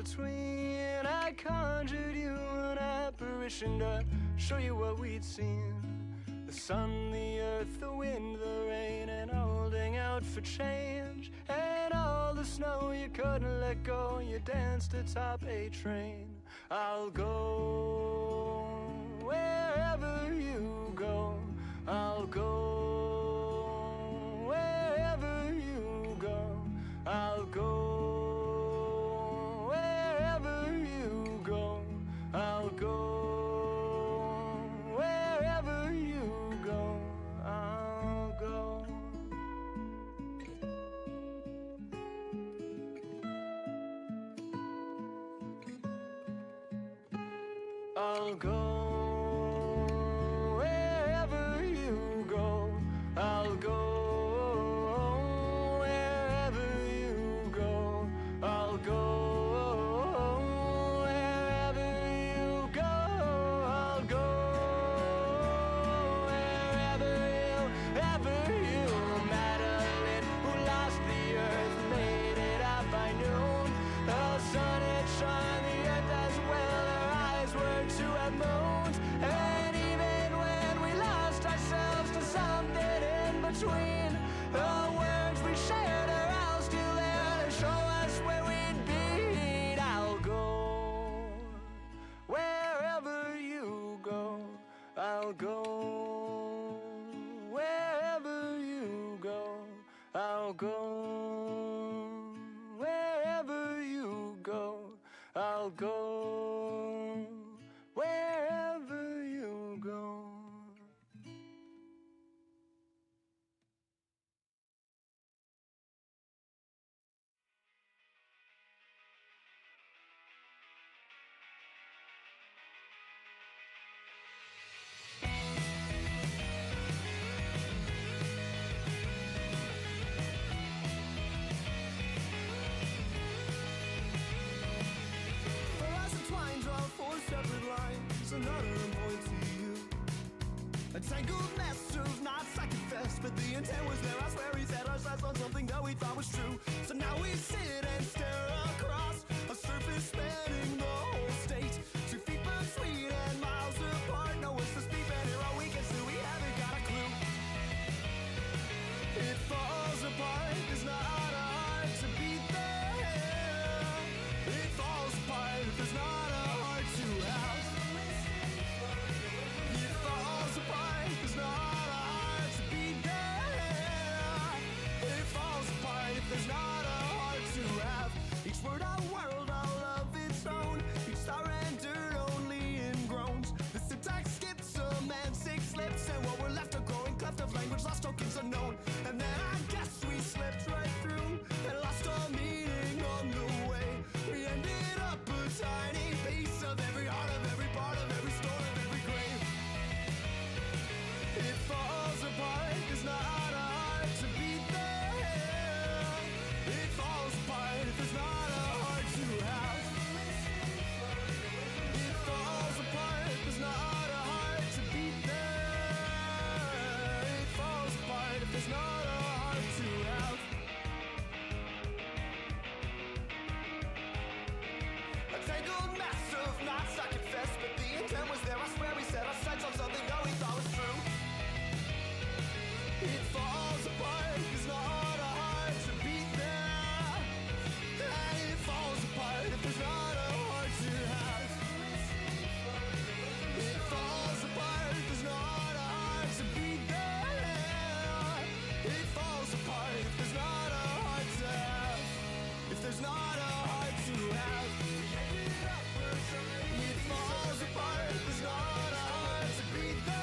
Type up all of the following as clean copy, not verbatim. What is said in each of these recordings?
between. I conjured you an apparition to show you what we'd seen. The sun, the earth, the wind, the rain, and holding out for change. And all the snow you couldn't let go, you danced atop a train. I'll go wherever you go. I'll go wherever you go. I'll go wherever you go. I'll go wherever you go. I'll go. I'll go wherever you go. I'll go wherever you go. I'll go wherever you go. I'll go wherever you. Madeline, who lost the earth, made it out by noon. The sun had shone the earth as well. Her eyes were to have moons. And even when we lost ourselves to something in between, the words we shared are all still there to show us where we'd be. I'll go wherever you go. I'll go wherever you go. I'll go wherever you go. I'll go wherever you go. For us entwined, draw four separate lines, another Emote to you. A tangled mess of knots, I confess, but the intent was there. I swear we set our sights on something that we thought was true. So now we sit and stare across a surface spanning the whole state. 2 feet between and miles apart. No one's to speak, and here all weekend, so we haven't got a clue. It falls apart, there's not a heart to beat there. It falls apart, there's not a heart to have. It falls apart, there's not a heart to beat there. It falls apart if there's not a heart to have. Each word a world all of its own. Each star rendered only in groans. The syntax skips semantic slips, and what we're left a growing cleft of language, lost tokens unknown. And then I guess we slipped right through and lost our meaning on the way. We ended up a tiny piece of every heart, of every part, of every story, of every grave. It falls apart, there's not a heart to beat there. It falls apart if there's not a heart to have. It falls apart, there's not a heart to beat there. It falls apart if there's not a heart to have. A tangled mess of knots, I confess, but the intent was there. I swear we set our sights on something that we thought was true. It falls apart, there's not a heart to beat there. And it falls apart if there's not a heart to have. It falls apart, there's not a heart to beat there. It falls apart if there's not a heart to have. If there's not a heart to have. It falls apart, there's not a heart to beat there.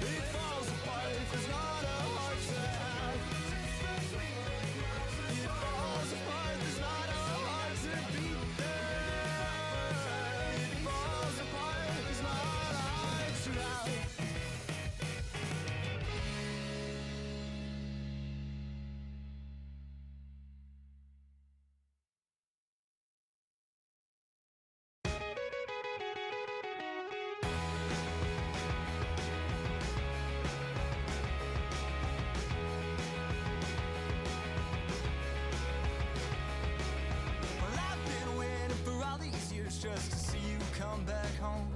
It falls apart if there's not a heart to have. It falls apart, there's not a heart to beat there. It falls apart, there's not a heart to have. just to see you come back home.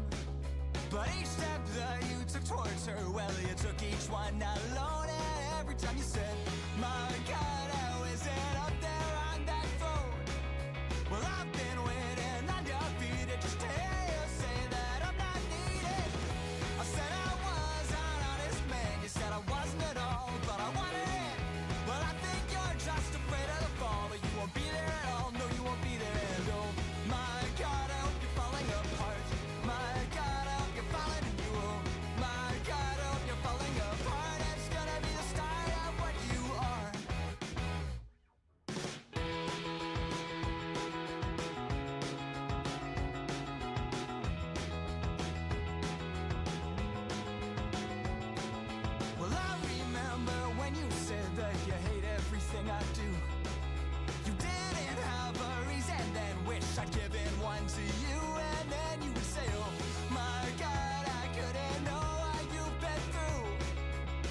But each step that you took towards her, well, you took each one alone. And every time you said, my God, how is it up there on that throne? Well, I've been waiting on your feet just to hear you say that I'm not needed. I said I was an honest man, you said I wasn't at all, but I wanted it. Well, I think you're just afraid of the fall, but you won't be there at all, no, you won't be there. And oh, my God, I hope you're falling apart. My God, I hope you're falling and you. Oh, my God, I hope you're falling apart. It's gonna be the start of what you are. Well, I remember when you said that you hate everything I do. You didn't have a reason, then wish I'd given one to you. And then you would say, oh my God, I couldn't know what you've been through.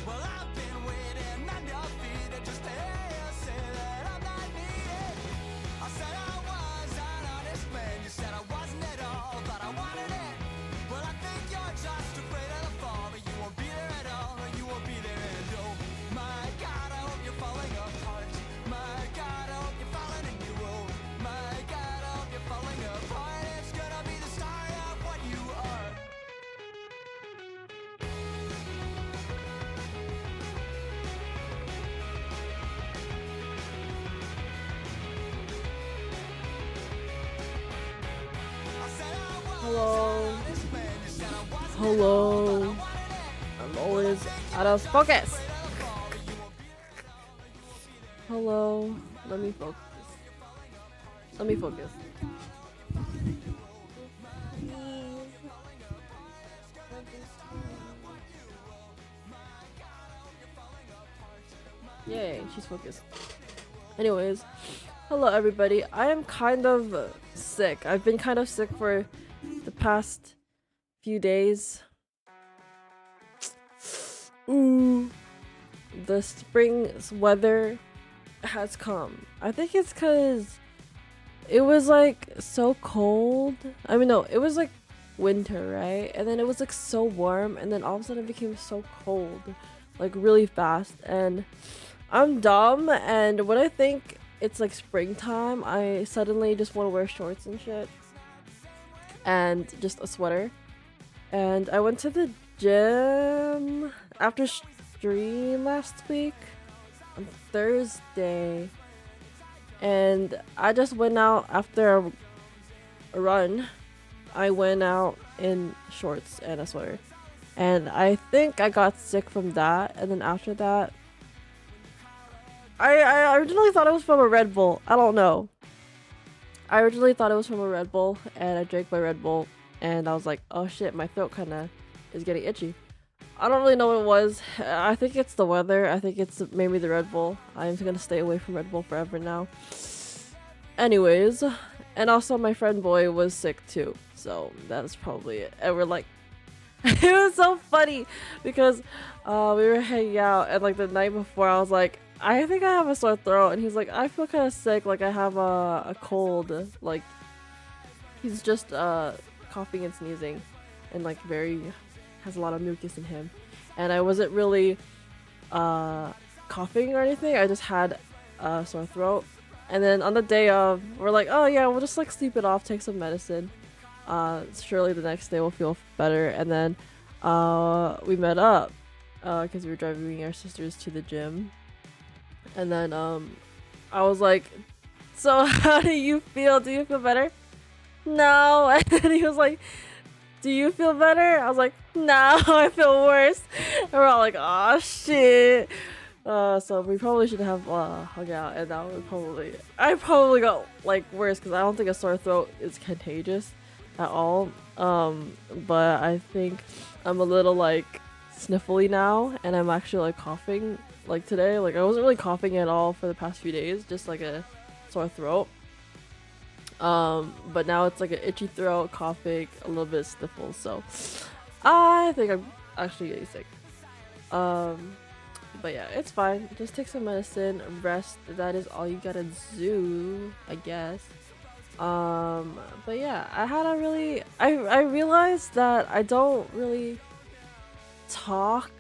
Well, I've been waiting on your feet just to hear you say that I'm not needed. I said I was an honest man, you said I wasn't at all, but I wanted it. Well, I think you're just afraid of the fall, but you won't be there at all, or you won't be there. And oh my God, I hope you're falling apart. My God, I hope you're falling and you. Oh my God, I hope you're falling apart. It's gonna be the start of what you are. I said I was Hello. an honest man, you said I wasn't Hello. at all, but I wanted it. I'm always out of focus. Hello. Let me focus. Let me focus. Yay, she's focused. Anyways, hello everybody. I am kind of sick. I've been kind of sick for the past few days. Ooh, the spring's weather has come. I think it's because it was like so cold. I mean, no, it was like winter, right? And then it was like so warm, and then all of a sudden it became so cold, like really fast. And I'm dumb, and when I think it's like springtime, I suddenly just want to wear shorts and shit, and just a sweater. And I went to the gym after stream last week on Thursday, and I just went out after a run. I went out in shorts and a sweater, and I think I got sick from that. And then after that, I originally thought it was from a Red Bull. I don't know. I originally thought it was from a Red Bull, and I drank my Red Bull, and I was like, oh shit, my throat kind of is getting itchy. I don't really know what it was. I think it's the weather. I think it's maybe the Red Bull. I'm gonna stay away from Red Bull forever now. Anyways, and also my friend boy was sick too, so that's probably it. And we're like, it was so funny because we were hanging out, and like the night before I was like, I think I have a sore throat, and he's like, I feel kind of sick, like I have a cold. Like he's just coughing and sneezing, and like has a lot of mucus in him. And I wasn't really coughing or anything. I just had a sore throat. And then on the day of, we're like, oh yeah, we'll just like sleep it off, take some medicine. Surely the next day we'll feel better. And then we met up because we were driving our sisters to the gym. And then I was like, so how do you feel? Do you feel better? No. And then he was like, do you feel better? I was like, no, I feel worse. And we're all like, oh shit. So we probably should have hung out, and that would I probably got like worse because I don't think a sore throat is contagious at all. But I think I'm a little like sniffly now, and I'm actually like coughing like today. Like I wasn't really coughing at all for the past few days, just like a sore throat. But now it's like an itchy throat, coughing, a little bit of sniffles. So I think I'm actually getting sick. But yeah, it's fine. Just take some medicine, rest. That is all you gotta do, I guess. But yeah, I had a really I realized that I don't really talk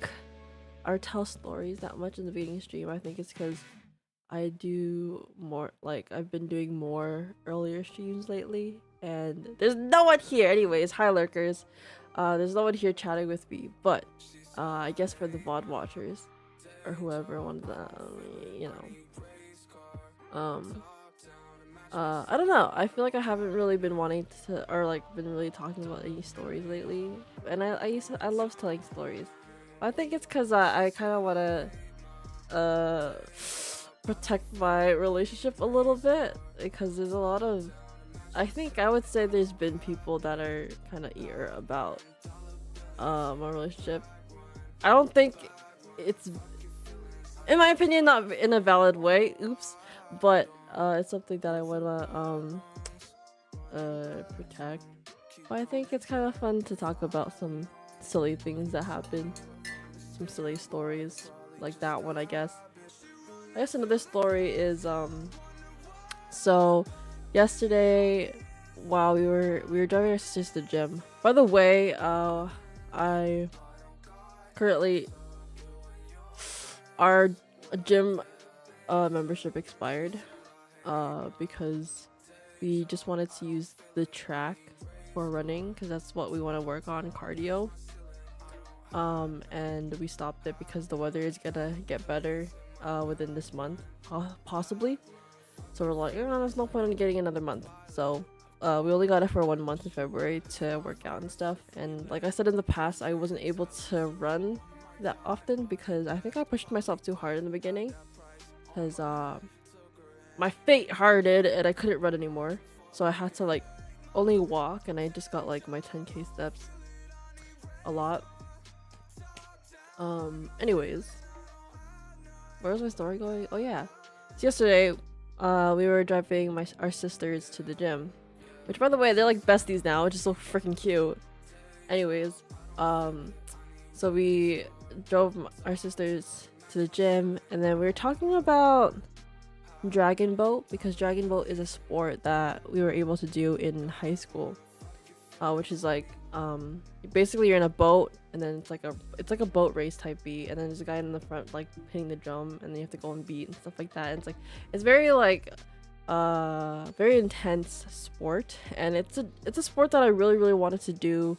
or tell stories that much in the beginning stream. I think it's because I do more, like I've been doing more earlier streams lately, and there's no one here. Anyways, hi lurkers. There's no one here chatting with me, but I guess for the VOD watchers or whoever wanted to, you know, I don't know. I feel like I haven't really been wanting to, or like been really talking about any stories lately, and I love telling stories. I think it's because I kind of want to protect my relationship a little bit, because there's a lot of, I think I would say there's been people that are kind of eager about my relationship. I don't think it's, in my opinion, not in a valid way, oops, but it's something that I wanna protect. But I think it's kind of fun to talk about some silly things that happen, some silly stories like that one, I guess. I guess another story is so yesterday while we were driving our sisters to the gym. By the way, I currently, our gym membership expired because we just wanted to use the track for running, because that's what we want to work on, cardio. And we stopped it because the weather is gonna get better within this month, possibly. So we're like, oh, there's no point in getting another month. So we only got it for 1 month in February to work out and stuff. And like I said in the past, I wasn't able to run that often because I think I pushed myself too hard in the beginning, because my feet hardened and I couldn't run anymore. So I had to like only walk, and I just got like my 10k steps a lot. Anyways, where's my story going? Oh yeah, so yesterday we were driving our sisters to the gym, which by the way, they're like besties now, which is so freaking cute. Anyways, so we drove our sisters to the gym, and then we were talking about dragon boat, because dragon boat is a sport that we were able to do in high school, which is like basically you're in a boat, and then it's like a boat race type beat, and then there's a guy in the front like hitting the drum, and then you have to go and beat and stuff like that. And it's very like very intense sport, and it's a sport that I really wanted to do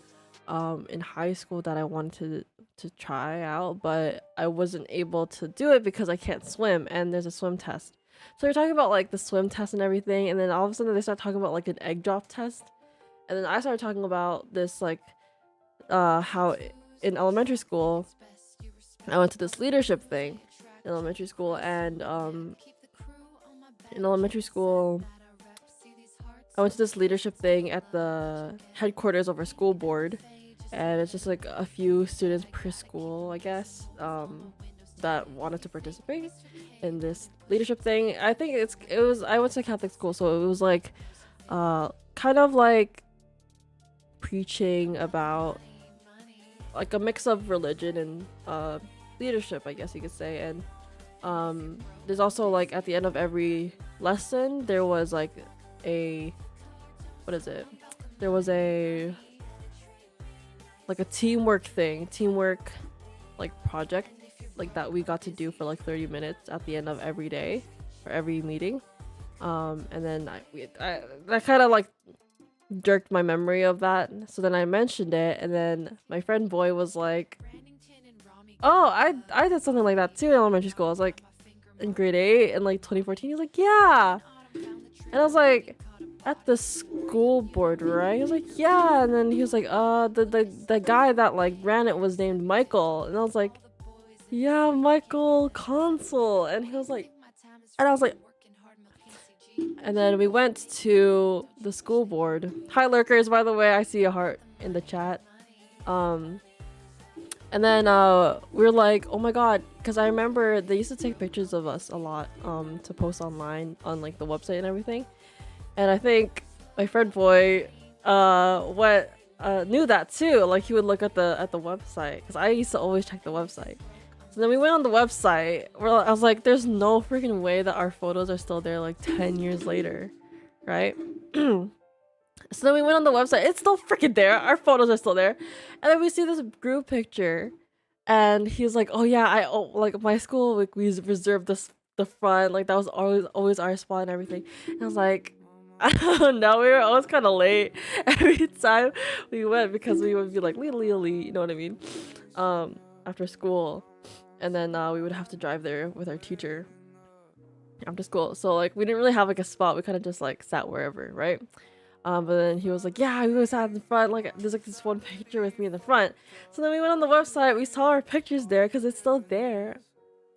in high school, that I wanted to try out, but I wasn't able to do it because I can't swim, and there's a swim test. So we're talking about like the swim test and everything, and then all of a sudden they start talking about like an egg drop test, and then I started talking about this like how in elementary school I went to this leadership thing in elementary school, and in elementary school I went to this leadership thing at the headquarters of our school board, and it's just like a few students per school, I guess, that wanted to participate in this leadership thing. I think it was, I went to Catholic school, so it was like kind of like preaching about like a mix of religion and leadership, I guess you could say. And there's also like at the end of every lesson there was like a, what is it, there was a like a teamwork like project like that we got to do for like 30 minutes at the end of every day or every meeting. And then I kind of like jerked my memory of that, so then I mentioned it, and then my friend Boy was like, oh, I did something like that too in elementary school. I was like in grade 8 in like 2014. He's like, yeah. And I was like, at the school board, right? He was like, yeah. And then he was like, the guy that like ran it was named Michael. And I was like, yeah, Michael Consul. And he was like, and I was like, and then we went to the school board. Hi lurkers, by the way, I see a heart in the chat. And then we were like, oh my god, because I remember they used to take pictures of us a lot to post online on like the website and everything. And I think my friend Boy knew that too. Like he would look at the website, because I used to always check the website. So then we went on the website. I was like, there's no freaking way that our photos are still there like 10 years later, right? So then we went on the website. It's still freaking there. Our photos are still there. And then we see this group picture. And he's like, oh yeah, like my school, like we reserved the front. Like that was always our spot and everything. And I was like, I don't know. We were always kind of late every time we went because we would be like, you know what I mean? After school. And then we would have to drive there with our teacher after school. So like we didn't really have like a spot. We kind of just like sat wherever, right? But then he was like, yeah, we always sat in the front. Like there's like this one picture with me in the front. So then we went on the website. We saw our pictures there because it's still there.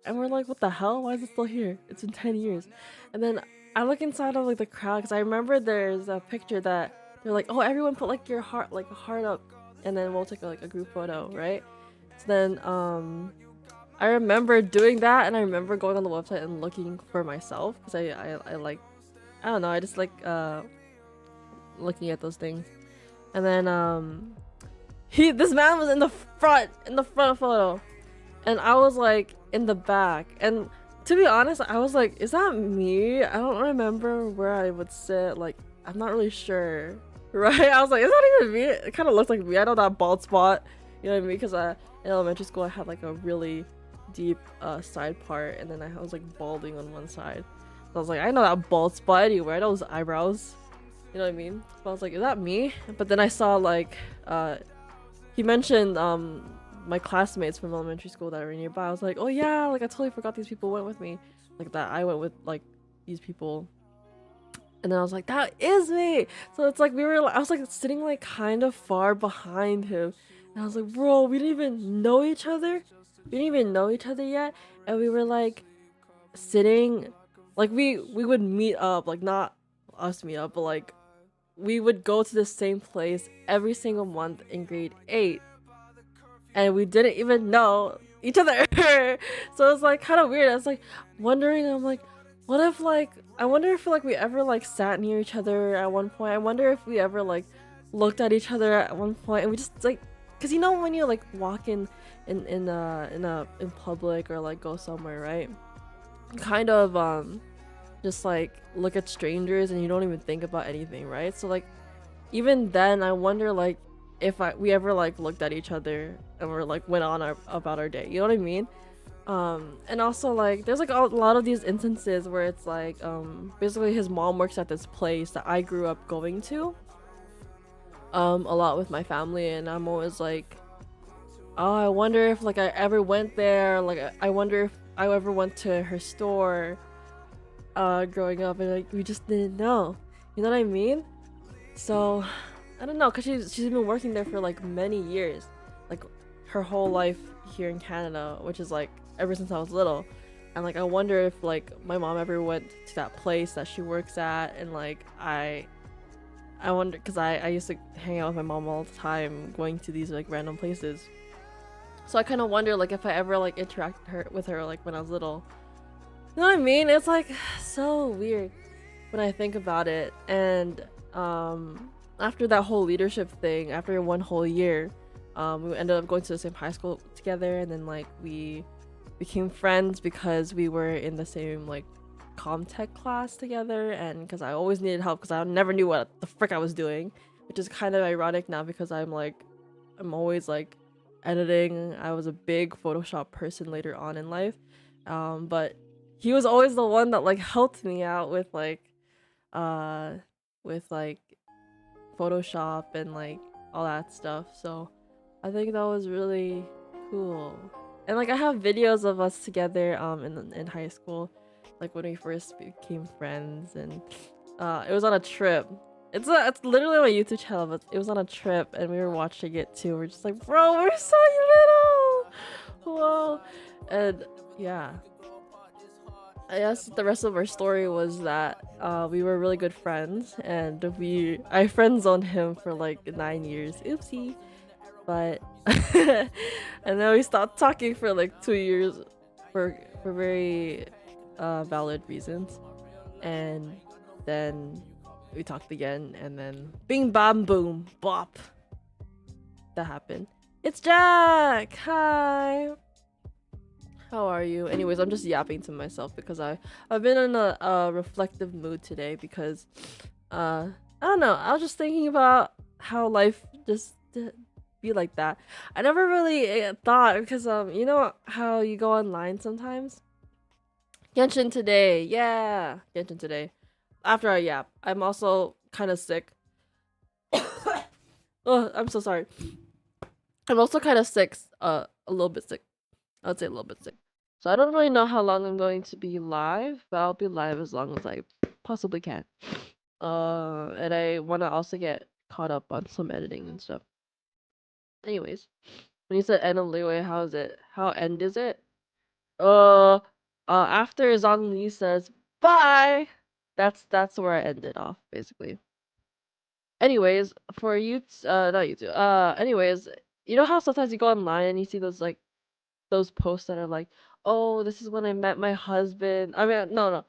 And we're like, what the hell? Why is it still here? It's been 10 years. And then I look inside of like the crowd because I remember there's a picture that they're like, oh, everyone put like your heart, like a heart up, and then we'll take like a group photo, right? So then I remember doing that, and I remember going on the website and looking for myself because I like, I don't know, I just like looking at those things. And then this man was in the front photo, and I was like in the back. And to be honest, I was like, is that me? I don't remember where I would sit. Like I'm not really sure, right? I was like, is that even me? It kind of looks like me. I know that bald spot, you know what I mean? Because in elementary school I had like a really deep side part, and then I was like balding on one side. So I was like, I know that bald spot anywhere. I know those eyebrows, you know what I mean? But I was like, is that me? But then I saw like he mentioned my classmates from elementary school that were nearby. I was like, oh yeah, like I totally forgot these people went with me, like that I went with like these people. And then I was like, that is me. So it's like I was like sitting like kind of far behind him, and I was like, bro, we didn't even know each other. We didn't even know each other yet, and we were like sitting, like we would meet up, like not us meet up, but like we would go to the same place every single month in grade 8, and we didn't even know each other. So it's like kind of weird. I was like wondering, I'm like, what if like, I wonder if like we ever like sat near each other at one point. I wonder if we ever like looked at each other at one point, and we just like, because you know when you like walk in public or like go somewhere, right? You kind of just like look at strangers and you don't even think about anything, right? So like even then I wonder like if we ever like looked at each other and we're like went on about our day, you know what I mean? And also like there's like a lot of these instances where it's like basically his mom works at this place that I grew up going to a lot with my family, and I'm always like, oh, I wonder if like I ever went there, like I wonder if I ever went to her store growing up, and like we just didn't know, you know what I mean? So I don't know, because she's been working there for like many years, like her whole life here in Canada, which is like ever since I was little. And like I wonder if like my mom ever went to that place that she works at, and like I wonder, because I used to hang out with my mom all the time going to these like random places. So I kind of wonder like if I ever like interacted with her like when I was little. You know what I mean? It's like so weird when I think about it. And after that whole leadership thing, after one whole year, we ended up going to the same high school together, and then like we became friends because we were in the same like comtech class together, and because I always needed help because I never knew what the frick I was doing, which is kind of ironic now because I'm always like editing. I was a big Photoshop person later on in life, but he was always the one that like helped me out with like Photoshop and like all that stuff. So I think that was really cool. And like I have videos of us together in high school, like when we first became friends, and it was on a trip. It's literally on my YouTube channel, but it was on a trip and we were watching it too. We're just like, bro, we're so little. Whoa. And yeah, I guess the rest of our story was that we were really good friends, and I friend zoned him for like 9 years. Oopsie. But and then we stopped talking for like 2 years for very valid reasons, and then we talked again, and then bing bam boom bop, that happened. It's Jack. Hi, how are you? Anyways, I'm just yapping to myself because I've been in a reflective mood today because I don't know. I was just thinking about how life just be like that. I never really thought because you know how you go online sometimes. Genshin today, yeah, Genshin today. After I yap, I'm also kind of sick. Oh, I'm so sorry. I'm also kind of sick. A little bit sick. I would say a little bit sick. So I don't really know how long I'm going to be live, but I'll be live as long as I possibly can. And I want to also get caught up on some editing and stuff. Anyways, when you said end of Leeway, how is it? How end is it? After Zhang Li says bye, that's where I ended off basically. Anyways, for you, not YouTube. Anyways, you know how sometimes you go online and you see those like those posts that are like, oh, this is when I met my husband. I mean, no.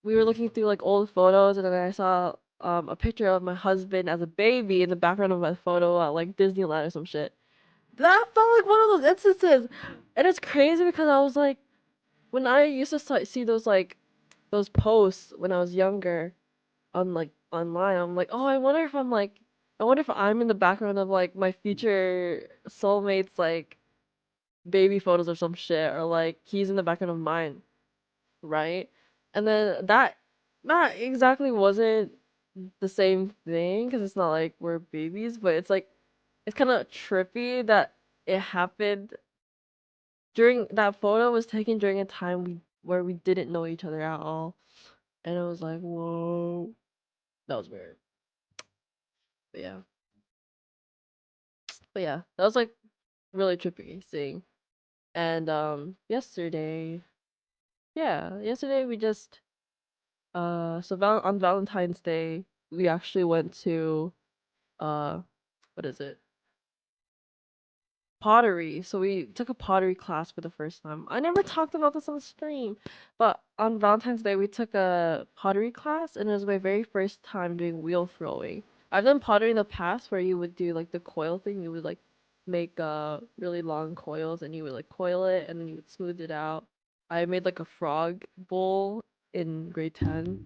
We were looking through like old photos, and then I saw a picture of my husband as a baby in the background of my photo at like Disneyland or some shit. That felt like one of those instances, and it's crazy because I was like, when I used to see those like those posts when I was younger on like online, I'm like, oh, I wonder if I'm in the background of like my future soulmate's like baby photos or some shit, or like he's in the background of mine, right? And then that exactly wasn't the same thing because it's not like we're babies, but it's like it's kind of trippy that it happened during that photo was taken during a time where we didn't know each other at all, and it was like, whoa, that was weird. But yeah, that was like really trippy seeing. And yesterday, yeah, yesterday we just on Valentine's Day we actually went to uh what is it? Pottery. So we took a pottery class for the first time. I never talked about this on stream, but on Valentine's Day we took a pottery class, and it was my very first time doing wheel throwing. I've done pottery in the past where you would do like the coil thing. You would like make really long coils, and you would like coil it and then you would smooth it out. I made like a frog bowl in grade 10. And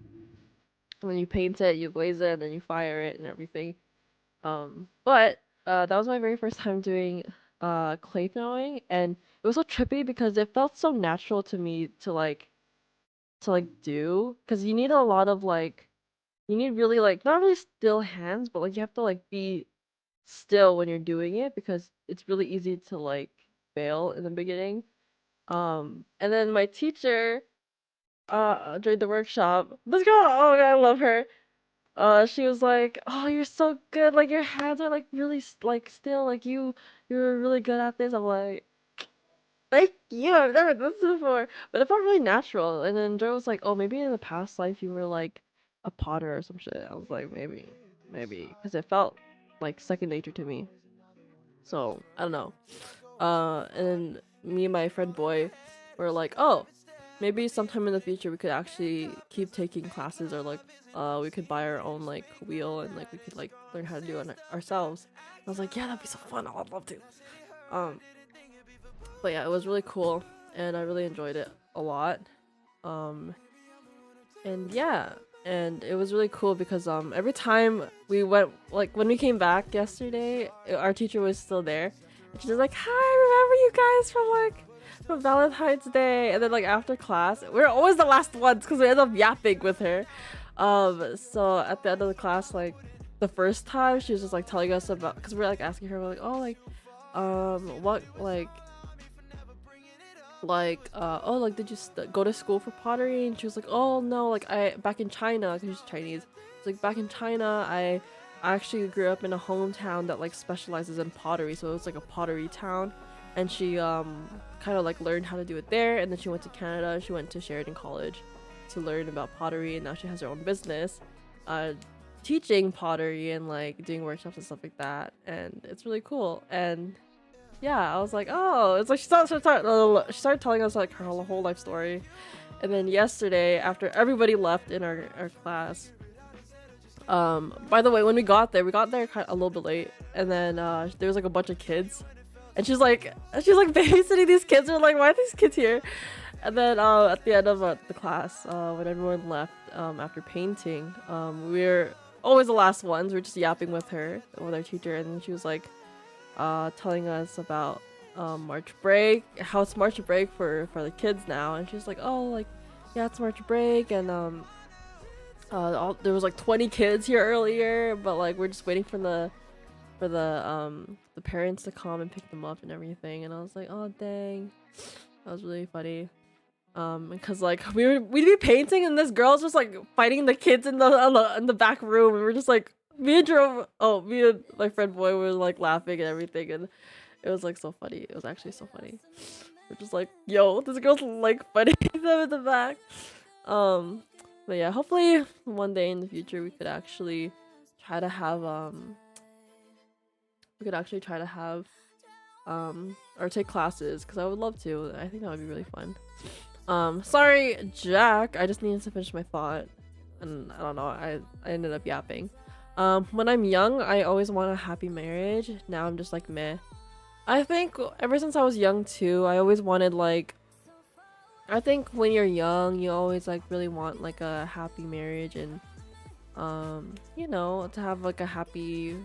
then you paint it, you glaze it, and then you fire it and everything. But that was my very first time doing clay throwing, and it was so trippy because it felt so natural to me to like do, because you need a lot of like you need really like not really still hands, but like you have to like be still when you're doing it because it's really easy to like fail in the beginning. And then my teacher during the workshop, this girl, oh god, I love her. She was like, "Oh, you're so good. Like your hands are like really like still like you're really good at this." I'm like, "Thank you. I've never done this before." But it felt really natural. And then Joe was like, "Oh, maybe in the past life you were like a potter or some shit." I was like, maybe, because it felt like second nature to me. So I don't know. And then me and my friend Boy were like, "Oh, maybe sometime in the future we could actually keep taking classes, or like we could buy our own like wheel, and like we could like learn how to do it ourselves." I was like, yeah, that'd be so fun. I'd love to. Um, but yeah, it was really cool, and I really enjoyed it a lot. Um, and yeah, and it was really cool because every time we went, like when we came back yesterday, our teacher was still there. And she's like, "Hi, remember you guys from like from Valentine's Day?" And then like after class, we're always the last ones because we end up yapping with her. So at the end of the class, like the first time, she was just like telling us about, because we're like asking her, we're like, "Oh, like what oh, like did you go to school for pottery?" And she was like, "Oh no, like I back in China," because she's Chinese. It's like, back in China, I actually grew up in a hometown that like specializes in pottery, so it was like a pottery town. And she kind of like learned how to do it there, and then she went to Canada. She went to Sheridan College to learn about pottery, and now she has her own business teaching pottery and like doing workshops and stuff like that, and it's really cool. And yeah, I was like, oh, it's like she started telling us like her whole life story. And then yesterday, after everybody left in our class, by the way, when we got there kind of a little bit late, and then there was like a bunch of kids, and she's like babysitting these kids. We're like, why are these kids here? And then at the end of the class, when everyone left after painting, always the last ones. We're just yapping with her, with our teacher, and she was like telling us about March break, how it's March break for the kids now, and she's like, oh, like, yeah, it's March break, and there was like 20 kids here earlier, but like we're just waiting for the parents to come and pick them up and everything. And I was like, oh dang, that was really funny. Because like we'd be painting and this girl's just like fighting the kids in the back room, and we're just like, me and my friend Boy were like laughing and everything, and it was like so funny. It was actually so funny. We're just like, yo, this girl's like fighting them in the back. But yeah, hopefully one day in the future we could actually try to have or take classes, because I would love to. I think that would be really fun. Sorry, Jack. I just needed to finish my thought, and I don't know. I ended up yapping. When I'm young, I always want a happy marriage. Now I'm just like meh. I think ever since I was young too, I always wanted like. I think when you're young, you always like really want like a happy marriage and you know, to have like a happy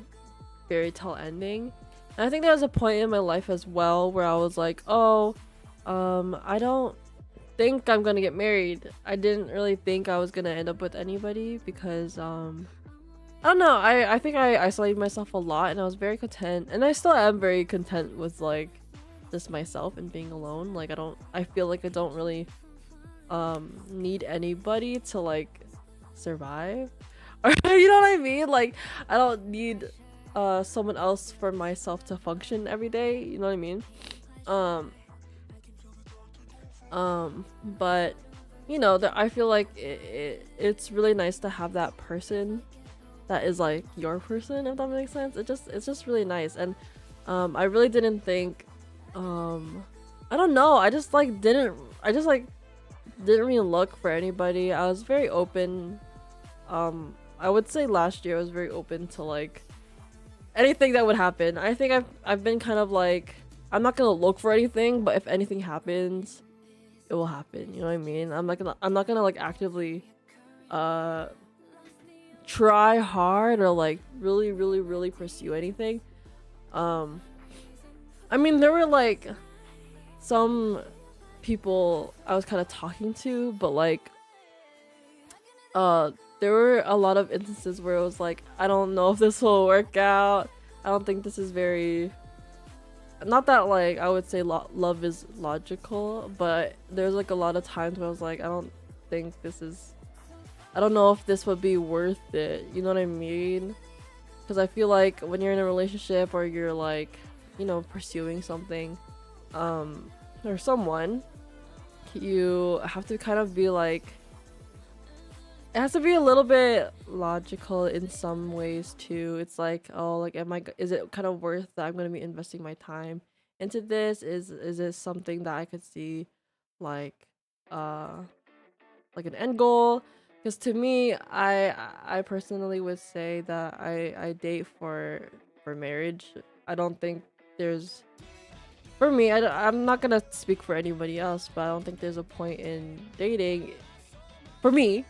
fairy tale ending. And I think there was a point in my life as well where I was like, oh, I don't think I'm gonna get married. I didn't really think I was gonna end up with anybody because I don't know, I think I isolated myself a lot, and I was very content, and I still am very content with like just myself and being alone. Like I feel like I don't really need anybody to like survive, or you know what I mean, like I don't need someone else for myself to function every day, you know what I mean. But you know, I feel like it's really nice to have that person that is like your person, if that makes sense. It's just really nice. And I really didn't think I don't know, I just didn't really look for anybody. I was very open. I would say last year I was very open to like anything that would happen. I think I've been kind of like, I'm not gonna look for anything, but if anything happens, it will happen, you know what I mean. I'm not gonna like actively try hard or like really pursue anything. I mean, there were like some people I was kind of talking to, but like there were a lot of instances where it was like, I don't know if this will work out. I don't think this is very, not that like I would say love is logical, but there's like a lot of times where I was like, I don't know if this would be worth it, you know what I mean? Because I feel like when you're in a relationship or you're like, you know, pursuing something or someone, you have to kind of be like, it has to be a little bit logical in some ways too. It's like, oh, like, is it kind of worth that I'm going to be investing my time into this? Is it something that I could see like an end goal? Because to me, I personally would say that I date for marriage. I don't think there's, for me, I'm not gonna speak for anybody else, but I don't think there's a point in dating for me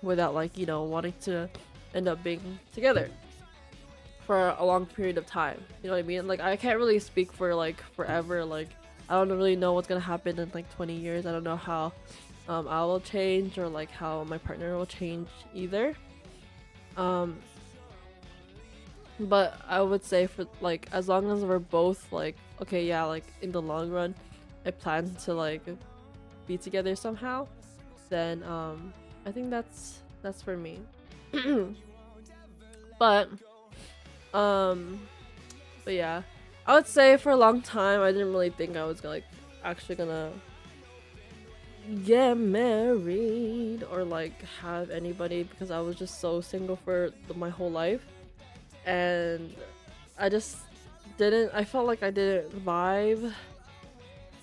without like, you know, wanting to end up being together for a long period of time, you know what I mean? Like I can't really speak for like forever. Like I don't really know what's gonna happen in like 20 years. I don't know how I will change, or like how my partner will change either. But I would say for like, as long as we're both like, okay, yeah, like in the long run I plan to like be together somehow, then I think that's for me. but yeah, I would say for a long time I didn't really think I was like actually gonna get married or like have anybody, because I was just so single for my whole life, and I felt like I didn't vibe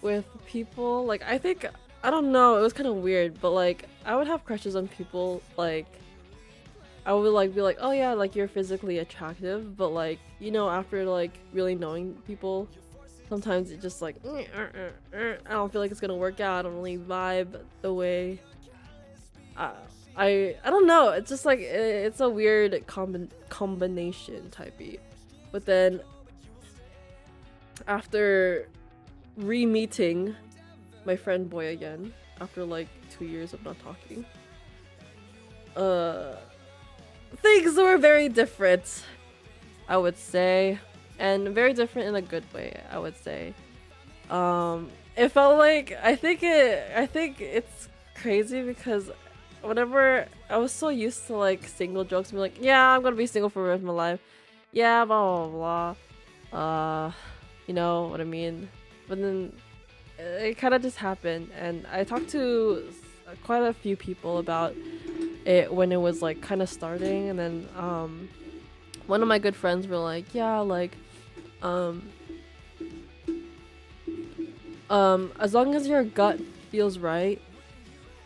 with people. Like I think, I don't know, it was kind of weird, but like I would have crushes on people. Like I would like be like, oh yeah, like you're physically attractive, but like, you know, after like really knowing people, sometimes it just like I don't feel like it's gonna work out. I don't really vibe the way I I don't know. It's just like it's a weird combination typey. But then after re-meeting my friend boy again after like 2 years of not talking, things were very different, I would say, and very different in a good way, I would say. It felt like I think it's crazy because whenever I was so used to like single jokes, be like, yeah, I'm gonna be single for the rest of my life. Yeah, blah blah blah. You know what I mean? But then it kind of just happened, and I talked to quite a few people about it when it was like kind of starting, and then one of my good friends were like, yeah, like as long as your gut feels right,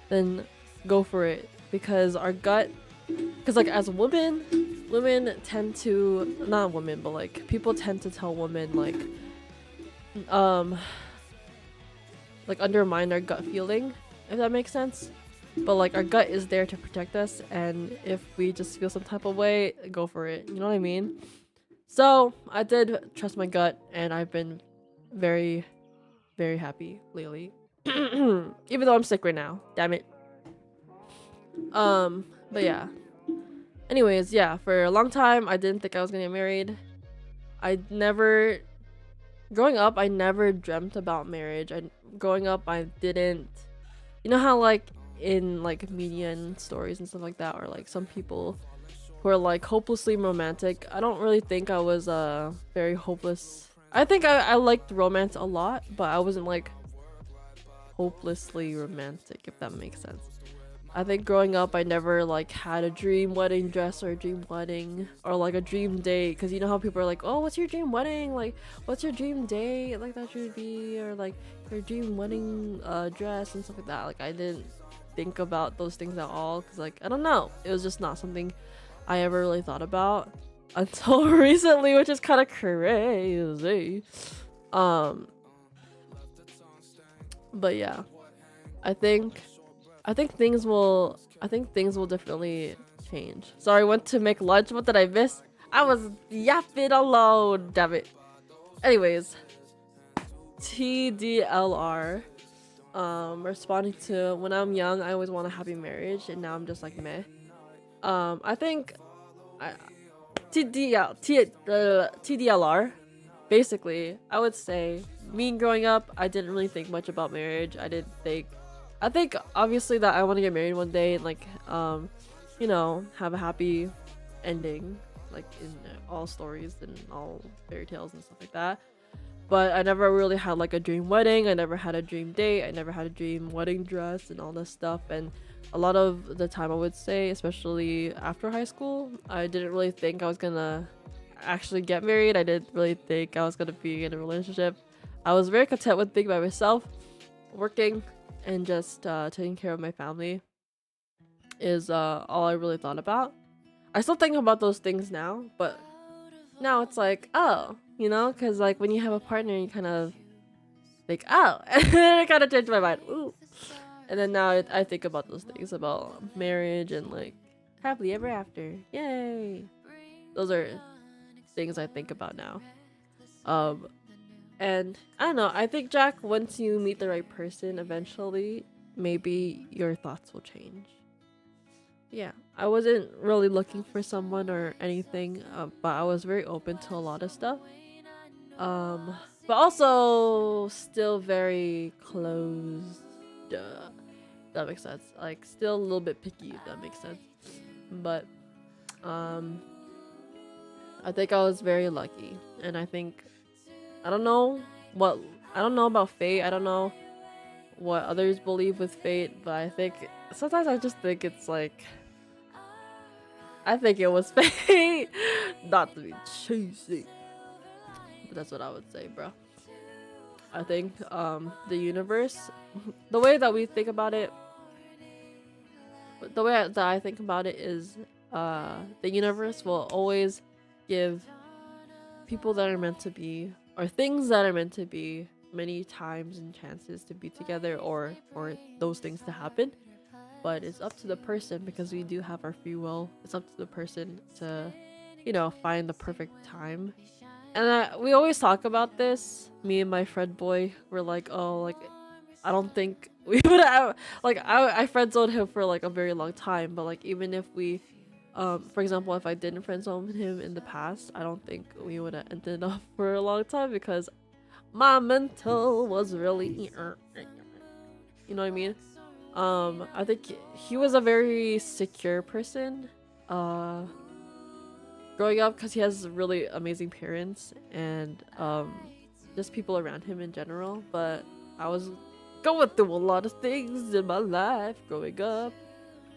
then go for it, because our gut, because like as women tend to, not women, but like people tend to tell women like undermine our gut feeling, if that makes sense. But like our gut is there to protect us, and if we just feel some type of way, go for it, you know what I mean? So I did trust my gut, and I've been very, very happy lately. Even though I'm sick right now, damn it. But yeah, anyways, yeah, for a long time I didn't think I was gonna get married. Growing up, I never dreamt about marriage. Growing up, I didn't, you know how like in like media and stories and stuff like that, or like some people who are like hopelessly romantic. I don't really think I was very hopeless. I think I liked romance a lot, but I wasn't like hopelessly romantic, if that makes sense. I think growing up, I never like had a dream wedding dress or a dream wedding or like a dream date, because you know how people are like, oh, what's your dream wedding, like what's your dream date, like that should be, or like your dream wedding dress and stuff like that. Like I didn't think about those things at all, because like I don't know, it was just not something I ever really thought about until recently, which is kind of crazy. But yeah, I think things will definitely change. Sorry, I went to make lunch. What did I miss? I was yapping alone. Damn it. Anyways, TDLR. Responding to, when I'm young, I always want a happy marriage, and now I'm just like meh. I think TDLR. Basically, I would say me growing up, I didn't really think much about marriage. I think obviously that I want to get married one day and like you know, have a happy ending, like in all stories and all fairy tales and stuff like that. But I never really had like a dream wedding. I never had a dream date. I never had a dream wedding dress and all this stuff. And a lot of the time, I would say, especially after high school, I didn't really think I was gonna actually get married. I didn't really think I was gonna be in a relationship. I was very content with being by myself, working, and just taking care of my family is all I really thought about. I still think about those things now, but now it's like, oh, you know, because like when you have a partner, you kind of think, oh, and then it kind of changed my mind. Ooh. And then now I think about those things, about marriage and like happily ever after. Yay! Those are things I think about now. And I don't know, I think, Jack, once you meet the right person eventually, maybe your thoughts will change. Yeah, I wasn't really looking for someone or anything, but I was very open to a lot of stuff. But also still very closed. That makes sense. Like still a little bit picky, if that makes sense. But I think I was very lucky, and I think I don't know about fate. I don't know what others believe with fate, but I think sometimes I just think it's like, I think it was fate. Not to be cheesy, but that's what I would say, bro. I think the universe, the way that we think about it, the way that I think about it is the universe will always give people that are meant to be, or things that are meant to be, many times and chances to be together, or for those things to happen. but it's up to the person because we do have our free will. It's up to the person to, you know, find the perfect time. And we always talk about this. Me and my friend boy were like, oh, like, I don't think we would have, like, I friend zoned him for like a very long time, but like, even if we, for example, if I didn't friend zone him in the past, I don't think we would have ended up for a long time because my mental was really, you know what I mean? I think he was a very secure person, growing up because he has really amazing parents and just people around him in general. But I was going through a lot of things in my life growing up,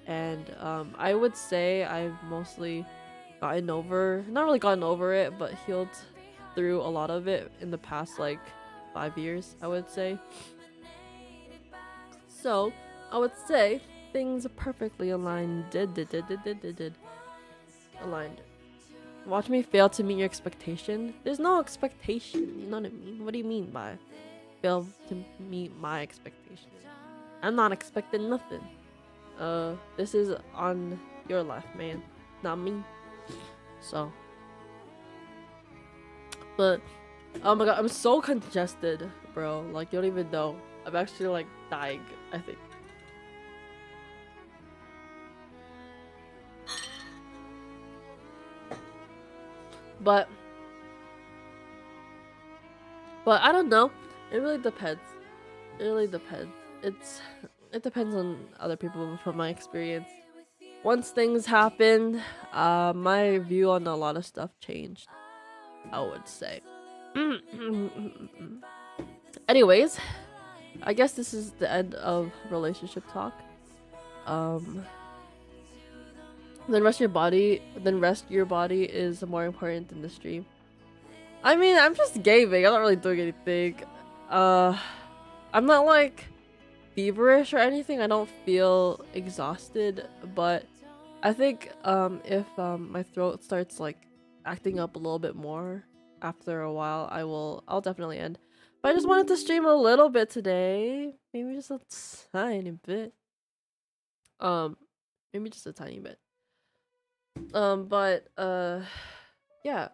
and I would say I've mostly gotten over, not really gotten over it, but healed through a lot of it in the past like 5 years, I would say. So I would say things are perfectly aligned. Aligned. Watch me fail to meet your expectation. There's no expectation, you know what I mean? What do you mean by fail to meet my expectation? I'm not expecting nothing. This is on your life, man, not me. So, but oh my god, I'm so congested, bro. Like, you don't even know. I'm actually like dying, I think. But I don't know. It really depends. It really depends. It depends on other people from my experience. Once things happened, my view on a lot of stuff changed, I would say. Anyways, I guess this is the end of relationship talk. Then rest your body is more important than the stream. I mean, I'm just gaming. I'm not really doing anything. I'm not like feverish or anything. I don't feel exhausted, but I think if my throat starts like acting up a little bit more after a while, I'll definitely end. But I just wanted to stream a little bit today. Maybe just a tiny bit. Maybe just a tiny bit. But yeah.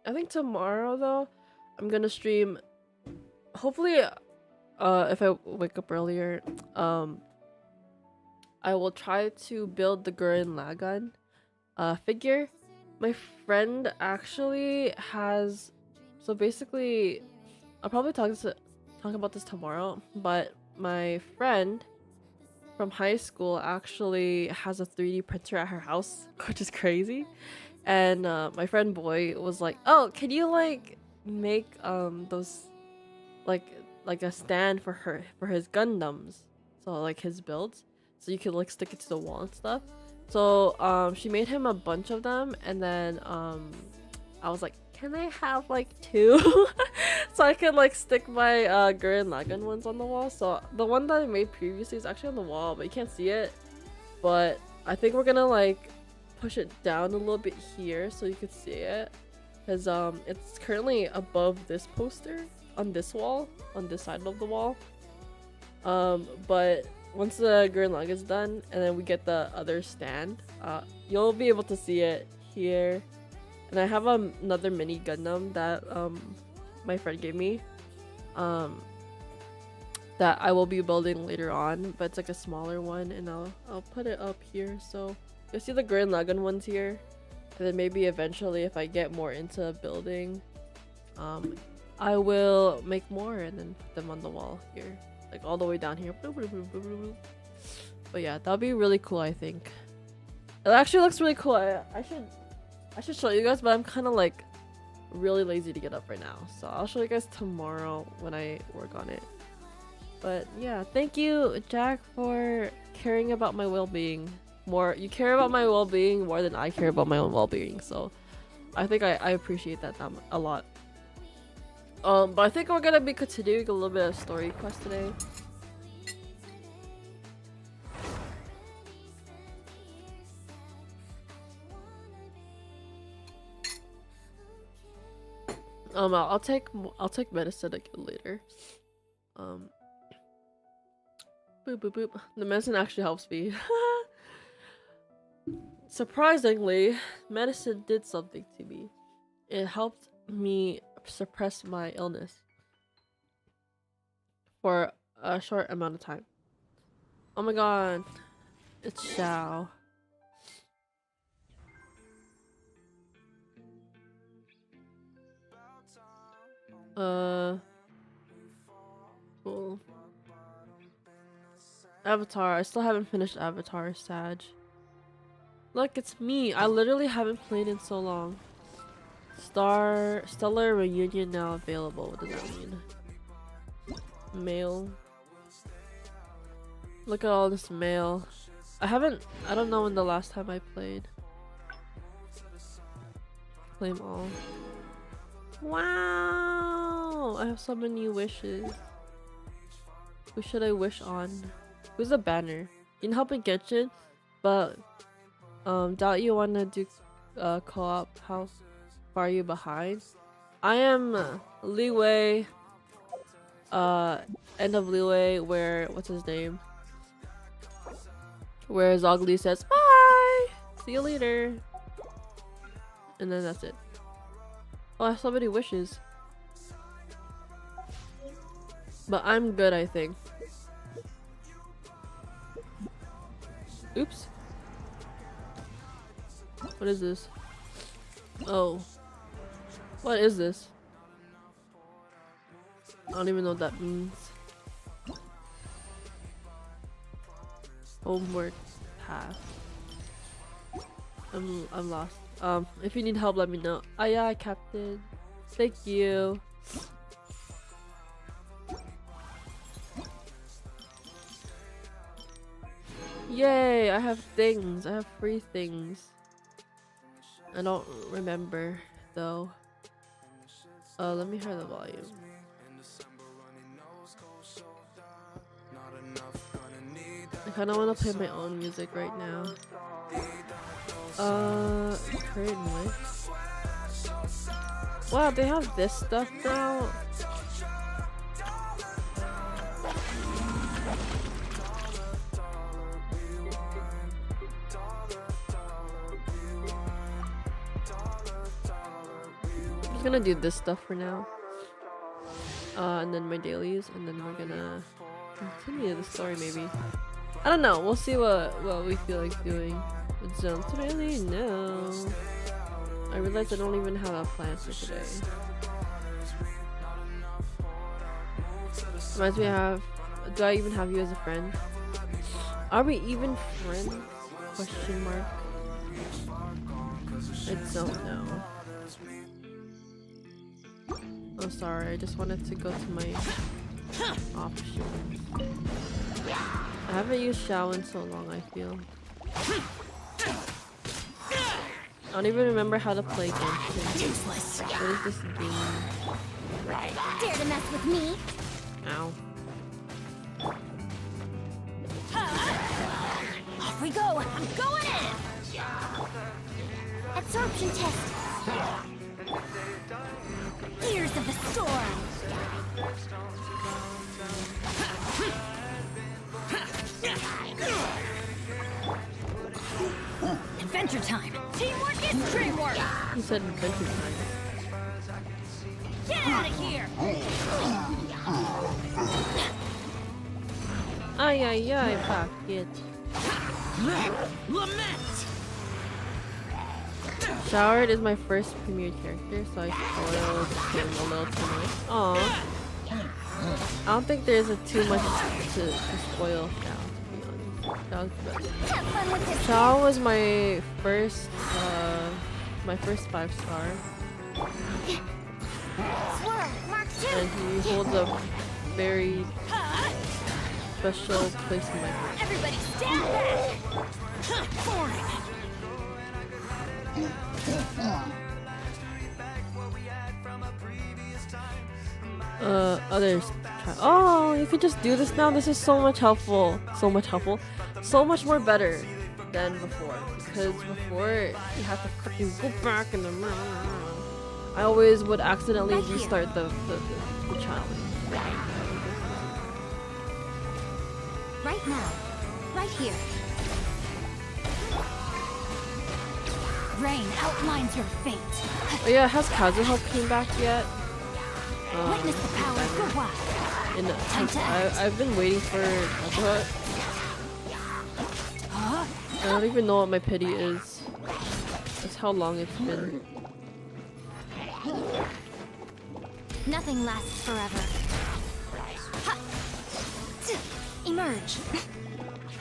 I think tomorrow though, I'm gonna stream. Hopefully, if I wake up earlier, I will try to build the Gurren Lagann figure. My friend actually has, so basically, I'll probably talk about this tomorrow. But my friend from high school actually has a 3D printer at her house, which is crazy. And my friend boy was like, "Oh, can you like make those like a stand for his Gundams, so like his builds, so you could like stick it to the wall and stuff." So she made him a bunch of them, and then I was like, "Can I have like 2?" So I could like stick my Gurren Lagann ones on the wall. So the one that I made previously is actually on the wall, but you can't see it. But I think we're gonna like push it down a little bit here so you could see it, because it's currently above this poster on this wall, on this side of the wall. But once the Gurren Lagann is done and then we get the other stand, you'll be able to see it here. And I have another mini Gundam that my friend gave me, that I will be building later on, but it's like a smaller one, and I'll put it up here so you'll see the Gurren Lagann ones here. And then maybe eventually, if I get more into building, I will make more and then put them on the wall here, like all the way down here. But yeah, that'll be really cool. I think it actually looks really cool. I should show you guys, but I'm kind of like really lazy to get up right now, so I'll show you guys tomorrow when I work on it. But yeah, thank you, Jack, for caring about my well-being. You care about my well-being more than I care about my own well-being, so I think I appreciate that a lot. But I think we're gonna be continuing a little bit of story quest today. I'll take medicine again later. Boop boop boop. The medicine actually helps me. Surprisingly, medicine did something to me. It helped me suppress my illness for a short amount of time. Oh my god, it's Xiao. Cool. Avatar. I still haven't finished Avatar, Sag. Look, it's me. I literally haven't played in so long. Stellar Reunion now available. What does that mean? Mail. Look at all this mail. I don't know when the last time I played. Claim all. Wow! I have so many wishes. Who should I wish on? Who's a banner? You can help in Genshin, but doubt you wanna do co-op. How far are you behind? I am leeway. End of leeway where what's his name? Where Zogli says bye, see you later, and then that's it. Oh, I have so many wishes, but I'm good, I think. Oops. What is this? Oh. What is this? I don't even know what that means. Homeward path. I'm lost. If you need help, let me know. Oh yeah, Captain. Thank you. Yay! I have things. I have free things. I don't remember though. Let me hear the volume. I kind of want to play my own music right now. Current wish. Wow, they have this stuff now. I'm just gonna do this stuff for now. And then my dailies, and then we're gonna continue the story maybe. I don't know, we'll see what we feel like doing. I don't really know. I realized I don't even have a plan for today. Reminds me do I even have you as a friend? Are we even friends? Question mark. I don't know. Oh sorry, I just wanted to go to my options. I haven't used Xiao in so long, I feel. I don't even remember how to play Genshin. What is this game? Dare to mess with me? Ow. Off we go! I'm going in! Absorption test! Gears of the storm! Adventure time! Teamwork is dreamwork! He said adventure time. Get out of here! Ay ay ay, pocket. Lament! Showered is my first premiered character, so I spoiled him a little too much. Aww. I don't think there's too much to spoil Xiao, to be honest. Xiao was my first 5-star. And he holds a very special place in my heart. Everybody stand back! Others try. Oh, you can just do this now. This is so much helpful. So much more better than before. Because before you have to fucking go back and then I always would accidentally restart the challenge. Right now. Right here. Rain outlines your fate. Oh yeah, has Kazuha came back yet? Witness the power of your wild. I've been waiting for Kazuha. Huh? I don't even know what my pity is. That's how long it's been. Nothing lasts forever. Ha! Emerge.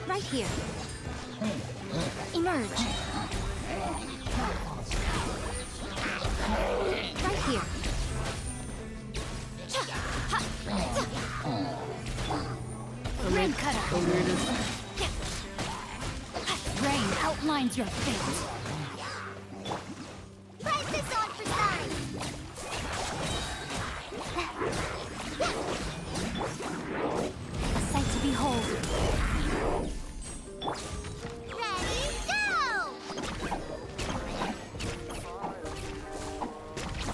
Right here. Emerge. Right here. Rain cutter. The weirdest. Rain outlines your fate. Write this on for sign. A sight to behold. Ready, go!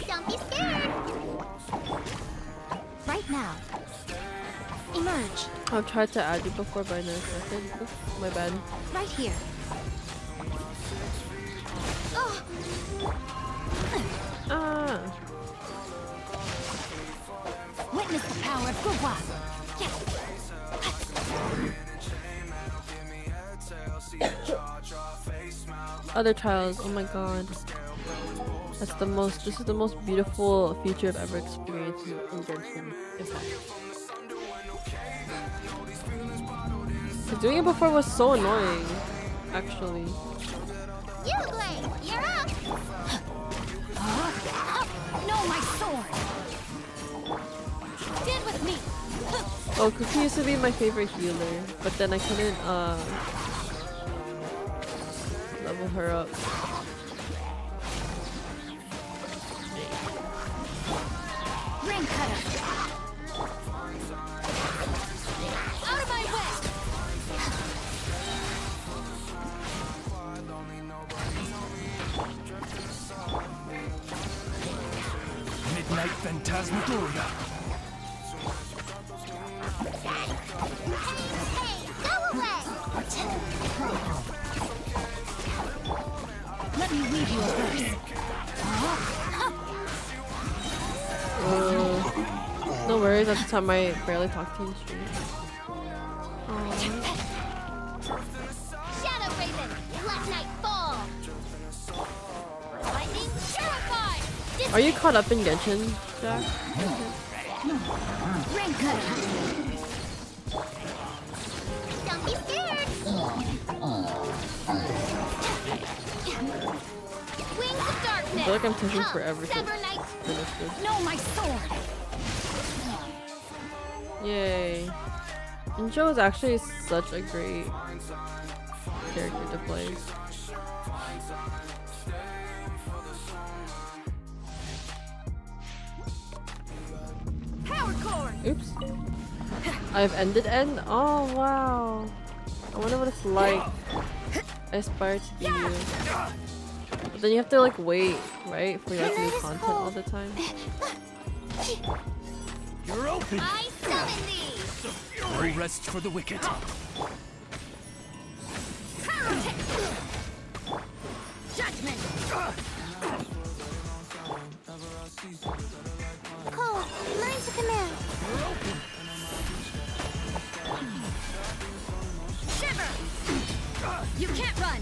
Don't be scared. Right now. Emerge. I've tried to add you before, but I never second. Oops, my bad. Right here. Oh. Ah. Witness the power of Gurwa. Other trials. Oh my god. That's the most. This is the most beautiful feature I've ever experienced in Genshin Impact. Doing it before was so annoying, actually. You, Blade, you're up. No, my sword. Stand with me. Oh, Cookie used to be my favorite healer, but then I couldn't level her up. Rain cutter. Out of my way. Midnight Phantasmagoria. Hey, go away. Let me weave you a verse. No worries, at the time I barely talked to you in stream. Shadow Raven, let night fall. Lightning purified. Are you caught up in Genshin, Jack? Rain cutter. Don't be scared. Wings of I darkness. feel like I'm taking Come, forever to sever night. finish this. No, my sword. Yay. Injo is actually such a great character to play. Power cord. Oops. I've ended end? Oh wow. I wonder what it's like. I aspire to be you. But then you have to like wait, right? For like new content all the time. You're open. I summon thee. No rest for the wicked. Judgment. Cole, mine to command. Shiver. You can't run.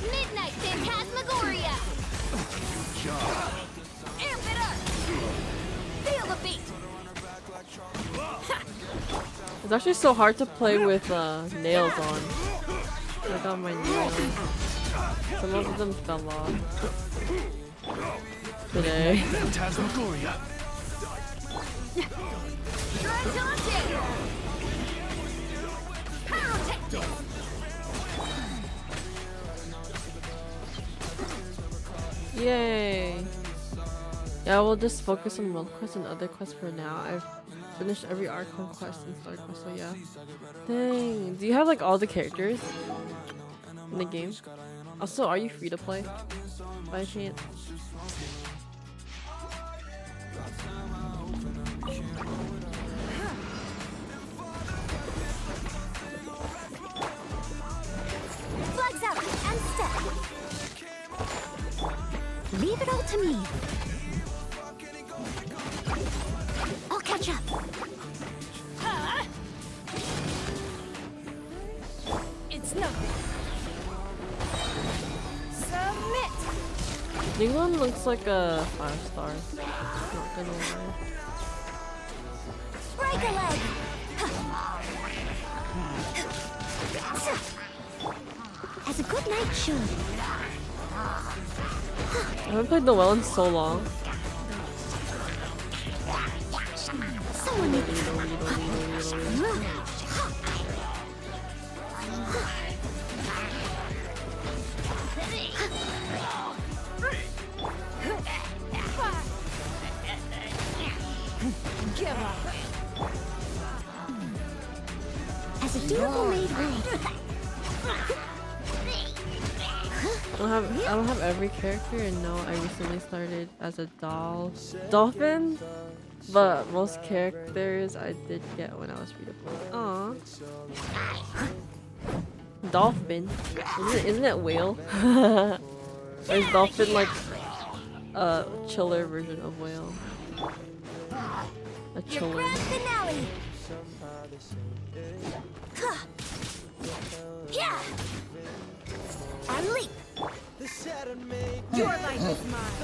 Midnight Phantasmagoria. Amp it up. Feel the beat. It's actually so hard to play with nails on. I got my nails. Some of them fell off today. Phantasmagoria. Tritante. Pyrotectic. Yay! Yeah, we'll just focus on world quests and other quests for now. I've finished every Archon quest and Star quest, so yeah. Dang, do you have like all the characters in the game? Also, are you free to play by chance? Leave it all to me. I'll catch up. It's nothing. Submit. England looks like a 5-star. Not gonna lie. Break a leg. As a good night should. I haven't played Noelle in so long. Someone need give up. As a dutiful maid would. I don't have every character, and no, I recently started as a dolphin, but most characters I did get when I was redeployed. Aww. Dolphin. Isn't it whale? Or is dolphin like a chiller version of whale? A Your chiller. grand finale. Yeah. And leap. Your life is mine.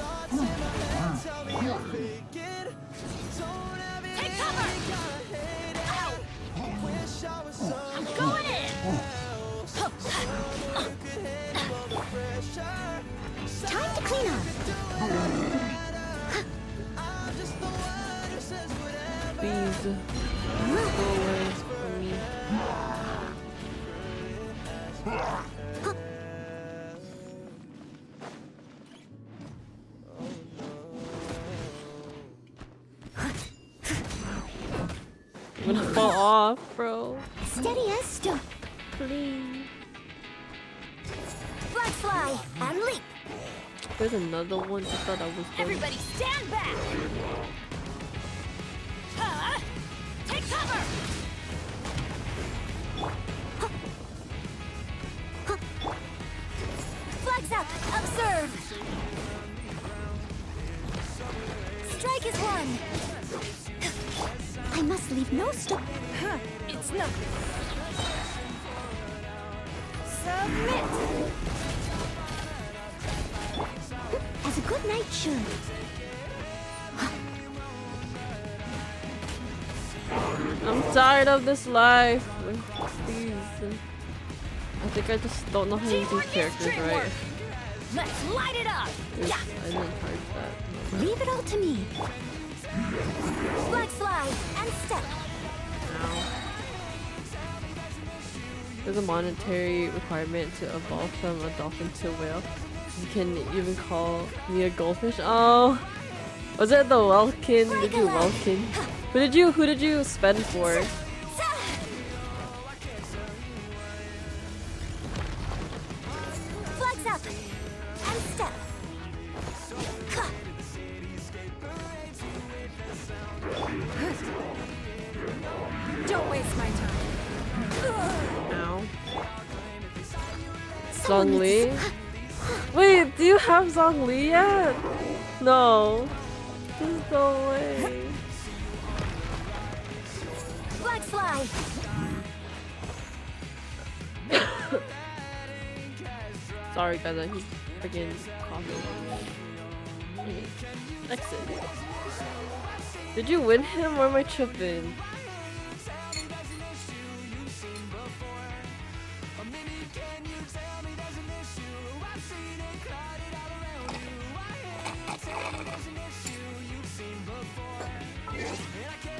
Take cover. Ow. I'm going in. Time to clean up. Please go away from me. I'm gonna fall off, bro. Steady as stone. Please. Flag fly and leap. There's another one. I thought I was going. Everybody stand back. Take cover. Flags up. Observe. Strike is one. I must leave no stone. It's nothing. Submit. As a good knight should. I'm tired of this life. Please. I think I just don't know how to do Teamwork is characters right. dreamwork. Let's light it up. Oops, Yeah. I didn't charge that. Leave it all to me. Flag fly and step. Ow. There's a monetary requirement to evolve from a dolphin to a whale. You can even call me a goldfish. Oh, was it the Welkin? Did you Welkin? Who did you spend for? Flags up and step. Don't waste my time. Ow. Zhongli? Wait, do you have Zhongli yet? No. There's no way. Flags fly. Sorry guys, I keep freaking coughing. Exit. Did you win him or am I tripping?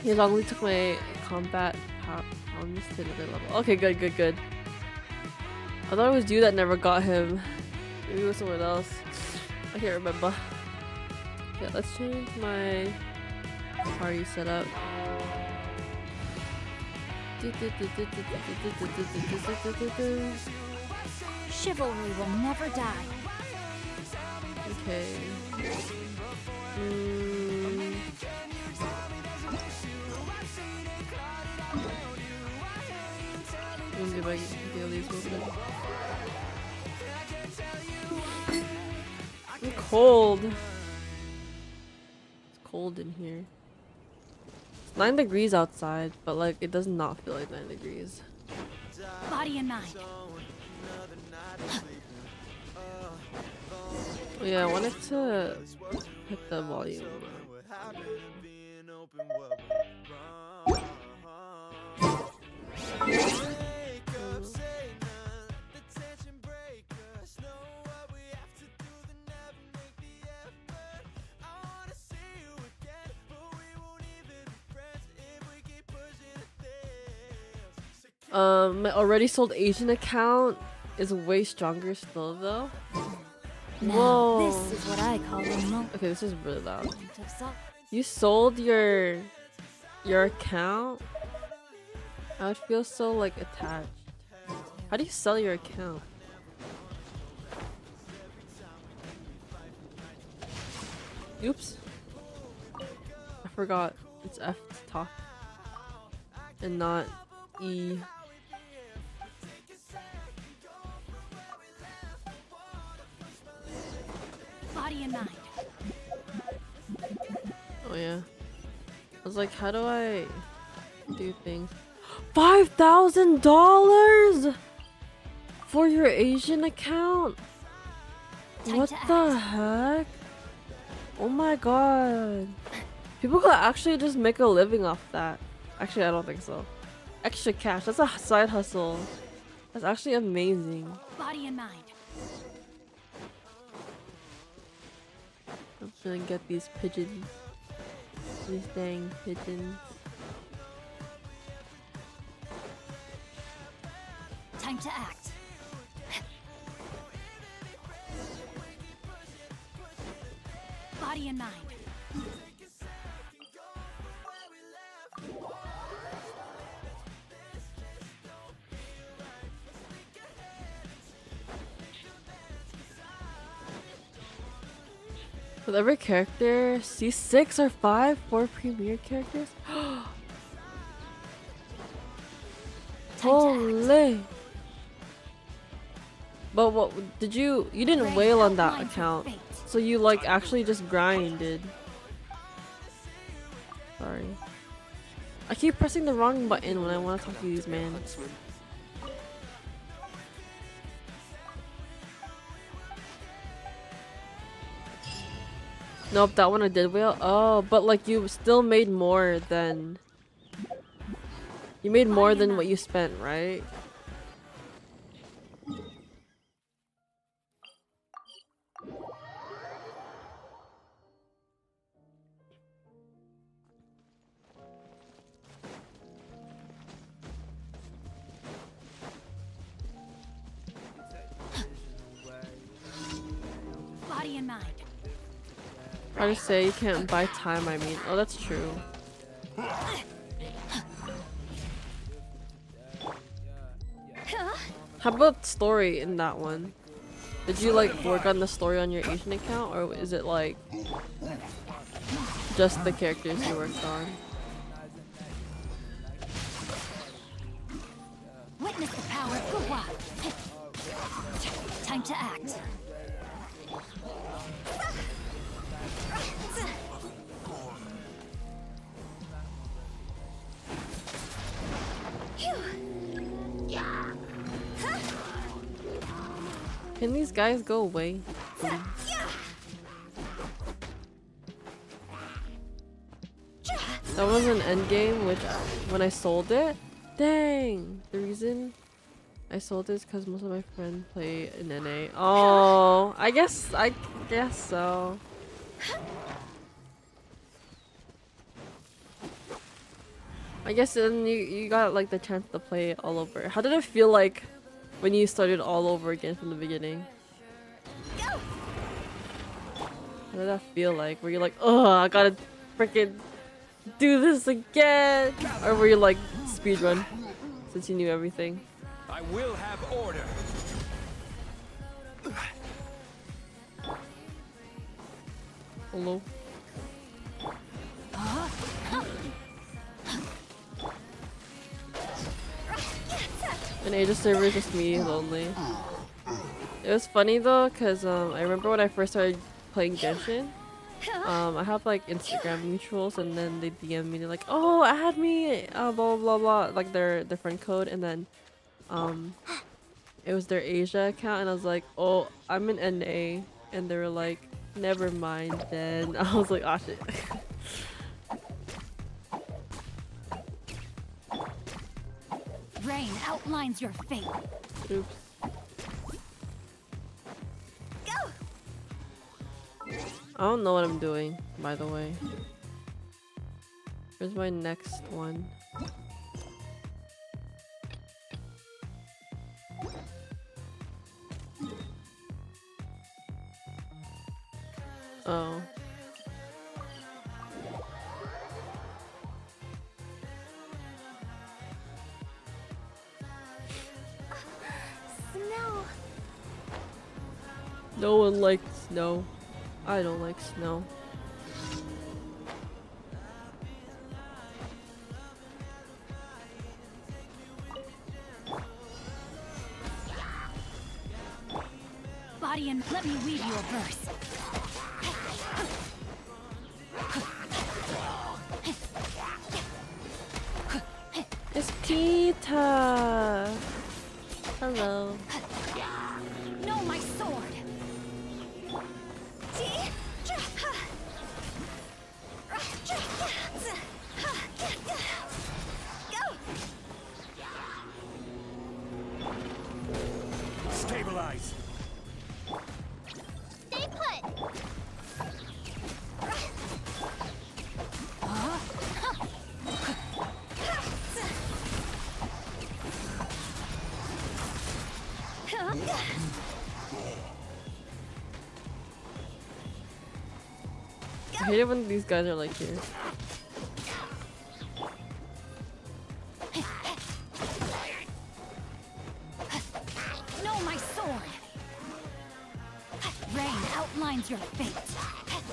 He only took my combat pounds to another level. Okay, good. I thought it was you that never got him. Maybe it was someone else. I can't remember. Okay, let's change my party setup. Chivalry will never die. Okay. Let me see if I can get all these moving. I'm cold. It's cold in here. It's 9 degrees outside, but like it does not feel like 9 degrees. Body and mind. Oh yeah, I wanted to hit the volume. My already sold Asian account is way stronger still though. Now, Whoa. this is what I call Emote. Okay, this is really loud. You sold your account? I would feel so like attached. How do you sell your account? Oops. I forgot. It's F to talk. And not E. Body and mind. Oh yeah. I was like, how do I do things? $5,000 for your Asian account? Time What to the act. heck? Oh my god. People could actually just make a living off that. Actually, I don't think so. Extra cash. That's a side hustle. That's actually amazing. Body and mind. I'm gonna get these pigeons. These dang pigeons. Time to act. Body and mind. With every character, C6 or 5 for premier characters? Time to act. Holy! But what did you didn't Ray whale on that outlined her account. fate. So you like actually just grinded. Sorry. I keep pressing the wrong button when I want to talk to these man. Nope, that one I did whale. Oh, but like you still made more than you made more than what you spent, right? Body and mind. I just say you can't buy time, I mean. Oh, that's true. How about story in that one? Did you like work on the story on your Asian account, or is it like just the characters you worked on? Witness the power of Guhua. Time to act. Can these guys go away? That was an end game, which when I sold it, dang, the reason I sold it is because most of my friends play in NA. Oh, I guess so. I guess then you got like the chance to play it all over. How did it feel like when you started all over again from the beginning? How did that feel like? Were you like, oh, I gotta freaking do this again? Or were you like, speedrun since you knew everything? I will have order. Hello? An Asia server is just me lonely. It was funny though, cause I remember when I first started playing Genshin. I have like Instagram mutuals, and then they DM me. They're like, "Oh, add me," blah blah blah blah, like their friend code, and then it was their Asia account, and I was like, "Oh, I'm an NA," and they were like, "Never mind." Then I was like, "Oh shit." Rain outlines your fate. Oops. Go! I don't know what I'm doing, by the way. Where's my next one? Oh. Snow. No one likes snow. I don't like snow. Body and let me weave you a verse. It's Tita! Hello. Know my sword. Go! Stabilize. Stay put. I hate it when these guys are like here. Know my sword. Rain outlines your fate.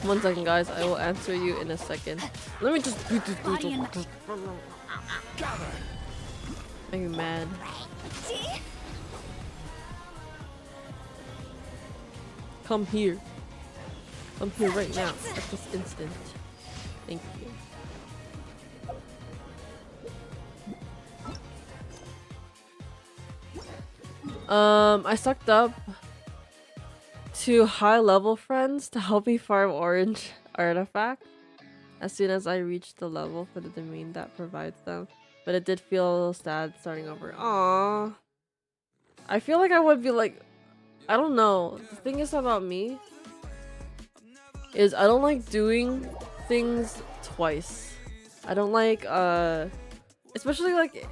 1 second, guys. I will answer you in a second. Let me just beat this Body and Make me mad. Come here. Come here right now. At this instant. Thank you. I sucked up to high-level friends to help me farm orange artifact as soon as I reached the level for the domain that provides them. But it did feel a little sad starting over. Aww. I feel like I would be like, I don't know. The thing is about me is I don't like doing things twice. I don't like, especially like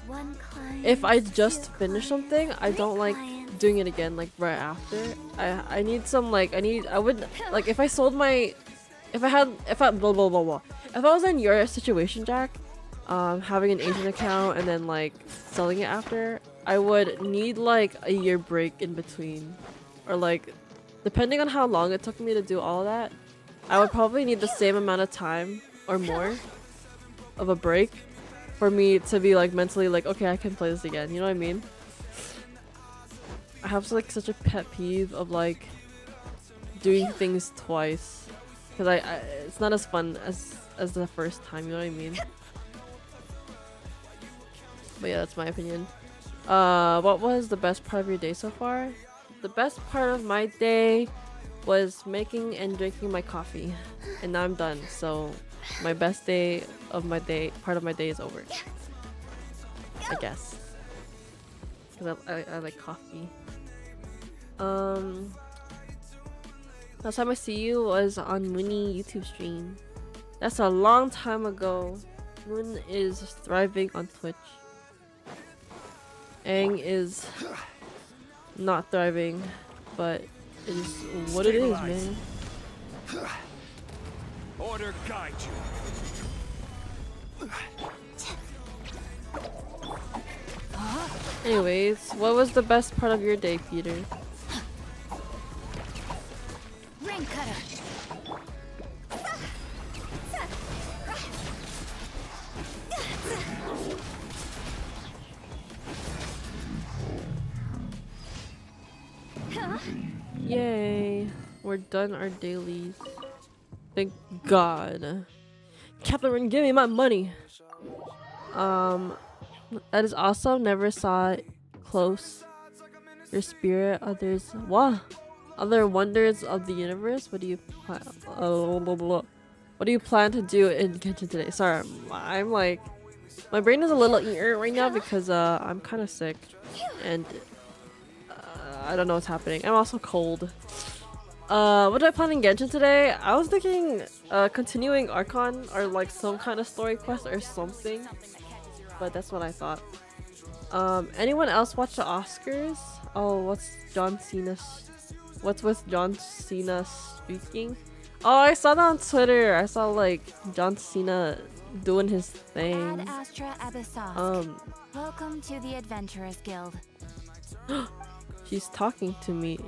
one client, if I just finish clients, something, I don't like clients. doing it again like right after. I need some like I would like if I sold my if I blah blah blah blah. If I was in your situation, Jack, having an Asian account and then like selling it after, I would need like a year break in between, or like depending on how long it took me to do all that, I would probably need the same amount of time or more of a break for me to be like mentally like, okay, I can play this again. You know what I mean? I have like such a pet peeve of like doing things twice because I it's not as fun as the first time. You know what I mean? But yeah, that's my opinion. What was the best part of your day so far? The best part of my day was making and drinking my coffee, and now I'm done. So my best day of my day, part of my day is over. I guess. Because I like coffee. Last time I see you was on Mooney YouTube stream. That's a long time ago. Moon is thriving on Twitch. Aang is not thriving, but it is what it is, man. Order guide you. Anyways, what was the best part of your day, Peter? Ring cutter. Yay! We're done our dailies. Thank God. Catherine, give me my money. That is awesome. Never saw it close. Your spirit, others. What? Other wonders of the universe. What do you plan? What do you plan to do in Genshin today? Sorry, I'm like, my brain is a little right now because I'm kind of sick and I don't know what's happening. I'm also cold. What do I plan in Genshin today? I was thinking continuing Archon or like some kind of story quest or something, but that's what I thought. Anyone else watch the Oscars? Oh, what's with John Cena speaking? Oh, I saw that on Twitter. I saw like John Cena doing his thing. Ad Astra Abyssosque. Welcome to the Adventurers Guild. She's talking to me.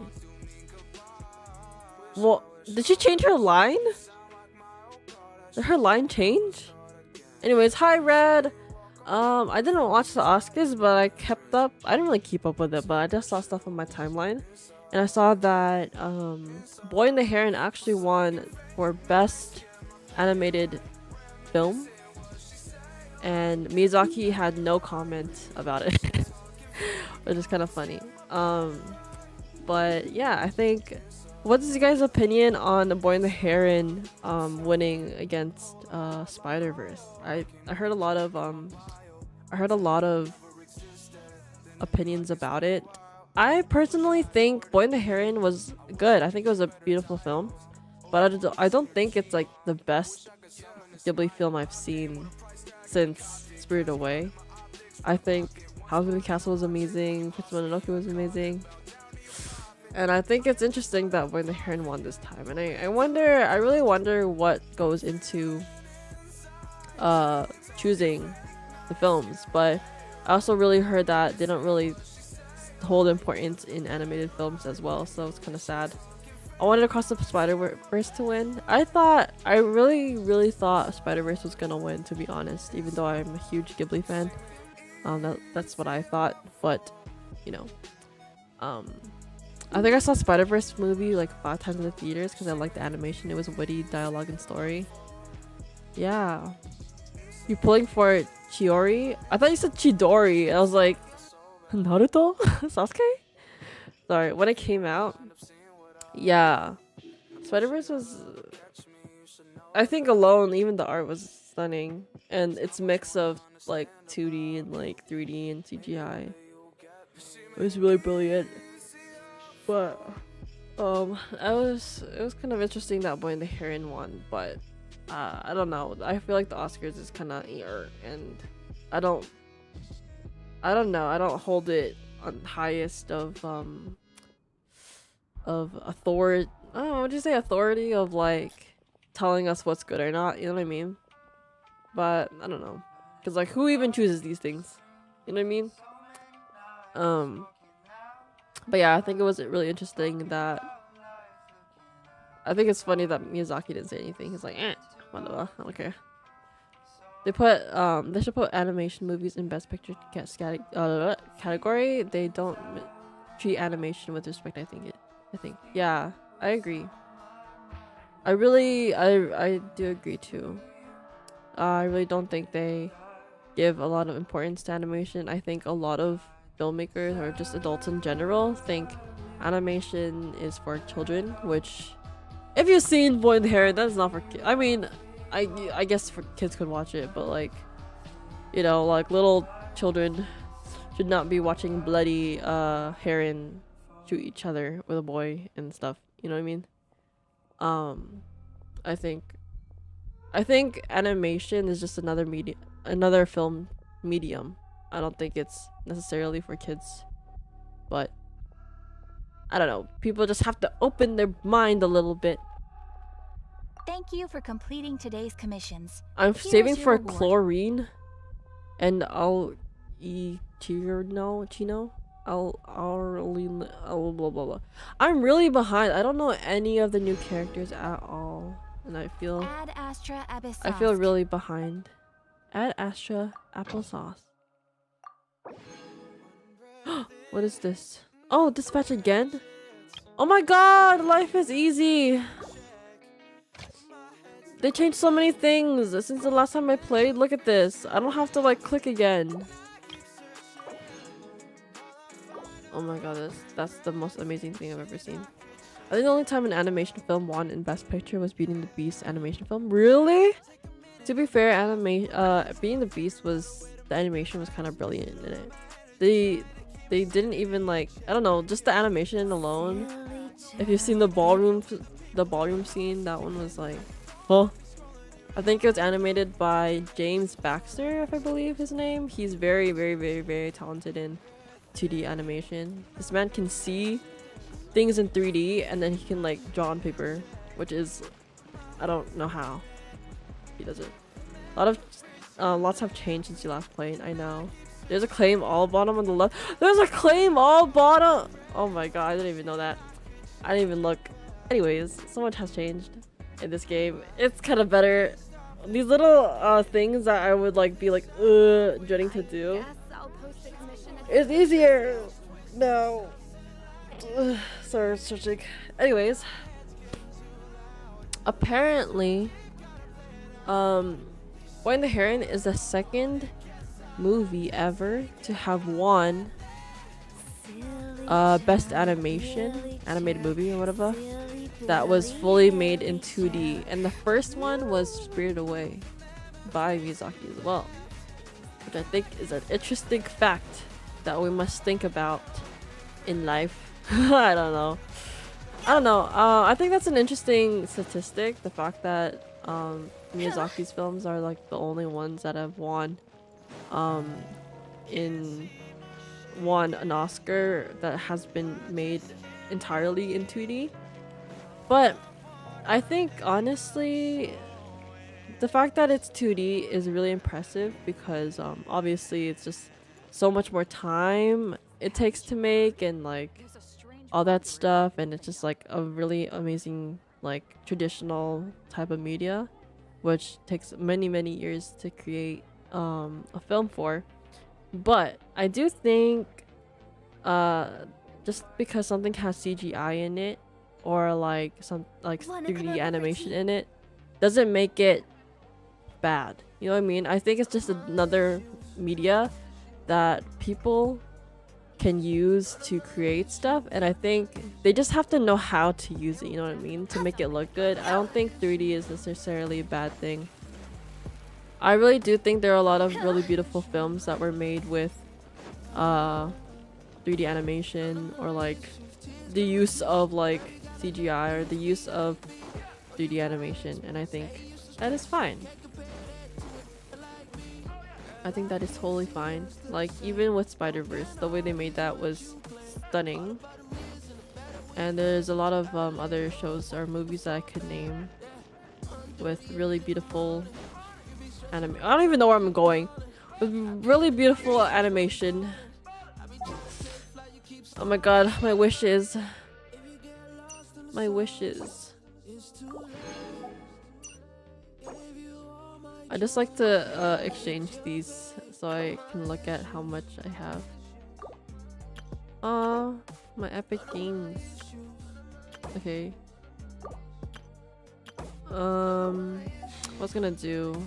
Well, did she change her line? Did her line change? Anyways, hi Red. I didn't watch the Oscars, but I kept up. I didn't really keep up with it, but I just saw stuff on my timeline. And I saw that Boy and the Heron actually won for Best Animated Film. And Miyazaki had no comment about it. Which is kind of funny. But yeah, I think... What's your guys' opinion on the Boy and the Heron winning against Spider-Verse? I heard a lot of opinions about it. I personally think Boy and the Heron was good. I think it was a beautiful film, but I don't think it's like the best Ghibli film I've seen since Spirited Away. I think House of the Castle was amazing. Princess Mononoke was amazing. And I think it's interesting that Boy and the Heron won this time. And I really wonder what goes into choosing the films. But I also really heard that they don't really hold importance in animated films as well. So it's kind of sad. I wanted Across the Spider-Verse to win. I really thought Spider-Verse was gonna win, to be honest. Even though I'm a huge Ghibli fan. That's what I thought. But, you know. I think I saw Spider-Verse movie like 5 times in the theaters because I liked the animation. It was witty dialogue and story. Yeah. You pulling for Chiori? I thought you said Chidori. I was like, Naruto? Sasuke? Sorry, when it came out. Yeah. Spider-Verse was... I think alone, even the art was stunning. And it's mix of like 2D and like 3D and CGI. It was really brilliant. But it was kind of interesting that Boy and the Heron won, but I don't know. I feel like the Oscars is kind of and I don't know. I don't hold it on highest of authority. I don't know, would you say authority of like telling us what's good or not? You know what I mean? But I don't know, because like who even chooses these things? You know what I mean? But yeah, I think it was really interesting that... I think it's funny that Miyazaki didn't say anything. He's like, whatever, I don't care. They should put animation movies in Best Picture category. They don't treat animation with respect, I think. Yeah, I agree. I do agree too. I really don't think they give a lot of importance to animation. I think a lot of filmmakers or just adults in general think animation is for children, which if you've seen Boy and the Heron, that's not for kids. I mean, I guess for kids could watch it, but like, you know, like little children should not be watching bloody heron shoot each other with a boy and stuff, you know what I mean? I think animation is just another film medium. I don't think it's necessarily for kids, but I don't know. People just have to open their mind a little bit. Thank you for completing today's commissions. I'm Here saving is your for reward. chlorine, and I'll Chino. Blah blah blah. I'm really behind. I don't know any of the new characters at all, and I feel Ad Astra Abyssosque. I feel really behind. Ad Astra applesauce. What is this? Oh, dispatch again? Oh my god, life is easy. They changed so many things since the last time I played. Look at this. I don't have to like click again. Oh my god, that's the most amazing thing I've ever seen. I think the only time an animation film won in Best Picture was Beauty and the Beast animation film. Really? To be fair, Beauty and the Beast the animation was kind of brilliant in it. They didn't even like, I don't know, just the animation alone. If you've seen the ballroom scene, that one was like, huh? I think it was animated by James Baxter, if I believe his name. He's very, very, very, very talented in 2D animation. This man can see things in 3D and then he can like draw on paper, which is, I don't know how he does it. Lots have changed since you last played. I know. There's a claim all bottom on the left. There's a claim all bottom. Oh my god, I didn't even know that. I didn't even look. Anyways, so much has changed in this game. It's kind of better. These little things that I would like be like dreading to do. It's easier now. Sorry, searching. Anyways, apparently, Boy and the Heron is the second movie ever to have won best animated movie or whatever that was fully made in 2D, and the first one was Spirited Away by Miyazaki as well, which I think is an interesting fact that we must think about in life. I don't know. I think that's an interesting statistic, the fact that Miyazaki's films are like the only ones that have won an Oscar that has been made entirely in 2D. But I think honestly the fact that it's 2D is really impressive because obviously it's just so much more time it takes to make and like all that stuff, and it's just like a really amazing like traditional type of media which takes many years to create a film for. But I do think just because something has CGI in it or like some like 3D animation in it doesn't make it bad. You know what I mean? I think it's just another media that people can use to create stuff, and I think they just have to know how to use it, you know what I mean, to make it look good. I don't think 3D is necessarily a bad thing. I really do think there are a lot of really beautiful films that were made with 3D animation or like the use of like CGI or the use of 3D animation, and I think that is fine. I think that is totally fine. Like even with Spider-Verse, the way they made that was stunning. And there's a lot of other shows or movies that I could name with really beautiful I don't even know where I'm going. With really beautiful animation. Oh my god, my wishes. My wishes. I just like to exchange these so I can look at how much I have. My epic games. Okay. What was gonna do?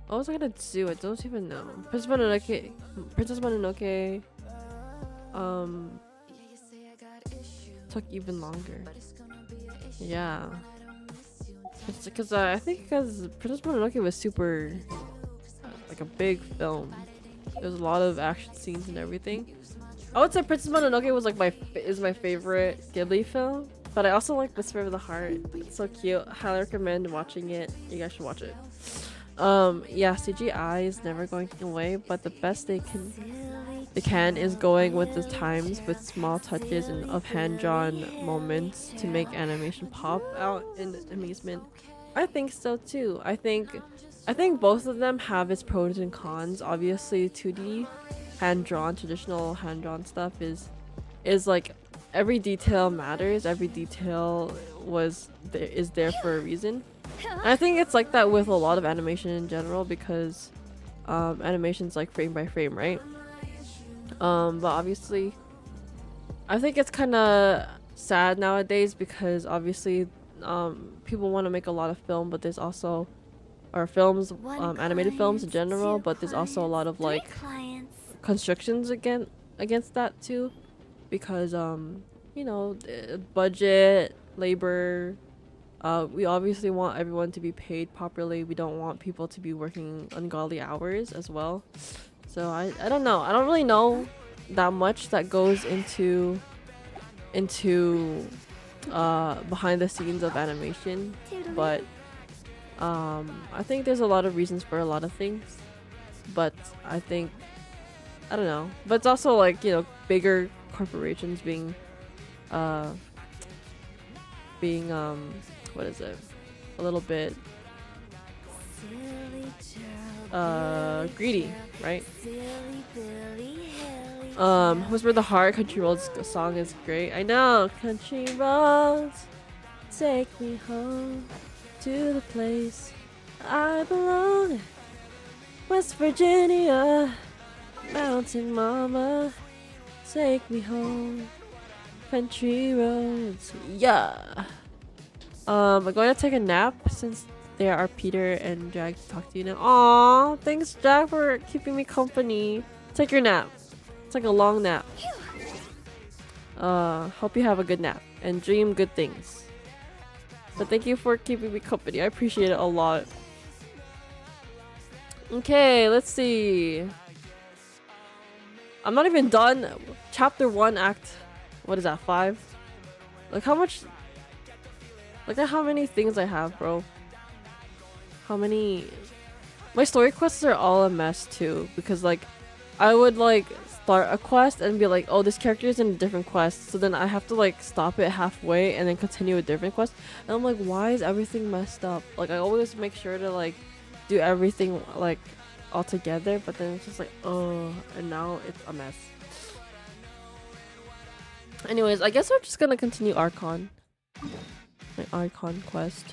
What was I gonna do? I don't even know. Princess Mononoke. Took even longer. Yeah. Because I think because Princess Mononoke was super like a big film. There's a lot of action scenes and everything. I would say Princess Mononoke was like my favorite Ghibli film, but I also like Whisper of the Heart. It's so cute. Highly recommend watching it. You guys should watch it. Yeah, CGI is never going away, but the best they can is going with the times with small touches and of hand-drawn moments to make animation pop out in amusement. I think so too. I think both of them have its pros and cons. Obviously 2D traditional hand-drawn stuff is like every detail matters. Every detail is there for a reason. And I think it's like that with a lot of animation in general because animation's like frame by frame, right? But obviously I think it's kind of sad nowadays because obviously people want to make a lot of film, but there's also or films, animated films in general, but there's also a lot of like constrictions against that too, because you know, budget, labor. We obviously want everyone to be paid properly. We don't want people to be working ungodly hours as well. So I don't know. I don't really know that much that goes into behind the scenes of animation, but I think there's a lot of reasons for a lot of things. But I think I don't know. But it's also like, you know, bigger corporations being what is it? A little bit greedy, right? Whisper the Heart, Country Roads song is great. I know. Country roads take me home to the place I belong. West Virginia, Mountain Mama, take me home. Country roads, yeah. I'm going to take a nap since there are Peter and Jack to talk to you now. Aw, thanks Jack for keeping me company. Take your nap. It's like a long nap. Hope you have a good nap and dream good things. But thank you for keeping me company. I appreciate it a lot. Okay, let's see. I'm not even done. Chapter 1, Act... What is that, 5? Look how much... Look at how many things I have, bro. How many... My story quests are all a mess, too. Because, like, I would, like, start a quest and be like, oh, this character is in a different quest. So then I have to, like, stop it halfway and then continue a different quest. And I'm like, why is everything messed up? Like, I always make sure to, like, do everything, like, all together. But then it's just like, oh, and now it's a mess. Anyways, I guess we're just gonna continue Archon. My Archon quest.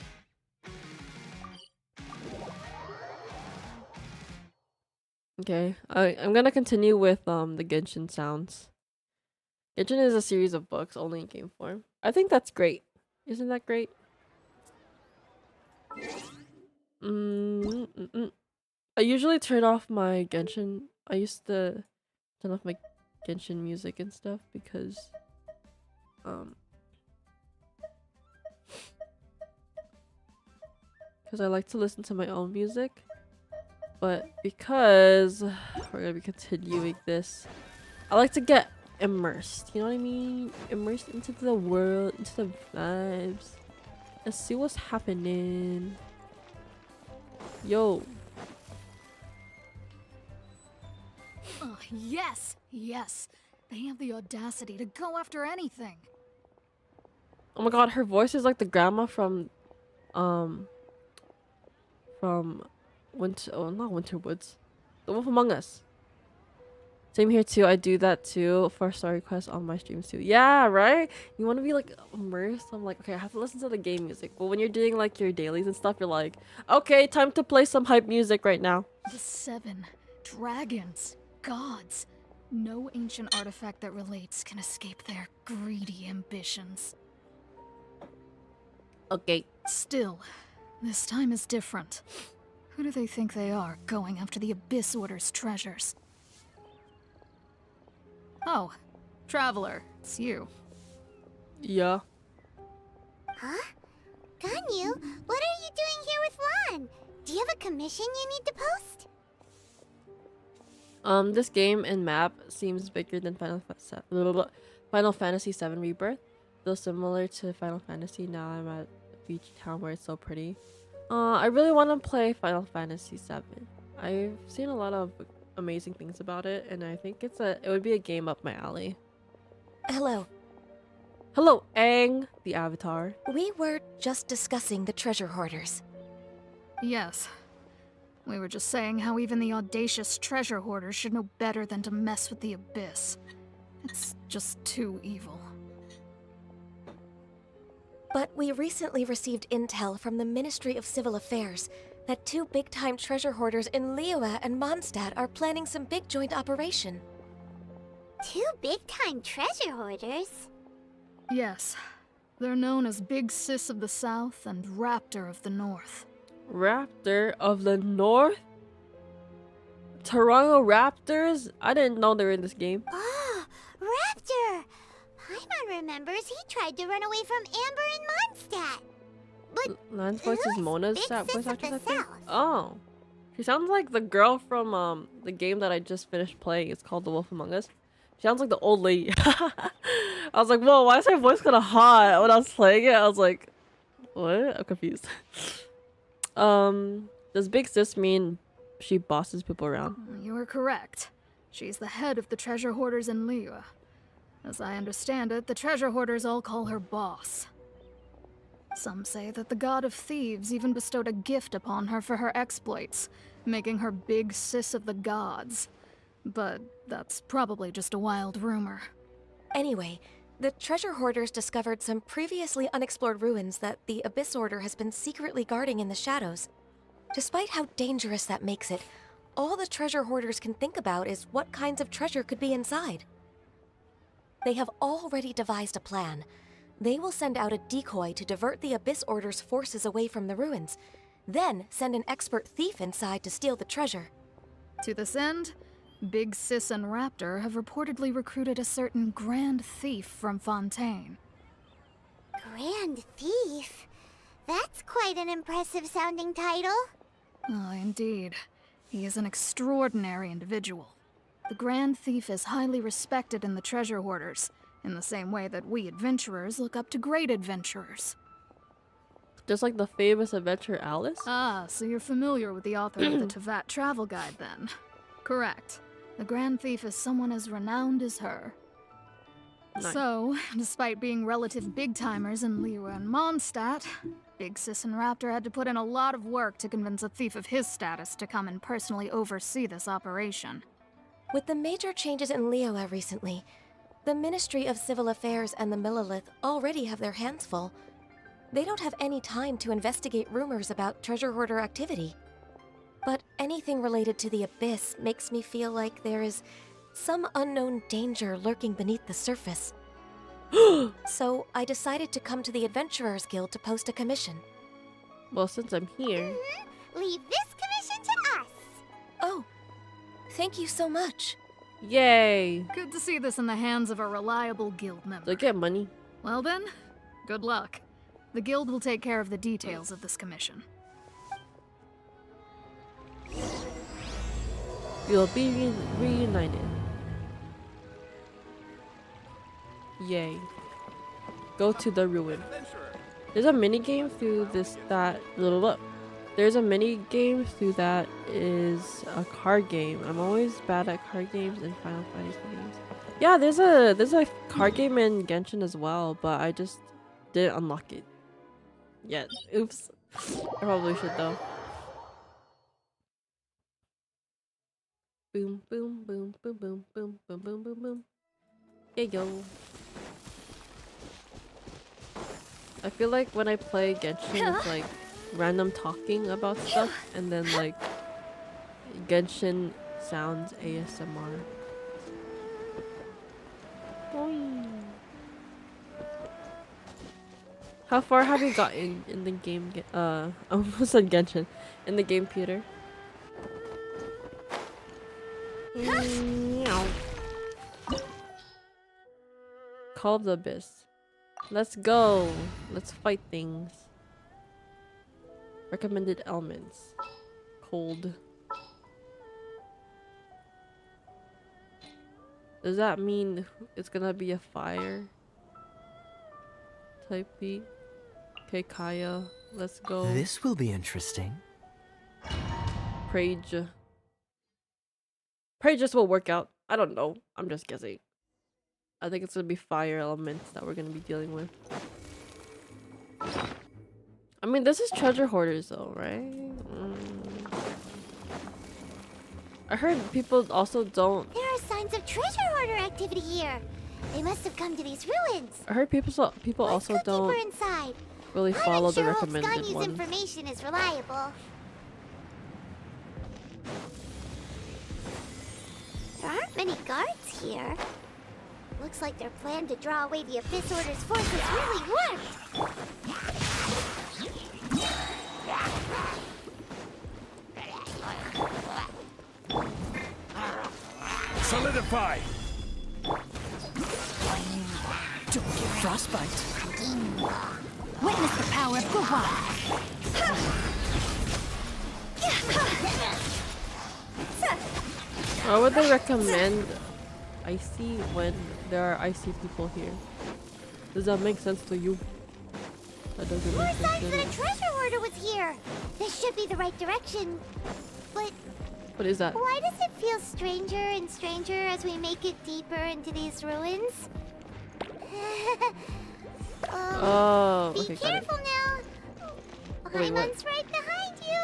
Okay, I'm gonna continue with the Genshin sounds. Genshin is a series of books only in game form. I think that's great. Isn't that great? I usually turn off my Genshin. I used to turn off my Genshin music and stuff because I like to listen to my own music, but because we're gonna be continuing this, I like to get immersed, you know what I mean? Immersed into the world, into the vibes. Let's see what's happening. Yo. Oh, yes! Yes! They have the audacity to go after anything. Oh my god, her voice is like the grandma from Winter, oh not Winterwoods, The Wolf Among Us. Same here too. I do that too for story quests on my streams too. Yeah, right? You want to be like immersed. I'm like, okay, I have to listen to the game music. But when you're doing like your dailies and stuff, you're like, okay, time to play some hype music right now. The 7 dragons, gods. No ancient artifact that relates can escape their greedy ambitions. Okay. Still, this time is different. Who do they think they are, going after the Abyss Order's treasures? Oh, Traveler, it's you. Yeah. Huh? Ganyu, what are you doing here with Lan? Do you have a commission you need to post? This game and map seems bigger than Final Fantasy VII Rebirth. Though similar to Final Fantasy, now I'm at a beach town where it's so pretty. I really want to play Final Fantasy VII. I've seen a lot of amazing things about it, and I think it would be a game up my alley. Hello. Hello, Aang, the Avatar. We were just discussing the treasure hoarders. Yes. We were just saying how even the audacious treasure hoarders should know better than to mess with the Abyss. It's just too evil. But we recently received intel from the Ministry of Civil Affairs that 2 big-time treasure hoarders in Liyue and Mondstadt are planning some big joint operation. Two big-time treasure hoarders? Yes. They're known as Big Sis of the South and Raptor of the North. Raptor of the North? Toronto Raptors? I didn't know they were in this game. Oh, Raptor! Paimon remembers he tried to run away from Amber and Mondstadt. But Lance's voice is who's Mona's Big voice Sis of actress, the I think. South? Oh. She sounds like the girl from the game that I just finished playing. It's called The Wolf Among Us. She sounds like the old lady. I was like, whoa, why is her voice kind of hot? When I was playing it, I was like, what? I'm confused. Does Big Sis mean she bosses people around? You are correct. She's the head of the treasure hoarders in Liyue. As I understand it, the treasure hoarders all call her boss. Some say that the god of thieves even bestowed a gift upon her for her exploits, making her Big Sis of the gods. But that's probably just a wild rumor. Anyway, the treasure hoarders discovered some previously unexplored ruins that the Abyss Order has been secretly guarding in the shadows. Despite how dangerous that makes it, all the treasure hoarders can think about is what kinds of treasure could be inside. They have already devised a plan. They will send out a decoy to divert the Abyss Order's forces away from the ruins, then send an expert thief inside to steal the treasure. To this end, Big Sis and Raptor have reportedly recruited a certain Grand Thief from Fontaine. Grand Thief? That's quite an impressive sounding title. Oh, indeed. He is an extraordinary individual. The Grand Thief is highly respected in the treasure hoarders, in the same way that we adventurers look up to great adventurers. Just like the famous adventurer Alice? Ah, so you're familiar with the author of the Tevat travel guide then? Correct. The Grand Thief is someone as renowned as her. Nice. So, despite being relative big-timers in Liyue and Mondstadt, Big Sis and Raptor had to put in a lot of work to convince a thief of his status to come and personally oversee this operation. With the major changes in Liyue recently, the Ministry of Civil Affairs and the Millelith already have their hands full. They don't have any time to investigate rumors about treasure hoarder activity. But anything related to the Abyss makes me feel like there is some unknown danger lurking beneath the surface. So I decided to come to the Adventurers Guild to post a commission. Well, since I'm here... Leave this commission to us. Oh, thank you so much. Yay! Good to see this in the hands of a reliable guild member. They get money. Well then, good luck. The guild will take care of the details of this commission. You'll be reunited. Yay. Go to the ruin. There's a mini game through this that little look. There's a mini game through that is a card game. I'm always bad at card games and Final Fantasy games. Yeah, there's a card game in Genshin as well, but I just didn't unlock it yet. Oops. I probably should though. Boom, boom, boom, boom, boom, boom, boom, boom, boom, boom. Yeah, yo. I feel like when I play Genshin, it's like random talking about stuff, and then like Genshin sounds ASMR. Boing. How far have you gotten in the game? I almost said Genshin. In the game, Peter. Meow. Call of the Abyss. Let's go. Let's fight things. Recommended elements. Cold. Does that mean it's gonna be a fire type beat? Okay, Kaya. Let's go. This will be interesting. Prage. Prage just will work out. I don't know. I'm just guessing. I think it's gonna be fire elements that we're gonna be dealing with. I mean, this is treasure hoarders though, right? I heard people also don't... There are signs of treasure hoarder activity here. They must have come to these ruins. I heard people Let's also go don't deeper inside. really follow the Paimon sure hopes recommended Ganyu's ones. information is reliable. There aren't many guards here. Looks like their plan to draw away the Abyss Order's forces really worked. Solidify! Don't get frostbite. Witness the power of Guhua. Why would they recommend icy when there are icy people here? Does that make sense to you? That doesn't More make signs sense. that a treasure hoarder was here. This should be the right direction. But What is that? why does it feel stranger and stranger as we make it deeper into these ruins? Oh, Be okay, got it. careful now. Wait, what? Paimon's right behind you.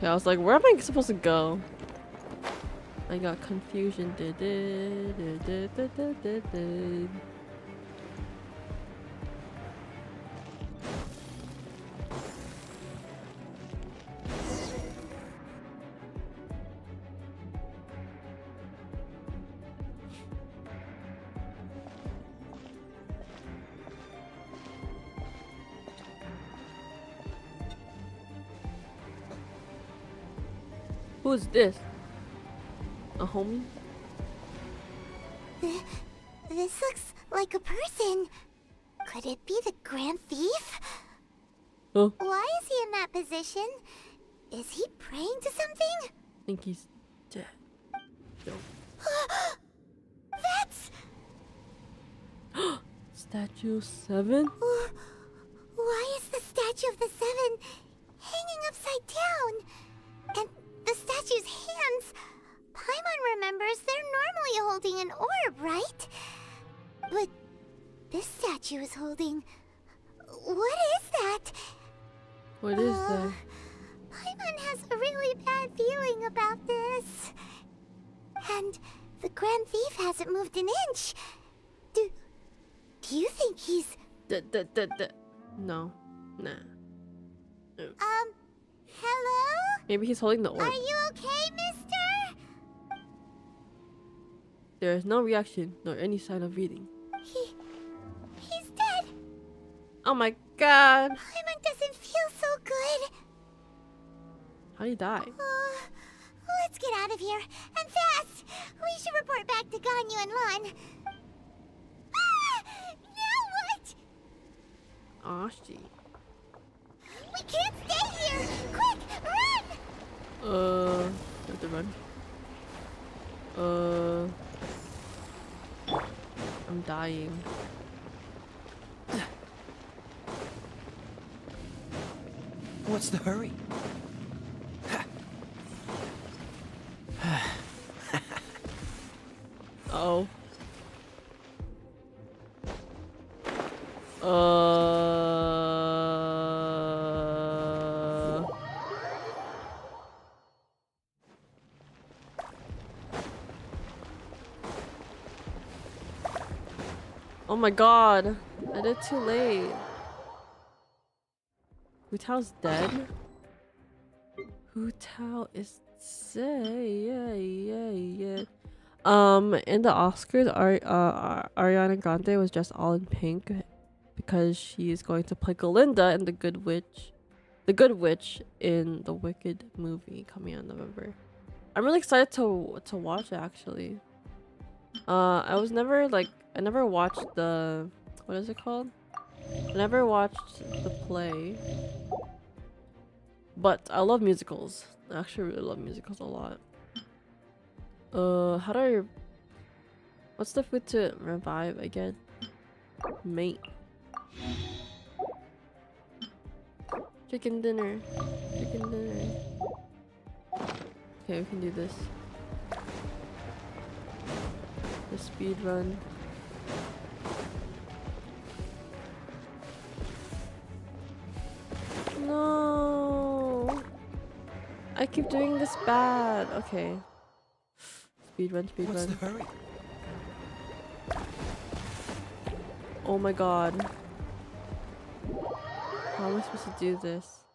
Yeah, I was like, where am I supposed to go? I got confusion. Who's this? A homie? This looks like a person. Could it be the Grand Thief? Oh, Why is he in that position? Is he praying to something? I think he's dead. No. That's... Statue 7? Why is the Statue of the Seven hanging upside down? And the statue's hands... Paimon remembers they're normally holding an orb, right? But this statue is holding... What is that? What is that? Paimon has a really bad feeling about this. And the Grand Thief hasn't moved an inch. Do you think he's... No. Nah. Hello? Maybe he's holding the orb. Are you okay, mister? There is no reaction nor any sign of breathing. He's dead. Oh my god! Paimon doesn't feel so good. How did he die? Let's get out of here. And fast! We should report back to Ganyu and Lon. Ah! Now what? Aw, shit. We can't stay here! Quick, run! I have to run. I'm dying. What's the hurry? Oh. Oh my god. I did too late. Hu Tao's dead? Hu Tao is dead. Yeah. In the Oscars, Ariana Grande was just all in pink because she's going to play Glinda in the Good Witch in the Wicked movie coming out in November. I'm really excited to watch it actually. I never watched the, what is it called? I never watched the play. But I love musicals. I actually really love musicals a lot. How do I... What's the food to revive again? Mate. Chicken dinner. Chicken dinner. Okay, we can do this. The speed run. No! I keep doing this bad. Okay. Speed run, speed What's run. the hurry? Oh my god. How am I supposed to do this?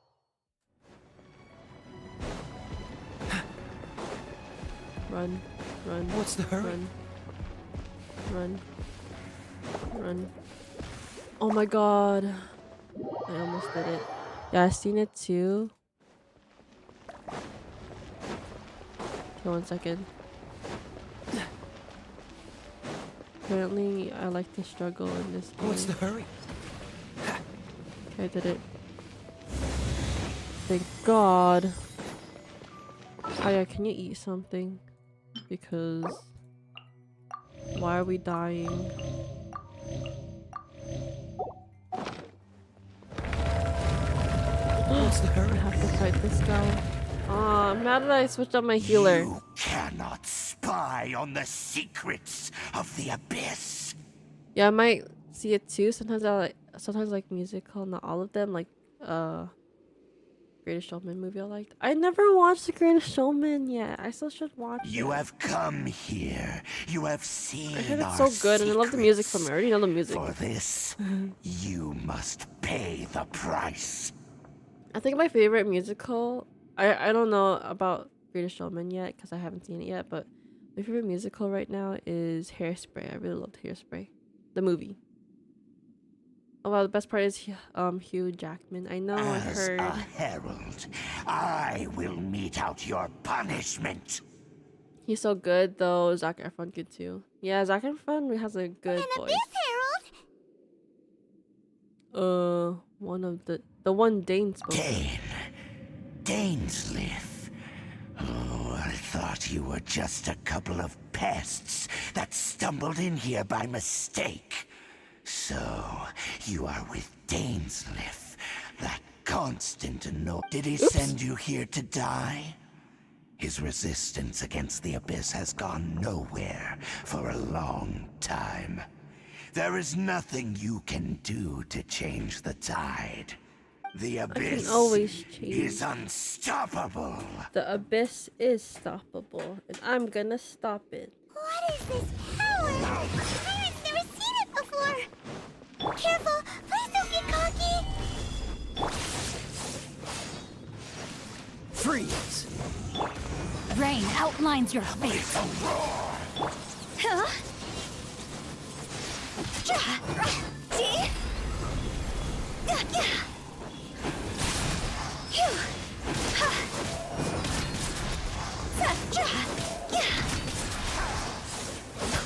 Run. Run. What's the hurry? Run. Run. Run. Oh my god. I almost did it. Yeah, I seen it too. Okay, 1 second. Apparently, I like to struggle in this game. What's the hurry? Okay, I did it. Thank God. Oh yeah, can you eat something? Because why are we dying? What's the I hurry? have to fight this guy. I'm mad that I switched up my healer. You cannot spy on the secrets of the abyss. Yeah, I might see it too. Sometimes I like musical, not all of them. Like Greatest Showman movie I liked. I never watched The Greatest Showman yet. I still should watch You it. have come here. You have seen I heard our it's so good, and I love the music from it. I secrets. already know the music. For this, you must pay the price. I think my favorite musical, I don't know about Greatest Showman yet because I haven't seen it yet, but my favorite musical right now is Hairspray. I really loved Hairspray, the movie. Oh wow, the best part is Hugh Jackman. I know I've As heard. a herald, I will mete out your punishment. He's so good though. Zac Efron good too. Yeah, Zac Efron has a good An voice. Abyss Herald? One of the one Dane spoke. Dainsleif. Oh, I thought you were just a couple of pests that stumbled in here by mistake. So, you are with Dainsleif, that constant annoy. Did he send you here to die? His resistance against the Abyss has gone nowhere for a long time. There is nothing you can do to change the tide. The Abyss always change. is unstoppable. The Abyss is stoppable, and I'm gonna stop it. What is this power? Pirate's never seen it before. Careful, please don't get cocky. Freeze! Rain outlines your fate. Huh? See?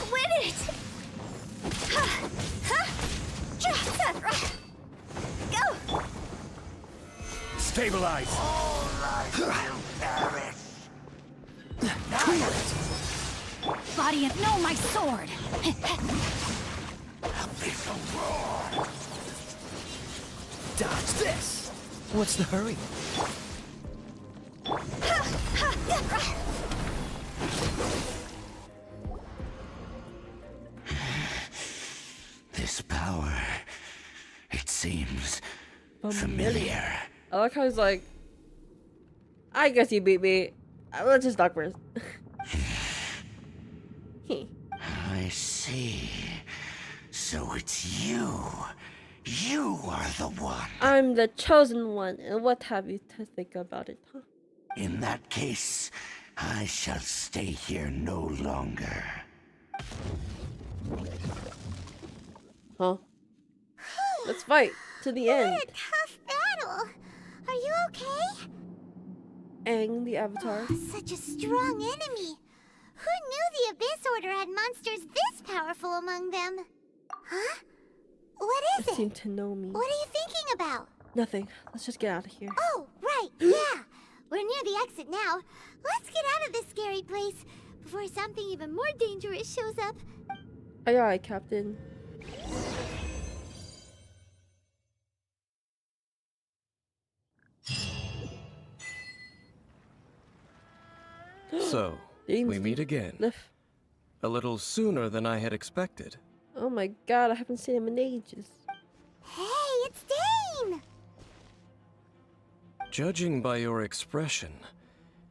Quit it! Go! Stabilize! All life will perish. Clear it! Body and no, my sword. Abyssal roar. Dodge this! What's the hurry? This power, it seems familiar. I like how he's like, I guess you beat me. Let's just talk first. I see. So it's you. You are the one. I'm the chosen one, and what have you to think about it, huh? In that case, I shall stay here no longer. Huh? Let's fight to the end. What a tough battle. Are you okay? Aang, the Avatar. Such a strong enemy. Who knew the Abyss Order had monsters this powerful among them? Huh? What is They it? seem to know me. What are you thinking about? Nothing. Let's just get out of here. Oh, right, yeah. We're near the exit now. Let's get out of this scary place before something even more dangerous shows up. Aye, aye, Captain. So, James we meet again. Lift. A little sooner than I had expected. Oh my god, I haven't seen him in ages. Hey, it's Dane! Judging by your expression,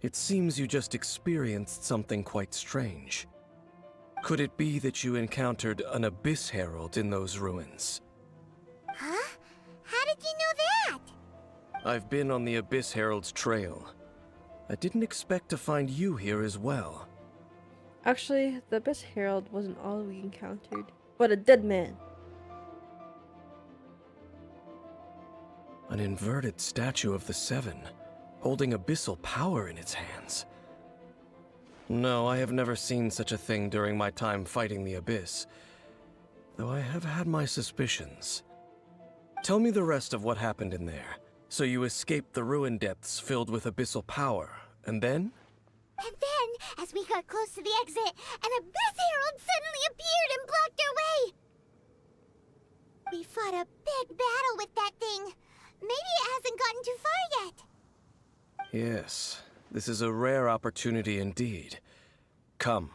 it seems you just experienced something quite strange. Could it be that you encountered an Abyss Herald in those ruins? Huh? How did you know that? I've been on the Abyss Herald's trail. I didn't expect to find you here as well. Actually, the Abyss Herald wasn't all we encountered, but a dead man. An inverted statue of the Seven, holding abyssal power in its hands. No, I have never seen such a thing during my time fighting the Abyss, though I have had my suspicions. Tell me the rest of what happened in there. So you escaped the ruin depths filled with abyssal power, and then? And then, as we got close to the exit, an Abyss Herald suddenly appeared and blocked our way! We fought a big battle with that thing. Maybe it hasn't gotten too far yet. Yes, this is a rare opportunity indeed. Come,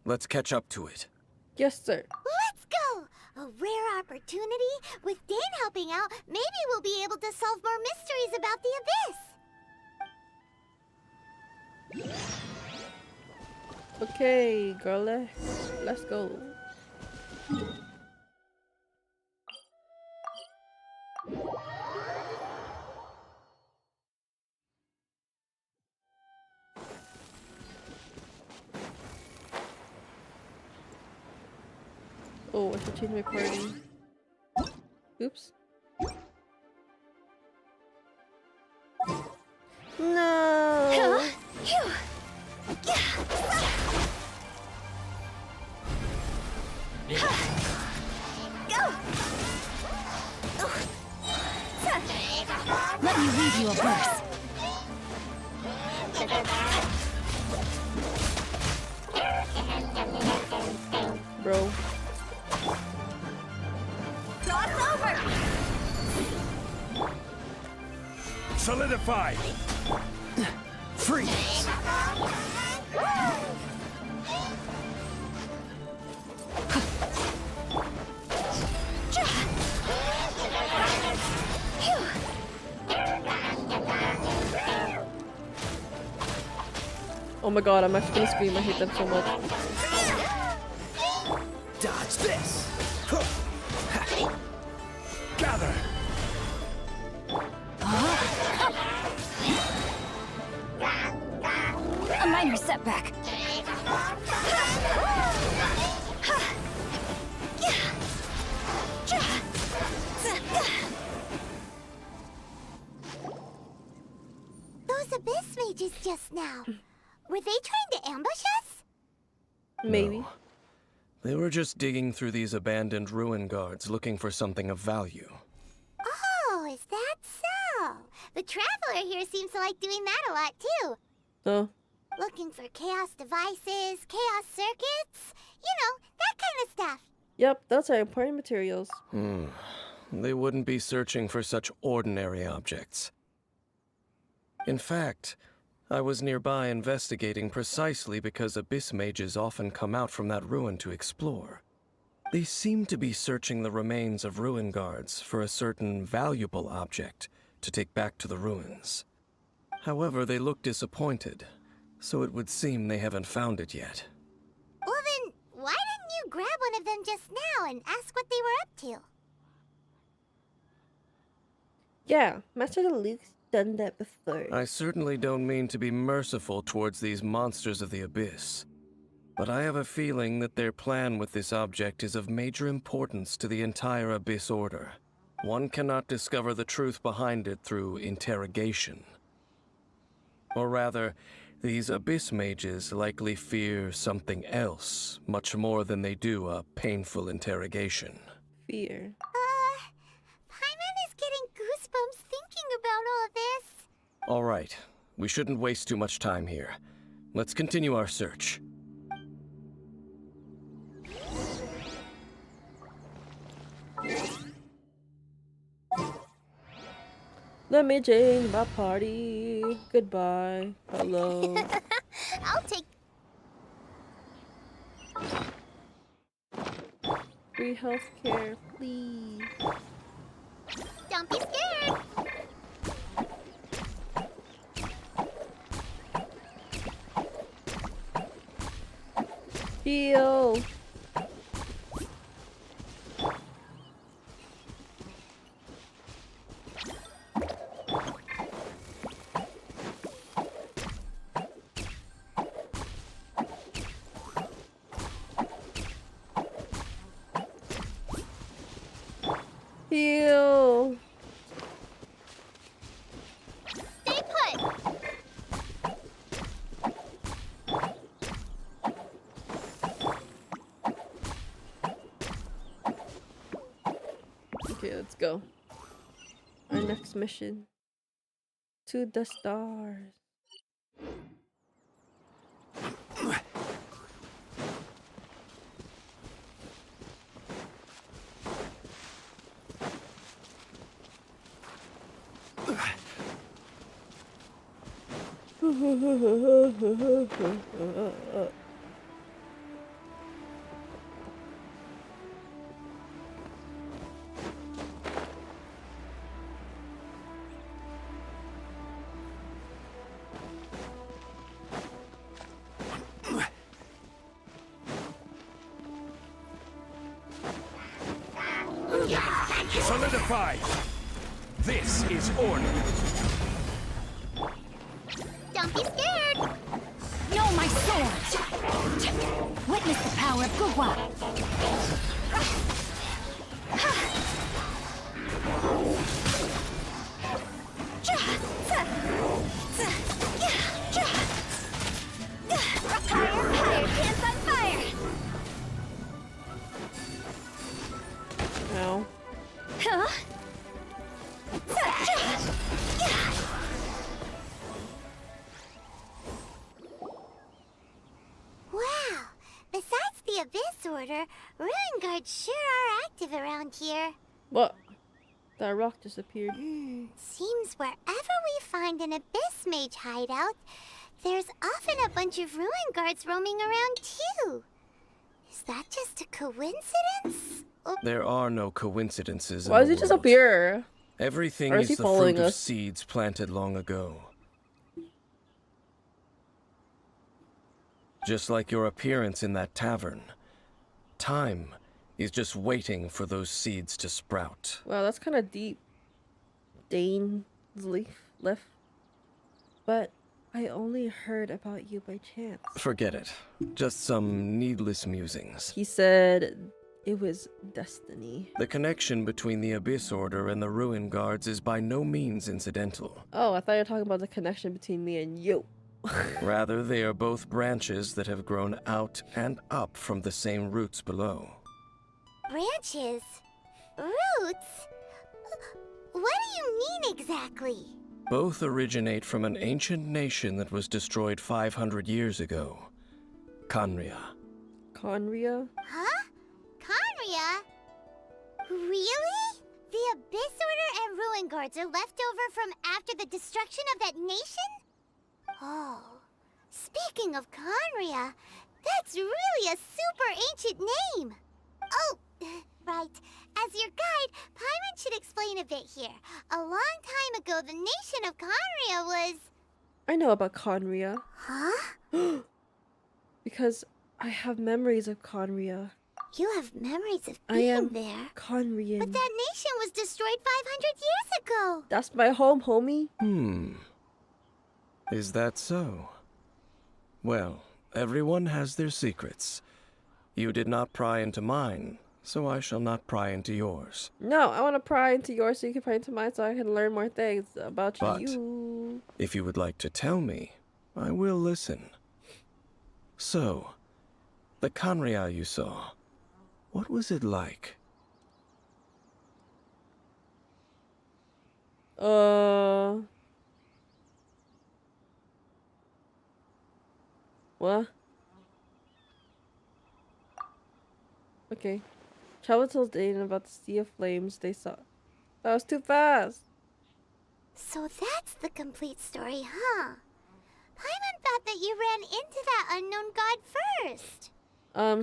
let's catch up to it. Yes, sir. Let's go! A rare opportunity? With Dane helping out, maybe we'll be able to solve more mysteries about the Abyss! Okay, girl, let's go. Oh, I should change my party. Oops. No! Let me read you a verse. Bro. Solidify! Freeze! Oh my god, I'm actually gonna scream. I hate them so much. Dodge this! Gather! A minor setback. Those Abyss mages just now. Were they trying to ambush us? Maybe. No. They were just digging through these abandoned ruin guards looking for something of value. Oh, is that so? The Traveler here seems to like doing that a lot too. So, Looking for chaos devices, chaos circuits, you know, that kind of stuff. yep, those are important materials. They wouldn't be searching for such ordinary objects. In fact, I was nearby investigating precisely because abyss mages often come out from that ruin to explore. They seem to be searching the remains of ruin guards for a certain valuable object to take back to the ruins. However, they look disappointed, so it would seem they haven't found it yet. Well then, why didn't you grab one of them just now and ask what they were up to? Yeah, Master the Luke's done that before. I certainly don't mean to be merciful towards these monsters of the abyss, but I have a feeling that their plan with this object is of major importance to the entire Abyss Order. One cannot discover the truth behind it through interrogation. Or rather, these Abyss mages likely fear something else, much more than they do a painful interrogation. Fear. Paimon is getting goosebumps thinking about all of this. All right, we shouldn't waste too much time here. Let's continue our search. Let me join my party. Goodbye. Hello. I'll take... Free healthcare, please. Don't be scared. Heal. go. Our next mission. To the stars. Solidified! This is order! Don't be scared! No, my sword! Witness the power of Gugwa! Fire, hands on fire! No. Huh? Wow! Besides the Abyss Order, Ruin Guards sure are active around here. What? That rock disappeared. Seems wherever we find an Abyss Mage hideout, there's often a bunch of Ruin Guards roaming around too. Is that just a coincidence? There are no coincidences. Why in does the he just world. appear? Everything Or is is he the following fruit of us? seeds planted long ago. Just like your appearance in that tavern. Time is just waiting for those seeds to sprout. Wow, that's kind of deep. Dane's leaf. But I only heard about you by chance. Forget it. Just some needless musings. He said it was destiny. The connection between the Abyss Order and the Ruin Guards is by no means incidental. Oh, I thought you were talking about the connection between me and you. Rather, they are both branches that have grown out and up from the same roots below. Branches? Roots? What do you mean exactly? Both originate from an ancient nation that was destroyed 500 years ago. Khaenri'ah. Khaenri'ah? Huh? Khaenri'ah? Really? The Abyss Order and Ruin Guards are left over from after the destruction of that nation? Oh. Speaking of Khaenri'ah, that's really a super ancient name. Oh, right. As your guide, Paimon should explain a bit here. A long time ago, the nation of Khaenri'ah was... I know about Khaenri'ah. Huh? Because I have memories of Khaenri'ah. You have memories of I being am there. Khaenri'an. But that nation was destroyed 500 years ago. That's my home, homie. Is that so? Well, everyone has their secrets. You did not pry into mine, so I shall not pry into yours. No, I want to pry into yours so you can pry into mine so I can learn more things about But you. if you would like to tell me, I will listen. So, the Khaenri'ah you saw, what was it like? What? Okay. Travel tells Aiden about the Sea of Flames they saw. That was too fast. So that's the complete story, huh? Paimon thought that you ran into that unknown god first.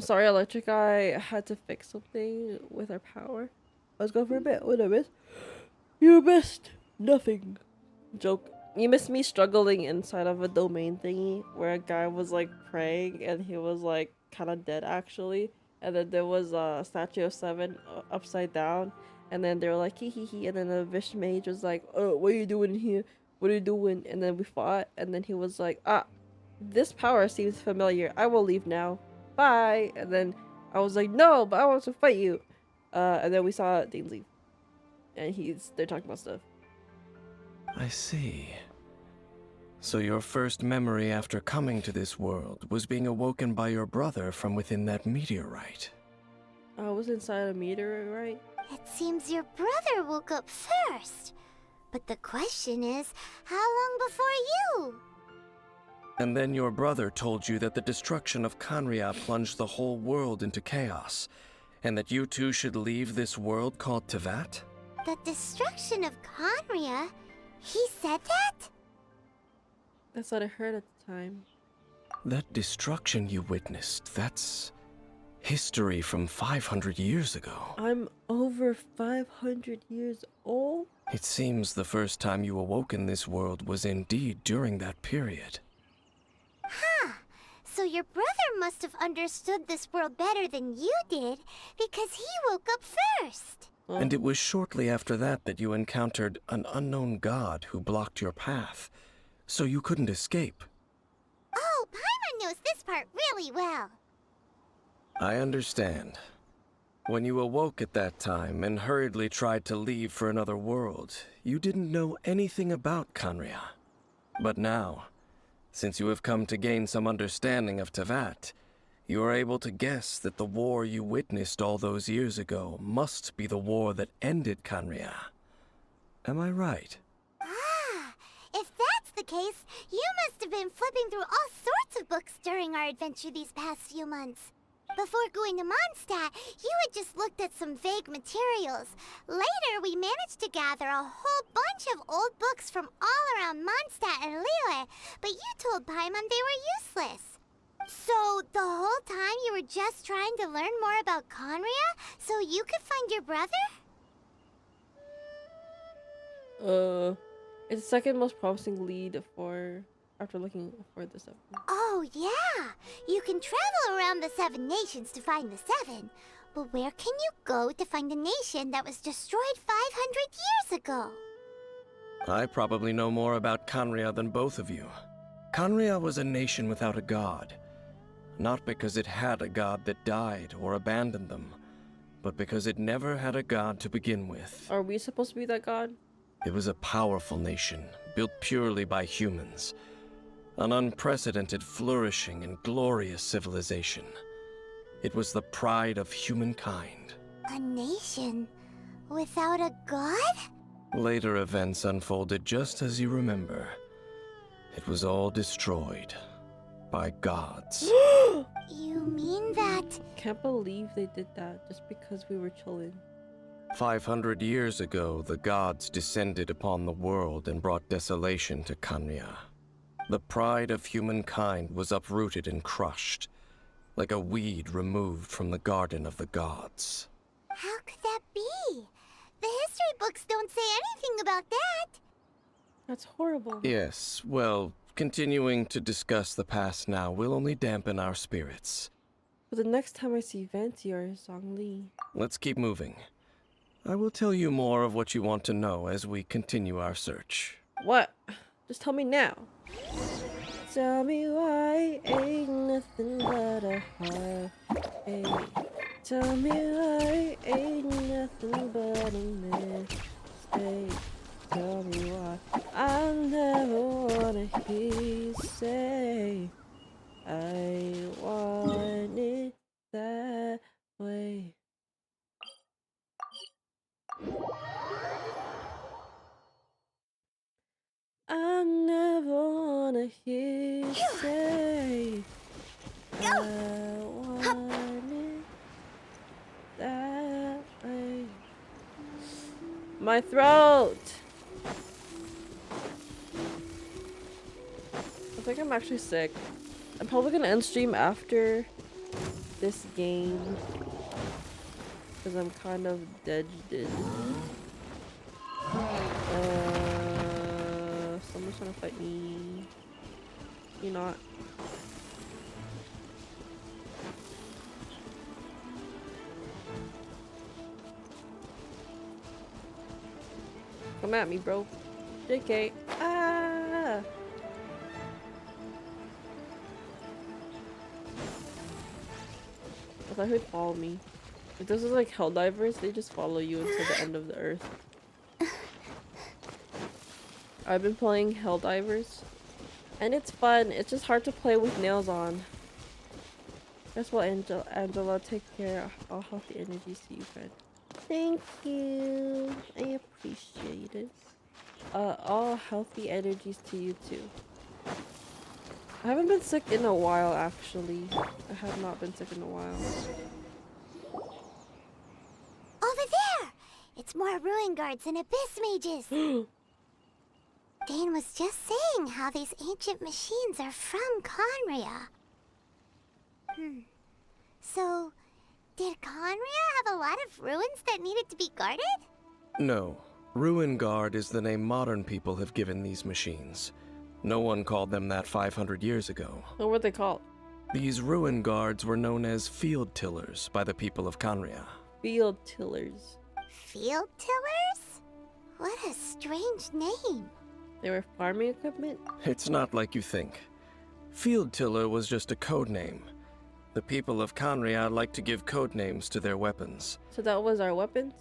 Sorry, Electric Eye had to fix something with our power. Let's go for a bit. What I missed? You missed nothing. Joke. You missed me struggling inside of a domain thingy where a guy was like praying and he was like kind of dead actually. And then there was a statue of 7 upside down. And then they were like, hee hee hee. And then the Vish Mage was like, oh, what are you doing here? What are you doing? And then we fought. And then he was like, this power seems familiar. I will leave now. Bye. And then I was like, no, but I want to fight you. And then we saw Dane leave. And they're talking about stuff. I see. So your first memory after coming to this world was being awoken by your brother from within that meteorite. I was inside a meteorite. It seems your brother woke up first. But the question is, how long before you? And then your brother told you that the destruction of Kanria plunged the whole world into chaos, and that you two should leave this world called Tevat? The destruction of Conria? He said that? That's what I heard at the time. That destruction you witnessed, that's history from 500 years ago. I'm over 500 years old? It seems the first time you awoke in this world was indeed during that period. Huh. So your brother must have understood this world better than you did, because he woke up first. And it was shortly after that that you encountered an unknown god who blocked your path, so you couldn't escape. Oh, Paimon knows this part really well. I understand. When you awoke at that time and hurriedly tried to leave for another world, you didn't know anything about Kanria. But now, since you have come to gain some understanding of Tevat, you are able to guess that the war you witnessed all those years ago must be the war that ended Kanria. Am I right? Ah, if that's the case, you must have been flipping through all sorts of books during our adventure these past few months. Before going to Mondstadt, you had just looked at some vague materials. Later, we managed to gather a whole bunch of old books from all around Mondstadt and Liyue, but you told Paimon they were useless. So, the whole time you were just trying to learn more about Conria so you could find your brother? It's the second most promising lead after looking for the 7. Oh, yeah! You can travel around the 7 nations to find the 7. But where can you go to find a nation that was destroyed 500 years ago? I probably know more about Kanria than both of you. Kanria was a nation without a god. Not because it had a god that died or abandoned them, but because it never had a god to begin with. Are we supposed to be that god? It was a powerful nation, built purely by humans. An unprecedented, flourishing, and glorious civilization. It was the pride of humankind. A nation without a god? Later events unfolded just as you remember. It was all destroyed by gods. You mean that? Can't believe they did that just because we were chilling. 500 years ago, the gods descended upon the world and brought desolation to Kanria. The pride of humankind was uprooted and crushed, like a weed removed from the garden of the gods. How could that be? The history books don't say anything about that. That's horrible. Yes, well, continuing to discuss the past now will only dampen our spirits. But the next time I see Venti or Zhongli... Let's keep moving. I will tell you more of what you want to know as we continue our search. What? Just tell me now. Tell me why ain't nothing but a heartache. Tell me why ain't nothing but a mistake. Tell me why I never wanna hear you say I want it that way. I never wanna hear you say I want it that way. My throat! I think I'm actually sick. I'm probably gonna end stream after this game because I'm kind of dead. Someone's trying to fight me. You're not. Come at me, bro. JK. Ah! I thought he'd follow me. If this is like Helldivers, they just follow you until the end of the earth. I've been playing Helldivers, and it's fun. It's just hard to play with nails on. Guess what, Angela, take care. I'll help the energies to you, friend. Thank you. I appreciate it. All healthy energies to you too. I haven't been sick in a while, actually. I have not been sick in a while. Over there! It's more ruin guards and abyss mages. Dane was just saying how these ancient machines are from Conria. So, did Conria have a lot of ruins that needed to be guarded? No. Ruin Guard is the name modern people have given these machines. No one called them that 500 years ago. What were they called? These Ruin Guards were known as field tillers by the people of Conria. Field tillers. Field tillers? What a strange name. They were farming equipment? It's not like you think. Field tiller was just a code name. The people of Conria like to give code names to their weapons. So that was our weapons?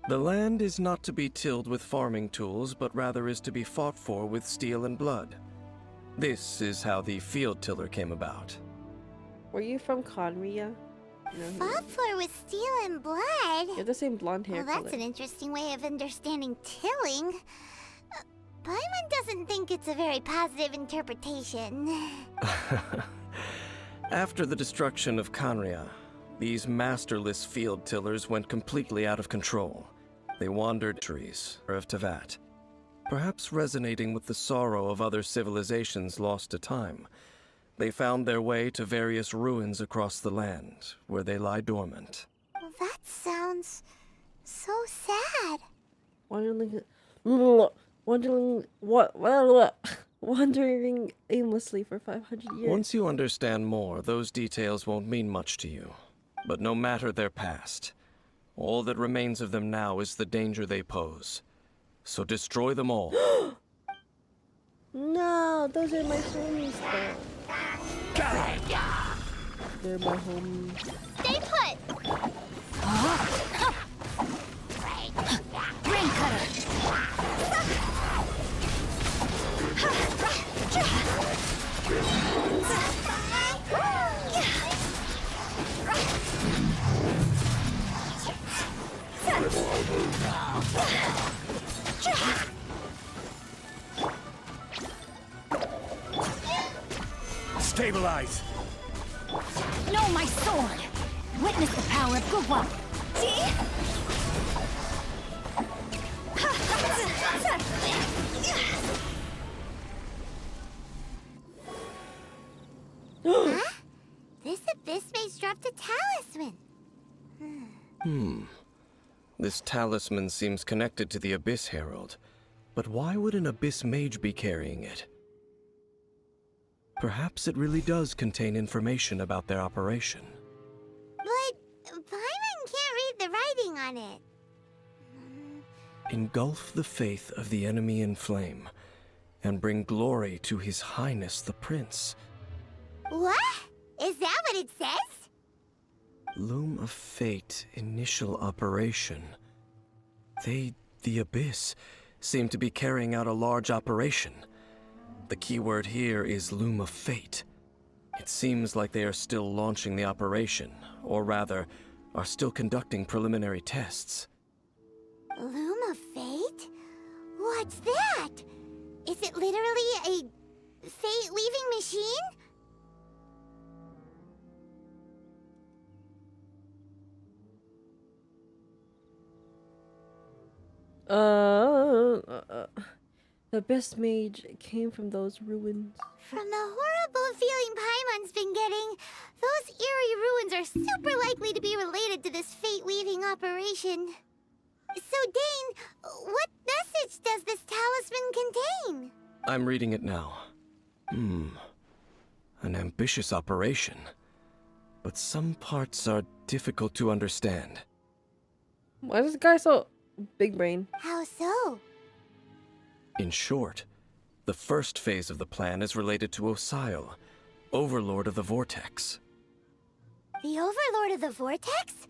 The land is not to be tilled with farming tools, but rather is to be fought for with steel and blood. This is how the field tiller came about. Were you from Conria? No, Fought for with steel and blood? you have the same blonde hair Well, that's color. an interesting way of understanding tilling. Paimon doesn't think it's a very positive interpretation. After the destruction of Conria, these masterless field tillers went completely out of control. They wandered trees of Tavat, perhaps resonating with the sorrow of other civilizations lost to time. They found their way to various ruins across the land, where they lie dormant. Well, that sounds so sad. Wandering aimlessly for 500 years. Once you understand more, those details won't mean much to you. But no matter their past, all that remains of them now is the danger they pose. So destroy them all. No, those are my homies though. They're my homies. Stay put! Rain cutter. Stabilize! No, my sword! Witness the power of Gugwa! Huh? This abyss mage dropped a talisman. This talisman seems connected to the Abyss Herald. But why would an Abyss Mage be carrying it? Perhaps it really does contain information about their operation. But Paimon can't read the writing on it. Engulf the faith of the enemy in flame, and bring glory to His Highness the Prince. What? Is that what it says? Loom of Fate initial operation. The Abyss, seem to be carrying out a large operation. The keyword here is Loom of Fate. It seems like they are still launching the operation, or rather, are still conducting preliminary tests. Loom of Fate? What's that? Is it literally a fate-leaving machine? The best mage came from those ruins. From the horrible feeling Paimon's been getting, those eerie ruins are super likely to be related to this fate-leaving operation. So, Dane, what message does this talisman contain? I'm reading it now. An ambitious operation. But some parts are difficult to understand. Why is this guy so big brain? How so? In short, the first phase of the plan is related to Osile, Overlord of the Vortex. The Overlord of the Vortex?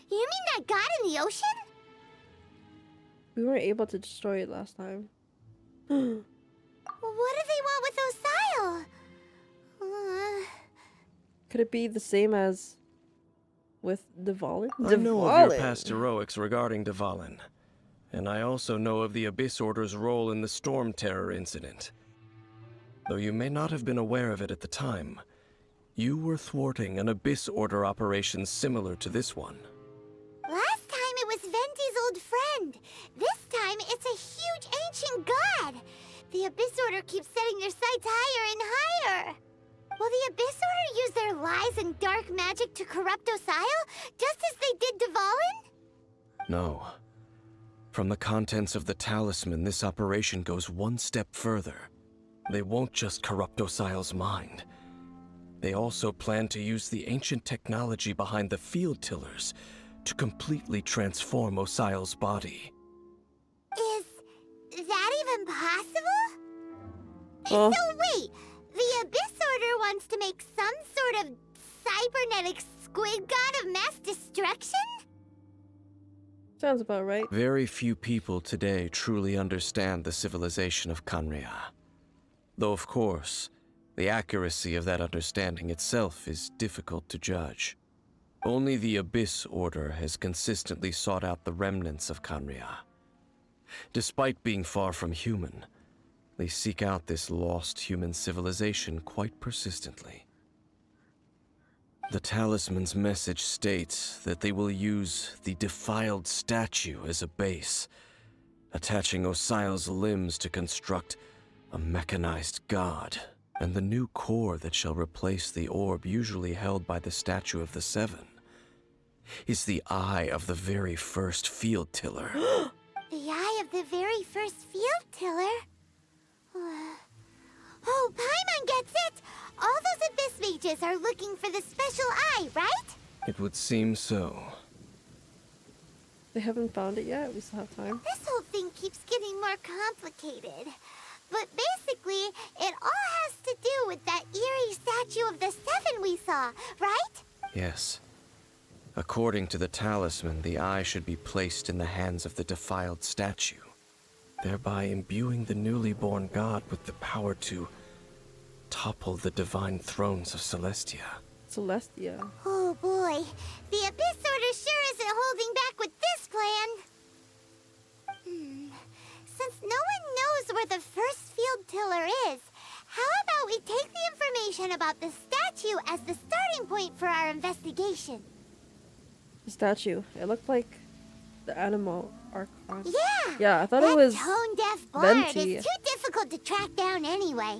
You mean that god in the ocean? We weren't able to destroy it last time. What do they want with Osile? Could it be the same as with Dvalin? I know of your past heroics regarding Dvalin, and I also know of the Abyss Order's role in the Storm Terror incident. Though you may not have been aware of it at the time, you were thwarting an Abyss Order operation similar to this one. Last time it was Venti's old friend. This time it's a huge ancient god. The Abyss Order keeps setting their sights higher and higher. Will the Abyss Order use their lies and dark magic to corrupt Osile, just as they did Dvalin? No. From the contents of the talisman, this operation goes one step further. They won't just corrupt Osile's mind. They also plan to use the ancient technology behind the field tillers to completely transform Osile's body. Is that even possible? Oh. So wait, the Abyss Order wants to make some sort of cybernetic squid god of mass destruction? Sounds about right. Very few people today truly understand the civilization of Khaenri'ah. Though, of course, the accuracy of that understanding itself is difficult to judge. Only the Abyss Order has consistently sought out the remnants of Khaenri'ah. Despite being far from human, they seek out this lost human civilization quite persistently. The talisman's message states that they will use the defiled statue as a base, attaching Osile's limbs to construct a mechanized god, and the new core that shall replace the orb usually held by the Statue of the Seven is the eye of the very first field tiller. The eye of the very first field tiller? Oh, Paimon gets it! All those Abyss mages are looking for the special eye, right? It would seem so. They haven't found it yet. We still have time. This whole thing keeps getting more complicated. But basically, it all has to do with that eerie Statue of the Seven we saw, right? Yes. According to the talisman, the eye should be placed in the hands of the defiled statue, thereby imbuing the newly born god with the power to topple the divine thrones of Celestia. Celestia. Oh boy, the Abyss Order sure isn't holding back with this plan. Since no one knows where the first field tiller is, how about we take the information about the statue as the starting point for our investigation? The statue. It looked like the animal archon. Yeah! Yeah, I thought that it was tone-deaf bard Venti. is too difficult to track down anyway.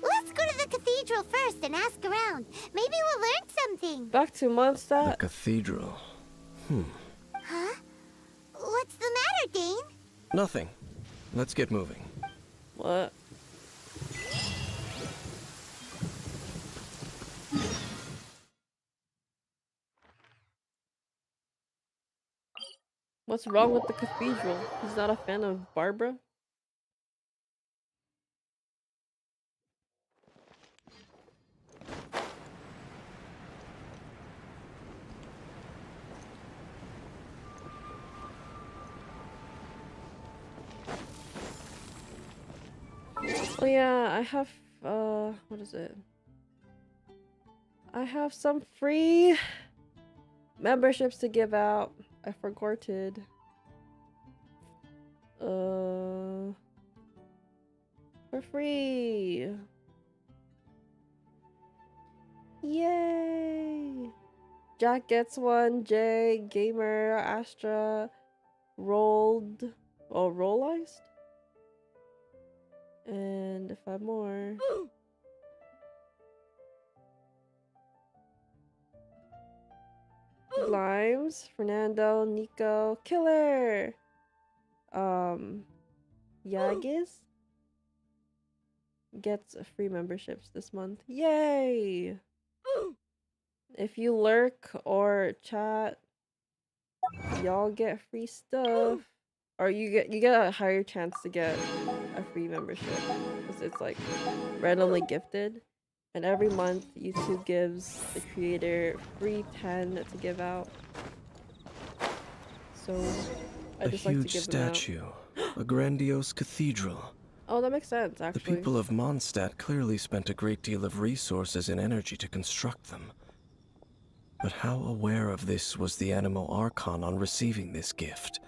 Let's go to the cathedral first and ask around. Maybe we'll learn something. Back to The Mondstadt. cathedral. Huh? What's the matter, Dane? Nothing. Let's get moving. What? What's wrong with the cathedral? He's not a fan of Barbara? Oh yeah, I have, what is it? I have some free memberships to give out. I forgot. For free. Yay! Jack gets one, Jay, Gamer, Astra, Rolled, Rolliced? And 5 more. Limes, Fernando, Nico, Killer. Yagis gets free memberships this month. Yay! If you lurk or chat, y'all get free stuff. Or you get a higher chance to get a free membership because it's like randomly gifted, and every month YouTube gives the creator free 10 to give out. So I A just like to huge give them out. statue, a grandiose cathedral. Oh, that makes sense The actually. people of Mondstadt clearly spent a great deal of resources and energy to construct them. But how aware of this was the Animo Archon on receiving this gift?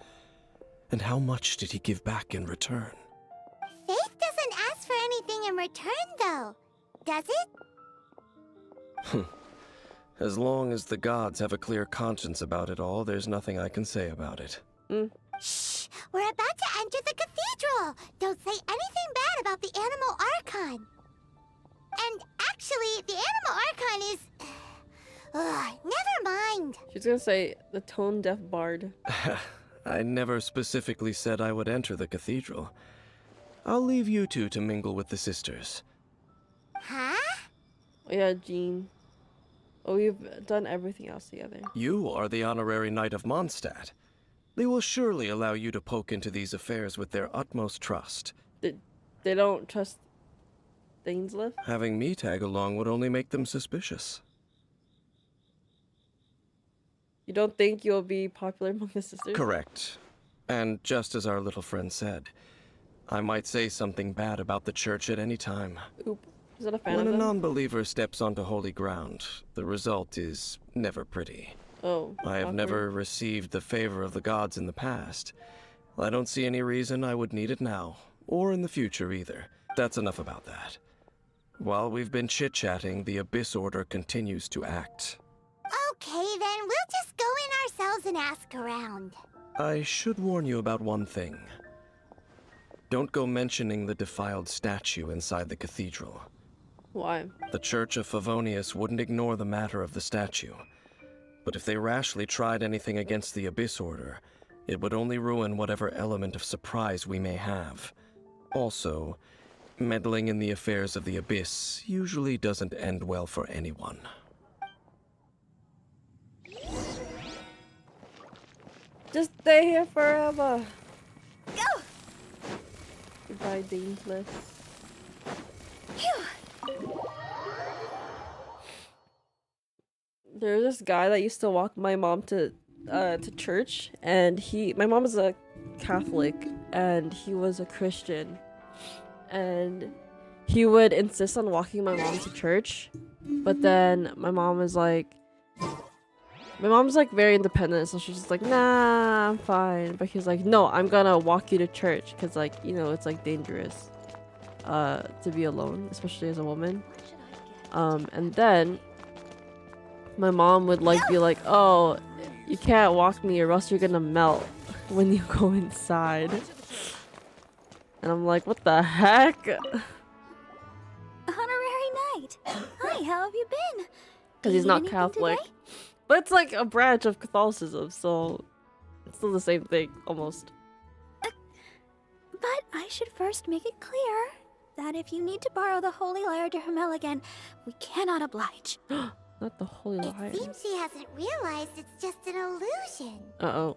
And how much did he give back in return? Faith doesn't ask for anything in return, though. Does it? As long as the gods have a clear conscience about it all, there's nothing I can say about it. Shh! We're about to enter the cathedral! Don't say anything bad about the Animo Archon! And actually, the Animo Archon is... never mind! She's gonna say the tone-deaf bard. I never specifically said I would enter the cathedral. I'll leave you two to mingle with the sisters. Huh? Oh yeah, Jean. Oh, we've done everything else together. You are the honorary knight of Mondstadt. They will surely allow you to poke into these affairs with their utmost trust. They don't trust Dainsleif? Having me tag along would only make them suspicious. You don't think you'll be popular among the sisters? Correct. And just as our little friend said, I might say something bad about the church at any time. Oop. Is that a fan When of a them? non-believer steps onto holy ground, the result is never pretty. Oh. I have awkward. never received the favor of the gods in the past. I don't see any reason I would need it now, or in the future either. That's enough about that. While we've been chit-chatting, the Abyss Order continues to act. Okay, then we'll just go in ourselves and ask around. I should warn you about one thing. Don't go mentioning the defiled statue inside the cathedral. Why? The Church of Favonius wouldn't ignore the matter of the statue. But if they rashly tried anything against the Abyss Order, it would only ruin whatever element of surprise we may have. Also, meddling in the affairs of the Abyss usually doesn't end well for anyone. Just stay here forever. Go! Goodbye, Dainsleif. Phew! There's this guy that used to walk my mom to church, and my mom is a Catholic and he was a Christian, and he would insist on walking my mom to church, but then my mom's like very independent, so she's just like, nah, I'm fine. But he's like, no, I'm gonna walk you to church, because like, you know, it's like dangerous to be alone, especially as a woman. And then my mom would like be like, oh, you can't walk me or else you're gonna melt when you go inside. And I'm like, what the heck? Honorary Knight! Hi, how have you been? Because he's Eat not anything Catholic. today? But it's like a branch of Catholicism, so it's still the same thing, almost. But I should first make it clear that if you need to borrow the Holy Lyre to Hermel again, we cannot oblige. Not the Holy Lyre. It seems she hasn't realized it's just an illusion. Uh-oh.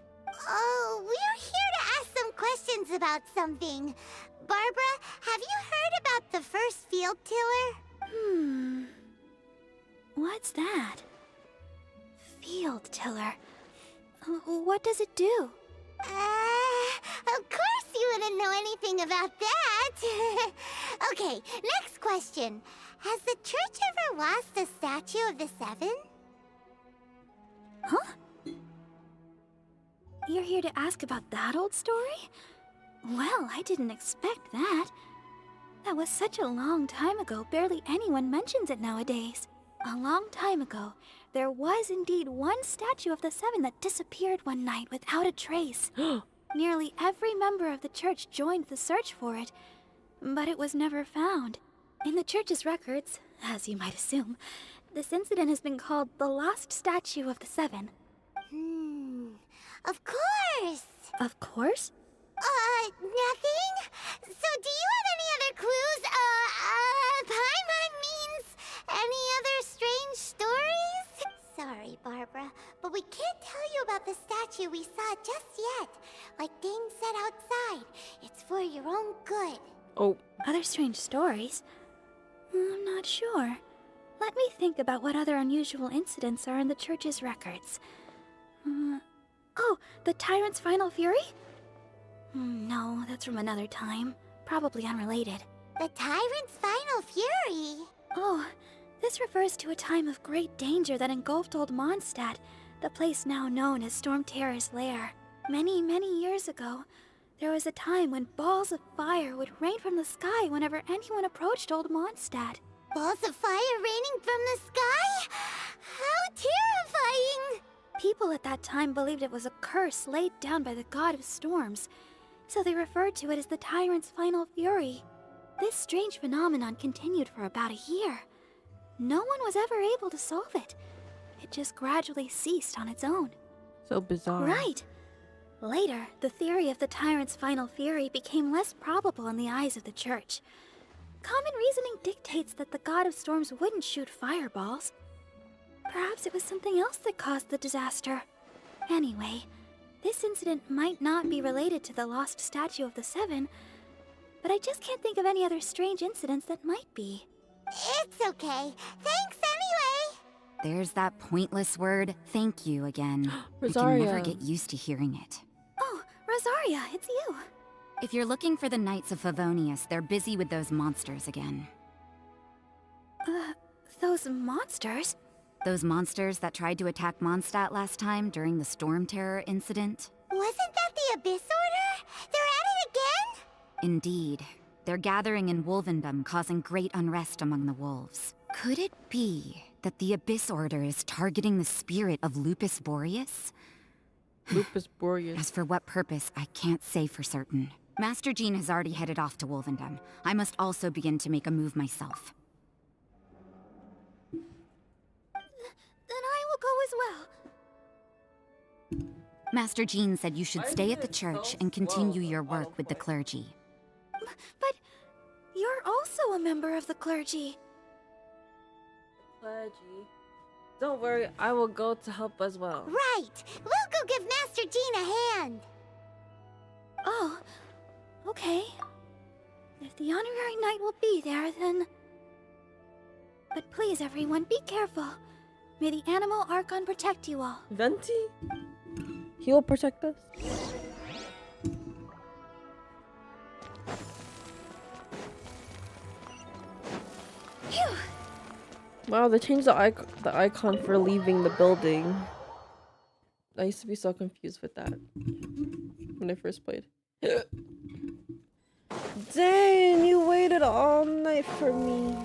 Oh, we're here to ask some questions about something. Barbara, have you heard about the first field tiller? What's that? Field tiller. What does it do? Of course you wouldn't know anything about that. Okay, next question. Has the church ever lost a statue of the Seven? Huh? You're here to ask about that old story? Well, I didn't expect that. That was such a long time ago, barely anyone mentions it nowadays. A long time ago, there was indeed one statue of the Seven that disappeared one night without a trace. Nearly every member of the church joined the search for it, but it was never found. In the church's records, as you might assume, this incident has been called the Lost Statue of the Seven. Of course! Of course? Nothing? So do you have any other clues? Paimon means any other strange stories? Sorry, Barbara, but we can't tell you about the statue we saw just yet. Like Dane said outside, it's for your own good. Oh. Other strange stories? I'm not sure. Let me think about what other unusual incidents are in the church's records. Oh, the Tyrant's Final Fury? No, that's from another time. Probably unrelated. The Tyrant's Final Fury? Oh, this This refers to a time of great danger that engulfed old Mondstadt, the place now known as Storm Terror's lair. Many, many years ago, there was a time when balls of fire would rain from the sky whenever anyone approached old Mondstadt. Balls of fire raining from the sky? How terrifying! People at that time believed it was a curse laid down by the god of storms, so they referred to it as the tyrant's final fury. This strange phenomenon continued for about a year. No one was ever able to solve it. It just gradually ceased on its own. So bizarre. Right. Later, the theory of the tyrant's final fury became less probable in the eyes of the church. Common reasoning dictates that the god of storms wouldn't shoot fireballs. Perhaps it was something else that caused the disaster. Anyway, this incident might not be related to the lost statue of the Seven, but I just can't think of any other strange incidents that might be. It's okay. Thanks anyway. There's that pointless word, thank you, again. I can Rosaria. never get used to hearing it. Oh, Rosaria, it's you. If you're looking for the Knights of Favonius, they're busy with those monsters again. Those monsters? Those monsters that tried to attack Mondstadt last time during the Storm Terror incident? Wasn't that the Abyss Order? They're at it again? Indeed. They're gathering in Wolvendom, causing great unrest among the wolves. Could it be that the Abyss Order is targeting the spirit of Lupus Boreas? Lupus Boreas. As for what purpose, I can't say for certain. Master Jean has already headed off to Wolvendom. I must also begin to make a move myself. Then I will go as well. Master Jean said you should stay at the church and continue your work with the clergy. But you're also a member of the clergy. Clergy. Don't worry, I will go to help as well. Right. We'll go give Master Jean a hand. Oh, okay. If the honorary knight will be there, then... But please, everyone, be careful. May the Animal Archon protect you all. Venti? He will protect us? Phew! Wow, they changed the icon for leaving the building. I used to be so confused with that when I first played. Dang, you waited all night for me.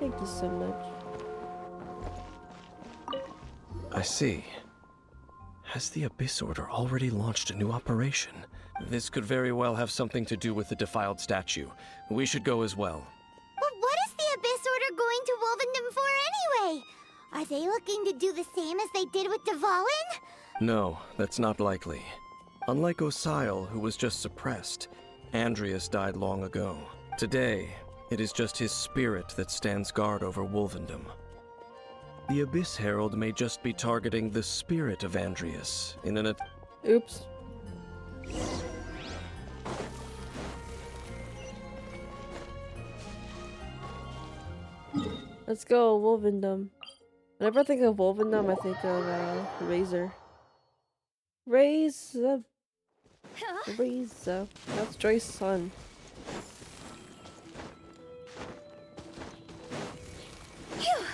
Thank you so much. I see. Has the Abyss Order already launched a new operation? This could very well have something to do with the defiled statue. We should go as well. But what is the Abyss Order going to Wolvendom for anyway? Are they looking to do the same as they did with Dvalin? No, that's not likely. Unlike Osile, who was just suppressed, Andreas died long ago. Today, it is just his spirit that stands guard over Wolvendom. The Abyss Herald may just be targeting the spirit of Andreas in an Oops. Let's go, Wolvendom. Whenever I think of Wolvendom, I think of Razor. Razor. Razor. That's Joy's son. Phew!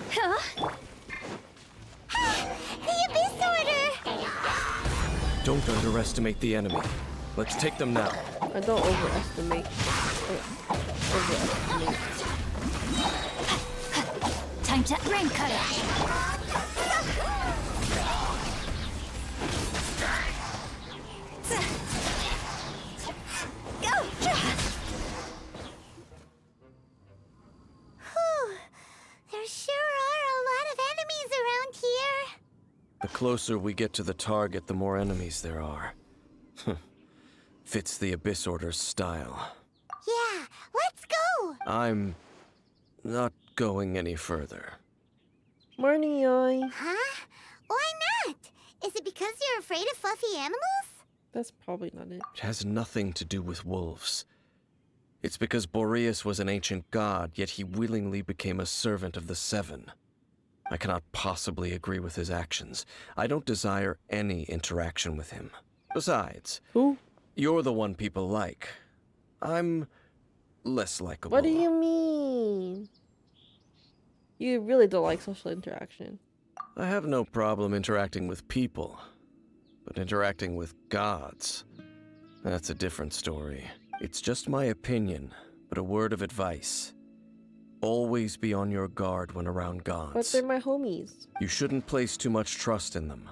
Huh? The Abyss Order! Don't underestimate the enemy. Let's take them now. I don't overestimate. Overestimate. Time to rain cutter! Whew. There sure are a lot of enemies around here. The closer we get to the target, the more enemies there are. Fits the Abyss Order's style. Yeah, let's go! I'm not going any further. Morning, Yoi. Huh? Why not? Is it because you're afraid of fluffy animals? That's probably not it. It has nothing to do with wolves. It's because Boreas was an ancient god, yet he willingly became a servant of the Seven. I cannot possibly agree with his actions. I don't desire any interaction with him. Besides, Who? you're the one people like. I'm less likable. What do you mean? You really don't like social interaction. I have no problem interacting with people, but interacting with gods, that's a different story. It's just my opinion, but a word of advice. Always be on your guard when around gods. But they're my homies. You shouldn't place too much trust in them.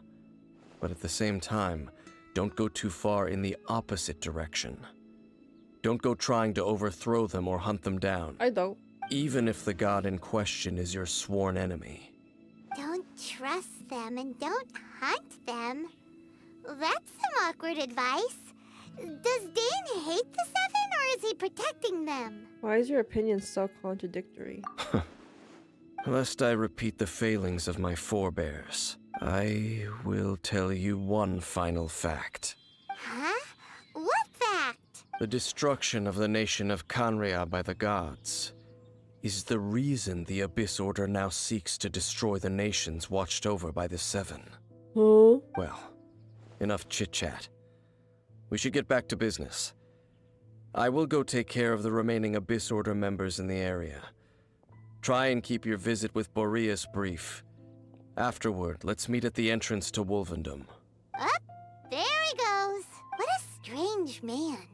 But at the same time, don't go too far in the opposite direction. Don't go trying to overthrow them or hunt them down. I don't. Even if the god in question is your sworn enemy. Don't trust them and don't hunt them. That's some awkward advice. Does Dane hate the Seven, or is he protecting them? Why is your opinion so contradictory? Lest I repeat the failings of my forebears, I will tell you one final fact. Huh? What fact? The destruction of the nation of Kanria by the gods is the reason the Abyss Order now seeks to destroy the nations watched over by the Seven. Huh? Well, enough chit-chat. We should get back to business. I will go take care of the remaining Abyss Order members in the area. Try and keep your visit with Boreas brief. Afterward, let's meet at the entrance to Wolvendom. Up, there he goes. What a strange man.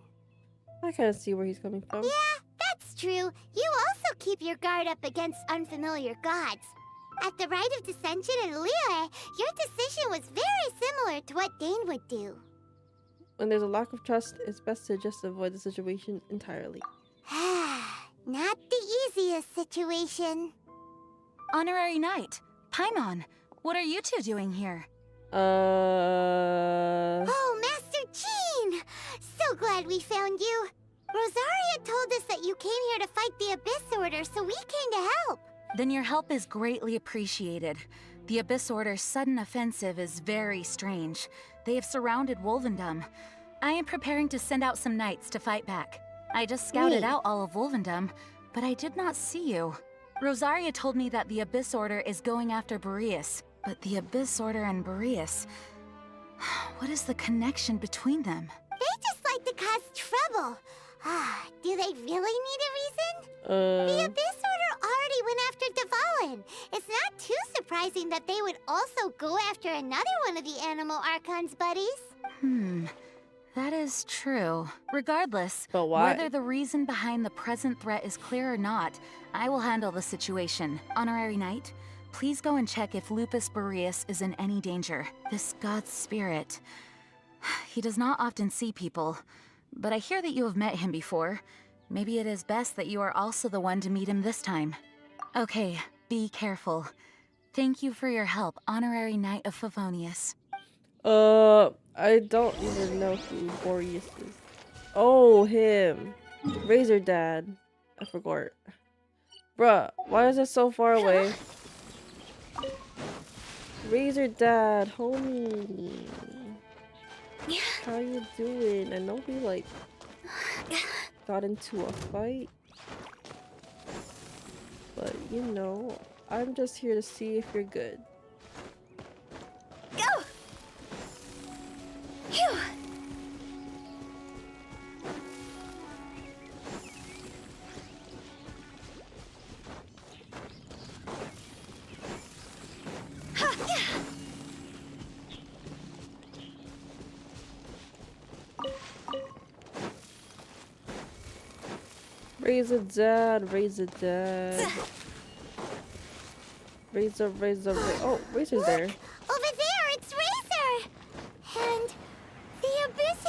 I kind of see where he's coming from. Yeah, that's true. You also keep your guard up against unfamiliar gods. At the Rite of Dissension in Liyue, your decision was very similar to what Dane would do. When there's a lack of trust, it's best to just avoid the situation entirely. Not the easiest situation. Honorary Knight, Paimon, what are you two doing here? Oh, Master Jean! So glad we found you. Rosaria told us that you came here to fight the Abyss Order, so we came to help. Then your help is greatly appreciated. The Abyss Order's sudden offensive is very strange. They have surrounded Wolvendom. I am preparing to send out some knights to fight back. I just scouted out all of Wolvendom, but I did not see you. Rosaria told me that the Abyss Order is going after Boreas, but the Abyss Order and Boreas... What is the connection between them? They just like to cause trouble. Do they really need a reason? The Abyss Order already went after Dvalin. It's not too surprising that they would also go after another one of the Animal Archon's buddies. That is true. Regardless, But why? whether the reason behind the present threat is clear or not, I will handle the situation. Honorary Knight, please go and check if Lupus Boreas is in any danger. This god's spirit... He does not often see people, but I hear that you have met him before. Maybe it is best that you are also the one to meet him this time. Okay, be careful. Thank you for your help, Honorary Knight of Favonius. I don't even know who Boreas is. Oh, him. Razor Dad. I forgot. Bruh, why is it so far away? Razor Dad, homie. How you doing? I know we like got into a fight, but you know, I'm just here to see if you're good. Go! Phew! Razor Dad, Razor Dad. Razor. Oh, Razor's there. Over there, it's Razor! And the Abyss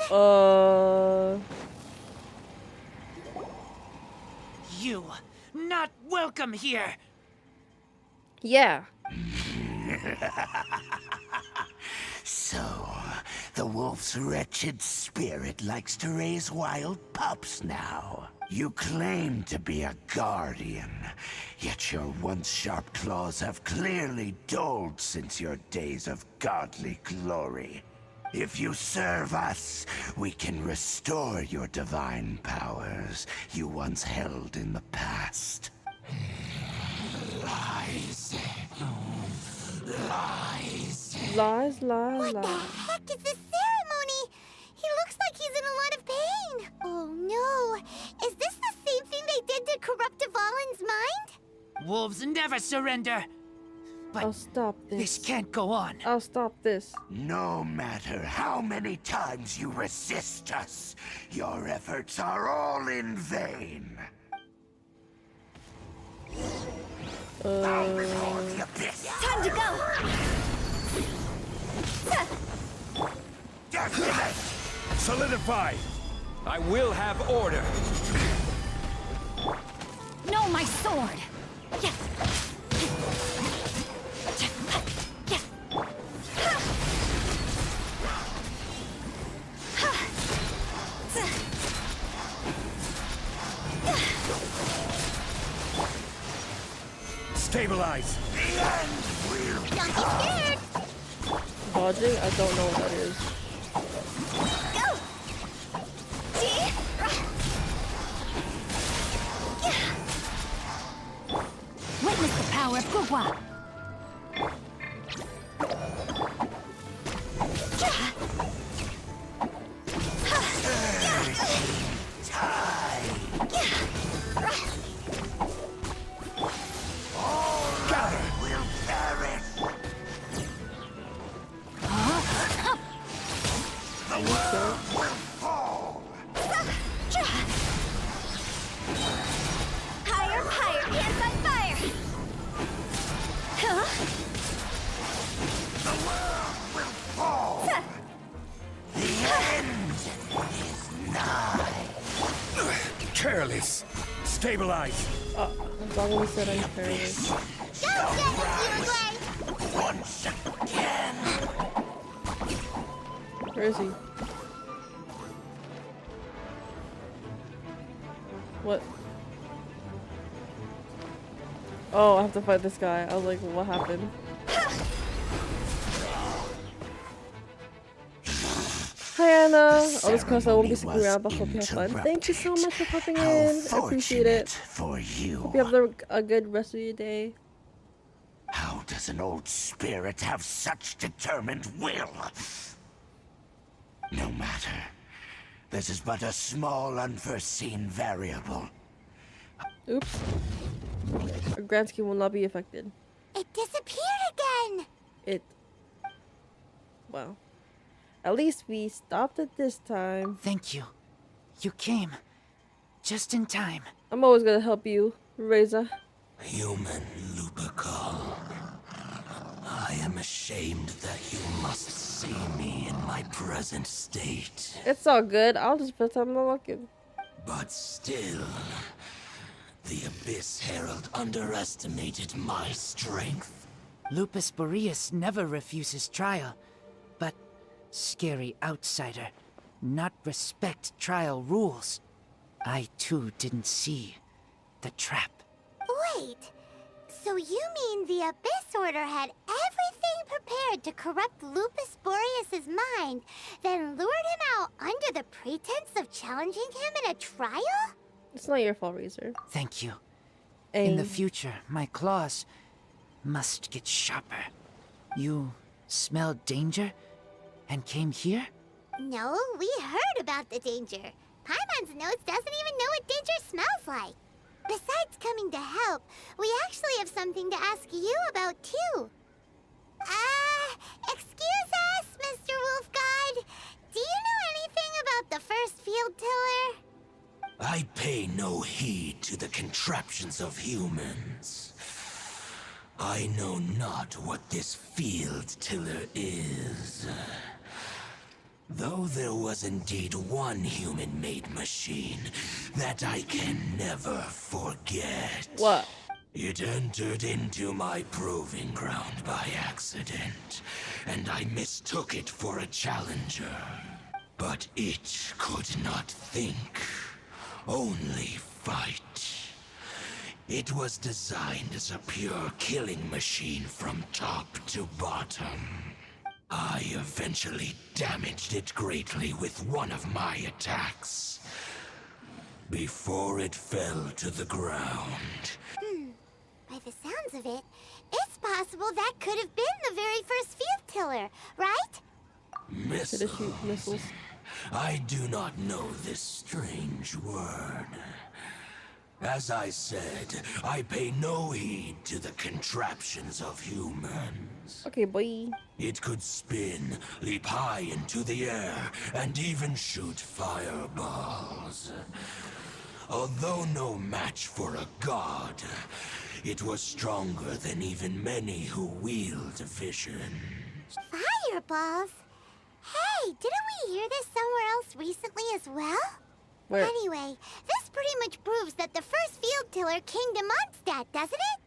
Herald! You, not welcome here! Yeah. So, the wolf's wretched spirit likes to raise wild pups now. You claim to be a guardian, yet your once sharp claws have clearly dulled since your days of godly glory. If you serve us, we can restore your divine powers you once held in the past. Lies. Lies. What the heck is this ceremony? He looks like he's in a lot of pain. Oh no! Is this the Wolves never surrender. I'll stop This this. can't go on. I'll stop this. No matter how many times you resist us, your efforts are all in vain. Bow before the abyss. Time to go! Decimate! Solidify! I will have order! No, my sword! Stabilize! The end will Don't be scared! Dodging? I don't know what that is. Go! See? Witness the power of Gugwa! will perish. The world will fall. Higher, higher, hands on fire! Huh? The world will fall. The end is nigh. Careless! Stabilize! As long as we said I'm careless. Don't get Uruguay! Once again. Where is he? What? Oh, I have to fight this guy. I was like, what happened? Hi Anna! Oh, this course I won't be sticking around, but hope you have fun. Thank you so much for popping in. I appreciate it. For you. Hope you have a good rest of your day. How does an old spirit have such determined will? No matter. This is but a small, unforeseen variable. Oops. Our grand scheme will not be affected. It disappeared again! It... Well. At least we stopped it this time. Thank you. You came. Just in time. I'm always gonna help you, Reza. Human Lupercal. I am ashamed that you must see me in my present state. It's all good. I'll just pretend I'm not looking. But still, the Abyss Herald underestimated my strength. Lupus Boreas never refuses trial, but scary outsider, not respect trial rules. I too didn't see the trap. Wait, so you mean the Abyss Order had everything prepared to corrupt Lupus Boreas' mind, then lured him out under the pretense of challenging him in a trial? It's not your fault, Razor. Thank you. In the Aang. future, my claws must get sharper. You smelled danger and came here? No, we heard about the danger. Paimon's nose doesn't even know what danger smells like. Besides coming to help, we actually have something to ask you about too. Excuse us, Mr. Wolf God. Do you know anything about the first field tiller? I pay no heed to the contraptions of humans. I know not what this field tiller is. Though there was indeed one human-made machine that I can never forget. What? It entered into my proving ground by accident, and I mistook it for a challenger. But it could not think, only fight. It was designed as a pure killing machine from top to bottom. I eventually damaged it greatly with one of my attacks, before it fell to the ground. By the sounds of it, it's possible that could have been the very first field tiller, right? Should have shoot missiles. I do not know this strange word. As I said, I pay no heed to the contraptions of humans. Okay, boy. It could spin, leap high into the air, and even shoot fireballs. Although no match for a god, it was stronger than even many who wield vision. Fireballs? Hey, didn't we hear this somewhere else recently as well? Where? Anyway, this pretty much proves that the first field tiller came to Mondstadt, doesn't it?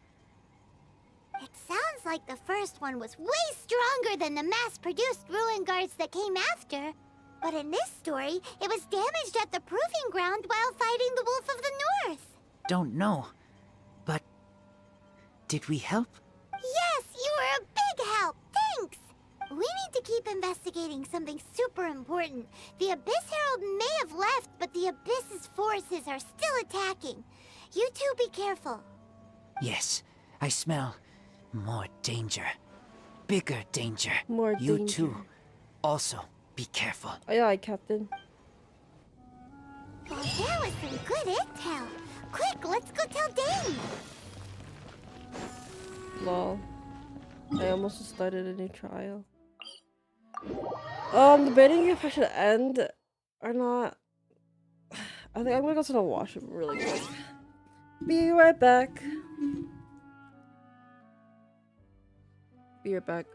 It sounds like the first one was way stronger than the mass-produced ruin guards that came after. But in this story, it was damaged at the proving ground while fighting the Wolf of the North. Don't know. But did we help? Yes, you were a big help. Thanks. We need to keep investigating something super important. The Abyss Herald may have left, but the Abyss's forces are still attacking. You two be careful. Yes, I smell more danger. Bigger danger. More You danger. too. Also, be careful. Aye, aye, Captain. Well, there was some good intel. Quick, let's go tell Dane. Lol. I almost just started a new trial. I'm debating if I should end or not. I think I'm gonna go to the washroom really quick. Be right back. Be right back.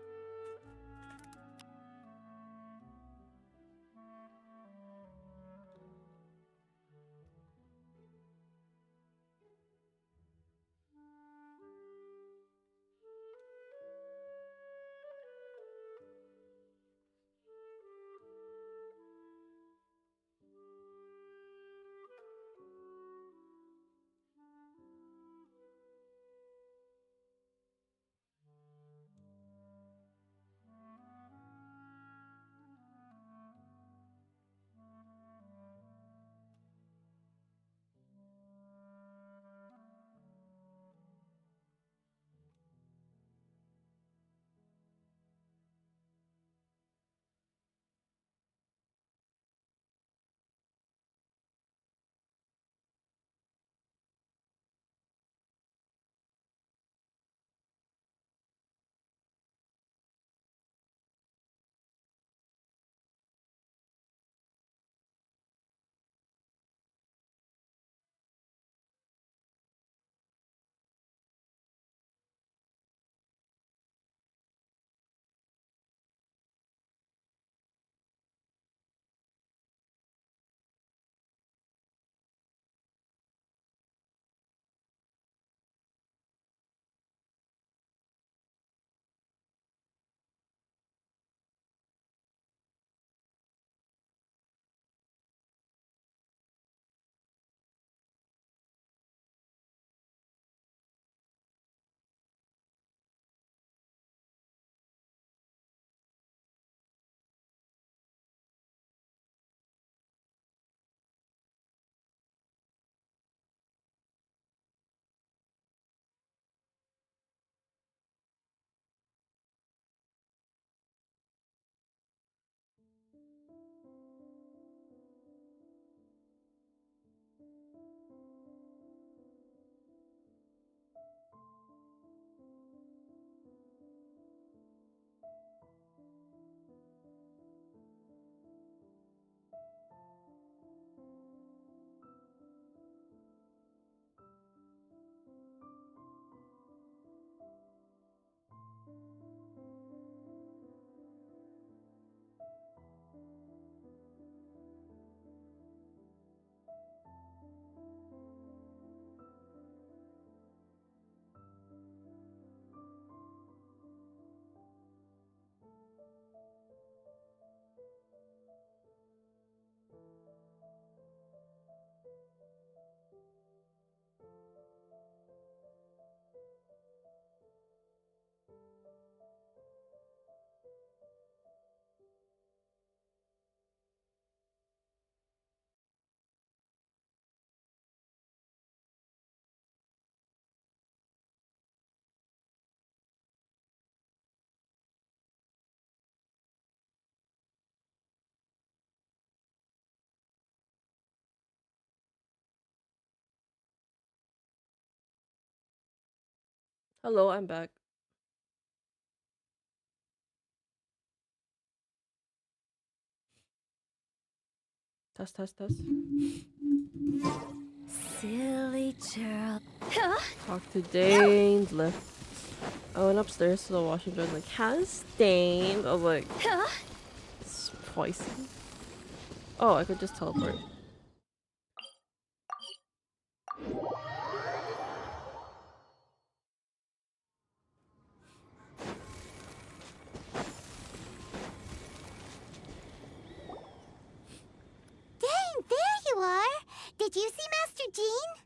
Hello, I'm back. Test, test, test. Silly churl. Talk to Dane. Left. I went upstairs to the washing machine. Like, has Dane? I was like, it's poison. Oh, I could just teleport. Dang, there you are! Did you see Master Jean?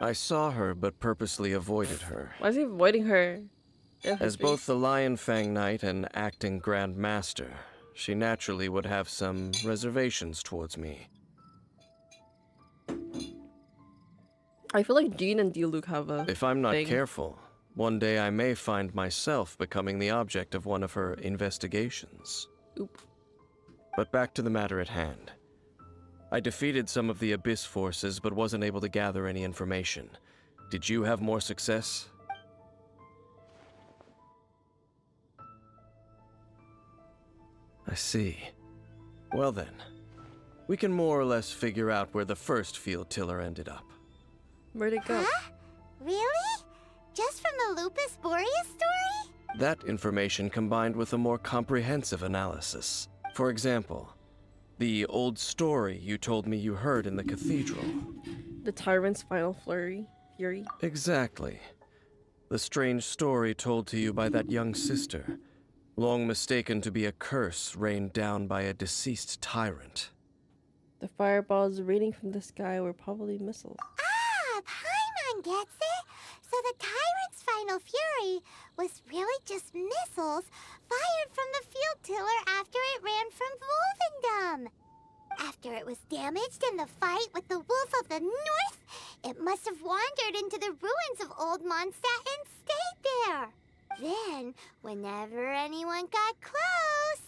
I saw her, but purposely avoided her. Why is he avoiding her? As both the Lion Fang Knight and acting Grand Master, she naturally would have some reservations towards me. I feel like Jean and Diluc have a If I'm not thing. careful, one day I may find myself becoming the object of one of her investigations. Oop. But back to the matter at hand. I defeated some of the Abyss forces, but wasn't able to gather any information. Did you have more success? I see. Well then, we can more or less figure out where the first field tiller ended up. Where'd it go? Huh? Really? Just from the Lupus Boreas story? That information combined with a more comprehensive analysis. For example, the old story you told me you heard in the cathedral. The Tyrant's final fury. Exactly. The strange story told to you by that young sister, long mistaken to be a curse rained down by a deceased tyrant. The fireballs raining from the sky were probably missiles. Ah, Paimon gets it! So the Tyrant's final fury was really just missiles fired from the field tiller after it ran from Wolvendom. After it was damaged in the fight with the Wolf of the North, it must have wandered into the ruins of Old Mondstadt and stayed there. Then, whenever anyone got close,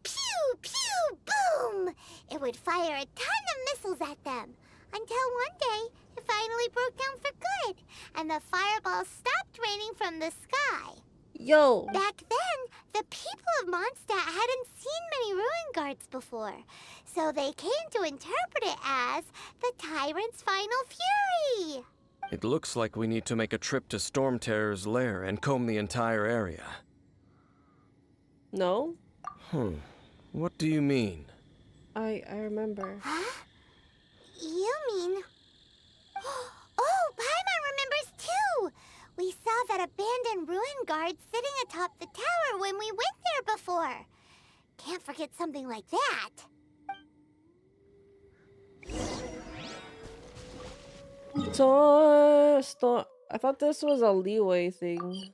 pew, pew, boom! It would fire a ton of missiles at them. Until one day, it finally broke down for good, and the fireballs stopped raining from the sky. Yo! Back then, the people of Mondstadt hadn't seen many ruin guards before, so they came to interpret it as the Tyrant's final fury. It looks like we need to make a trip to Storm Terror's lair and comb the entire area. No? What do you mean? I remember. Huh? You mean... Oh, Paimon remembers too! We saw that abandoned ruin guard sitting atop the tower when we went there before. Can't forget something like that. So, I thought this was a leeway thing.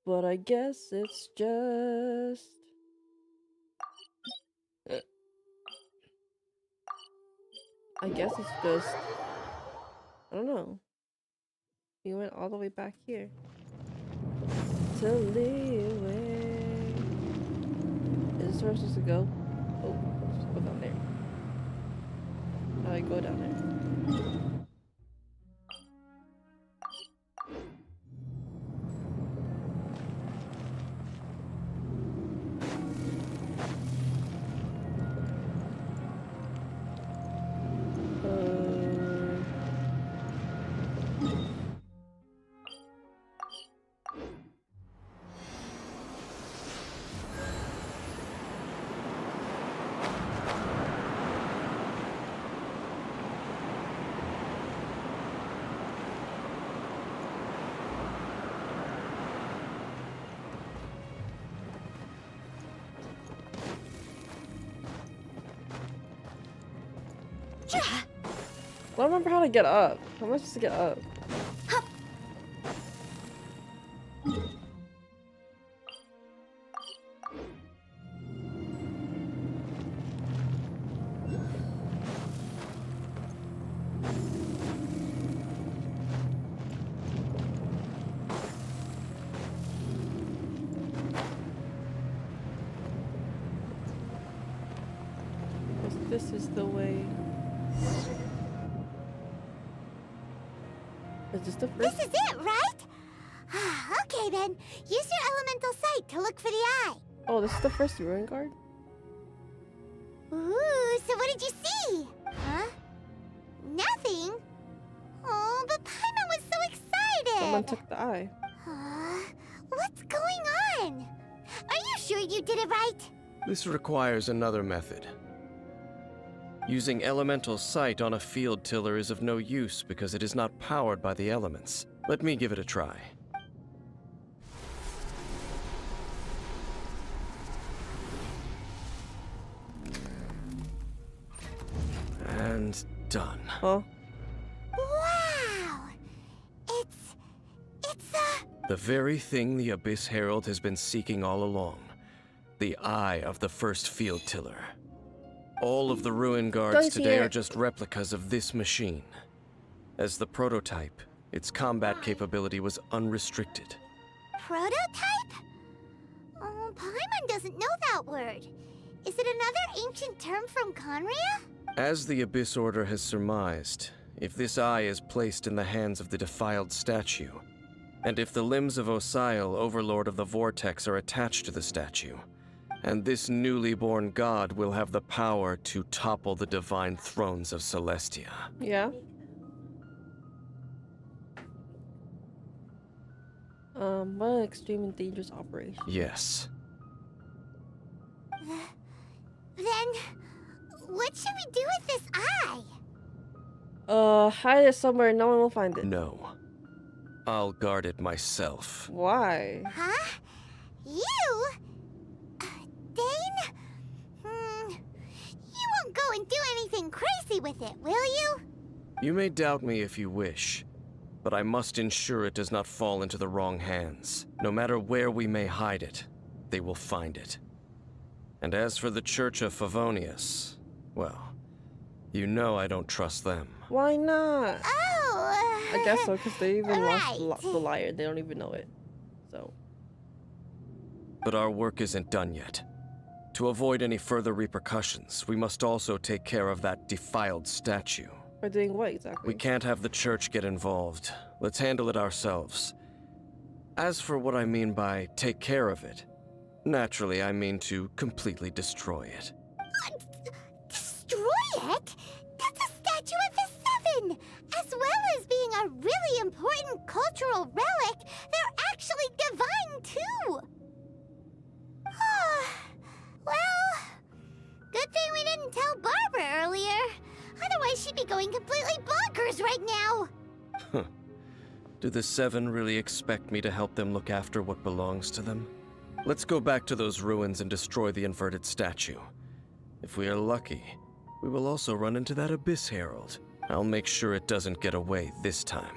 But I guess it's just... I guess it's just... I don't know. We went all the way back here. To leeway. Is this where I'm supposed to go? Oh, let's go down there. How do I go down there? I don't remember how to get up. How am I supposed to get up? This is the way. Is this the first? This is it, right? Okay then, use your elemental sight to look for the eye. Oh, this is the first ruin guard? Ooh, so what did you see? Huh? Nothing? Oh, but Paimon was so excited! Someone took the eye. What's going on? Are you sure you did it right? This requires another method. Using elemental sight on a field tiller is of no use because it is not powered by the elements. Let me give it a try. And done. Huh? Wow! It's The very thing the Abyss Herald has been seeking all along. The eye of the first field tiller. All of the ruin guards Don't today hear. are just replicas of this machine. As the prototype, its combat capability was unrestricted. prototype? Oh, Paimon doesn't know that word. Is it another ancient term from Conria? As the Abyss Order has surmised, if this eye is placed in the hands of the defiled statue, and if the limbs of Osial, Overlord of the Vortex, are attached to the statue, and this newly born god will have the power to topple the divine thrones of Celestia. Yeah. What an extreme and dangerous operation. Yes. Then, what should we do with this eye? Hide it somewhere no one will find it. No. I'll guard it myself. Why? Huh? You? Dane? You won't go and do anything crazy with it, will you? You may doubt me if you wish, but I must ensure it does not fall into the wrong hands. No matter where we may hide it, they will find it. And as for the Church of Favonius, well, you know I don't trust them. Why not? Oh! I guess so, because they even lost Right. the liar. They don't even know it. So. But our work isn't done yet. To avoid any further repercussions, we must also take care of that defiled statue. By doing what exactly? We can't have the church get involved. Let's handle it ourselves. As for what I mean by take care of it, naturally I mean to completely destroy it. Destroy it? That's a statue of the Seven! As well as being a really important cultural relic, they're actually divine too! Well, good thing we didn't tell Barbara earlier. Otherwise she'd be going completely bonkers right now! Do the Seven really expect me to help them look after what belongs to them? Let's go back to those ruins and destroy the inverted statue. If we are lucky, we will also run into that Abyss Herald. I'll make sure it doesn't get away this time.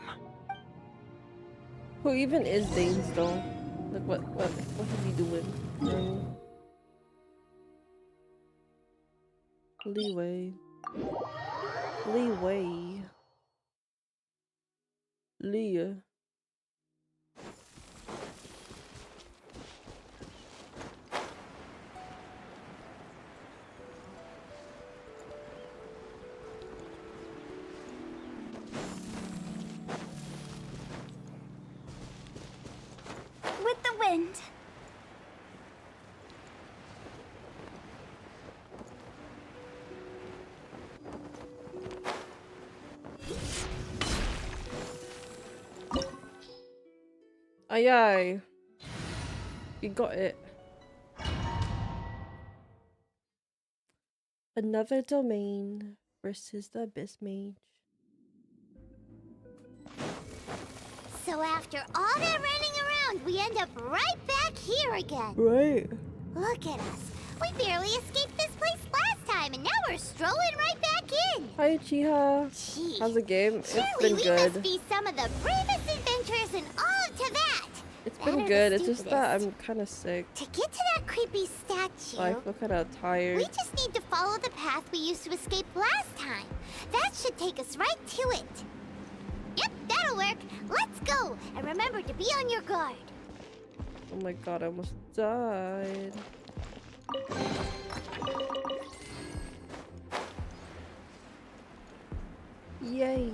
Who even is Danes though? Like what is he doing? Leeway. Leah. With the wind. Aye aye. You got it. Another domain versus the Abyss Mage. So after all that running around, we end up right back here again. Right. Look at us. We barely escaped this place last time, and now we're strolling right back in. Hi Chiha. Gee, How's the game? It's surely been we good. must be some of the bravest adventurers in all of Teyvat. It's That been or good. the It's just that stupidest. I'm kind of sick. To get to that creepy statue, I feel kind of tired. we just need to follow the path we used to escape last time. That should take us right to it. Yep, that'll work. Let's go. And remember to be on your guard. Oh my god, I almost died. Yay.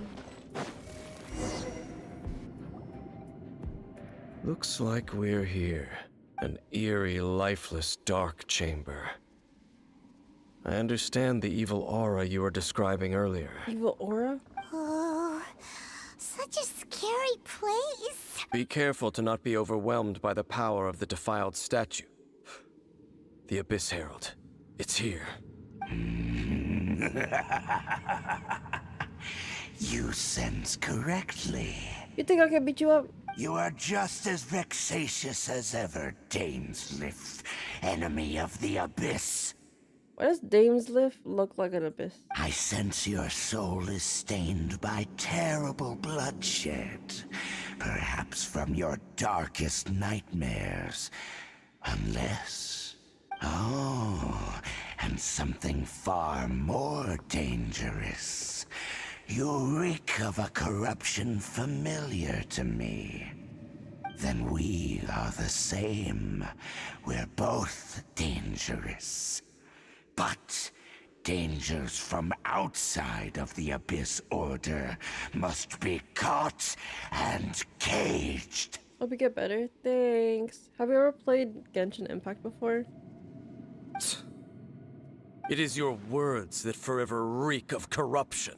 Looks like we're here. An eerie, lifeless, dark chamber. I understand the evil aura you were describing earlier. Evil aura? Oh, such a scary place. Be careful to not be overwhelmed by the power of the defiled statue. The Abyss Herald. It's here. You sense correctly. You think I can beat you up? You are just as vexatious as ever, Damesliff, enemy of the Abyss. Why does Damesliff look like an abyss? I sense your soul is stained by terrible bloodshed, perhaps from your darkest nightmares. Unless... Oh, and something far more dangerous. You reek of a corruption familiar to me. Then we are the same. We're both dangerous. But dangers from outside of the Abyss Order must be caught and caged. Hope you get better. Thanks. Have you ever played Genshin Impact before? It is your words that forever reek of corruption.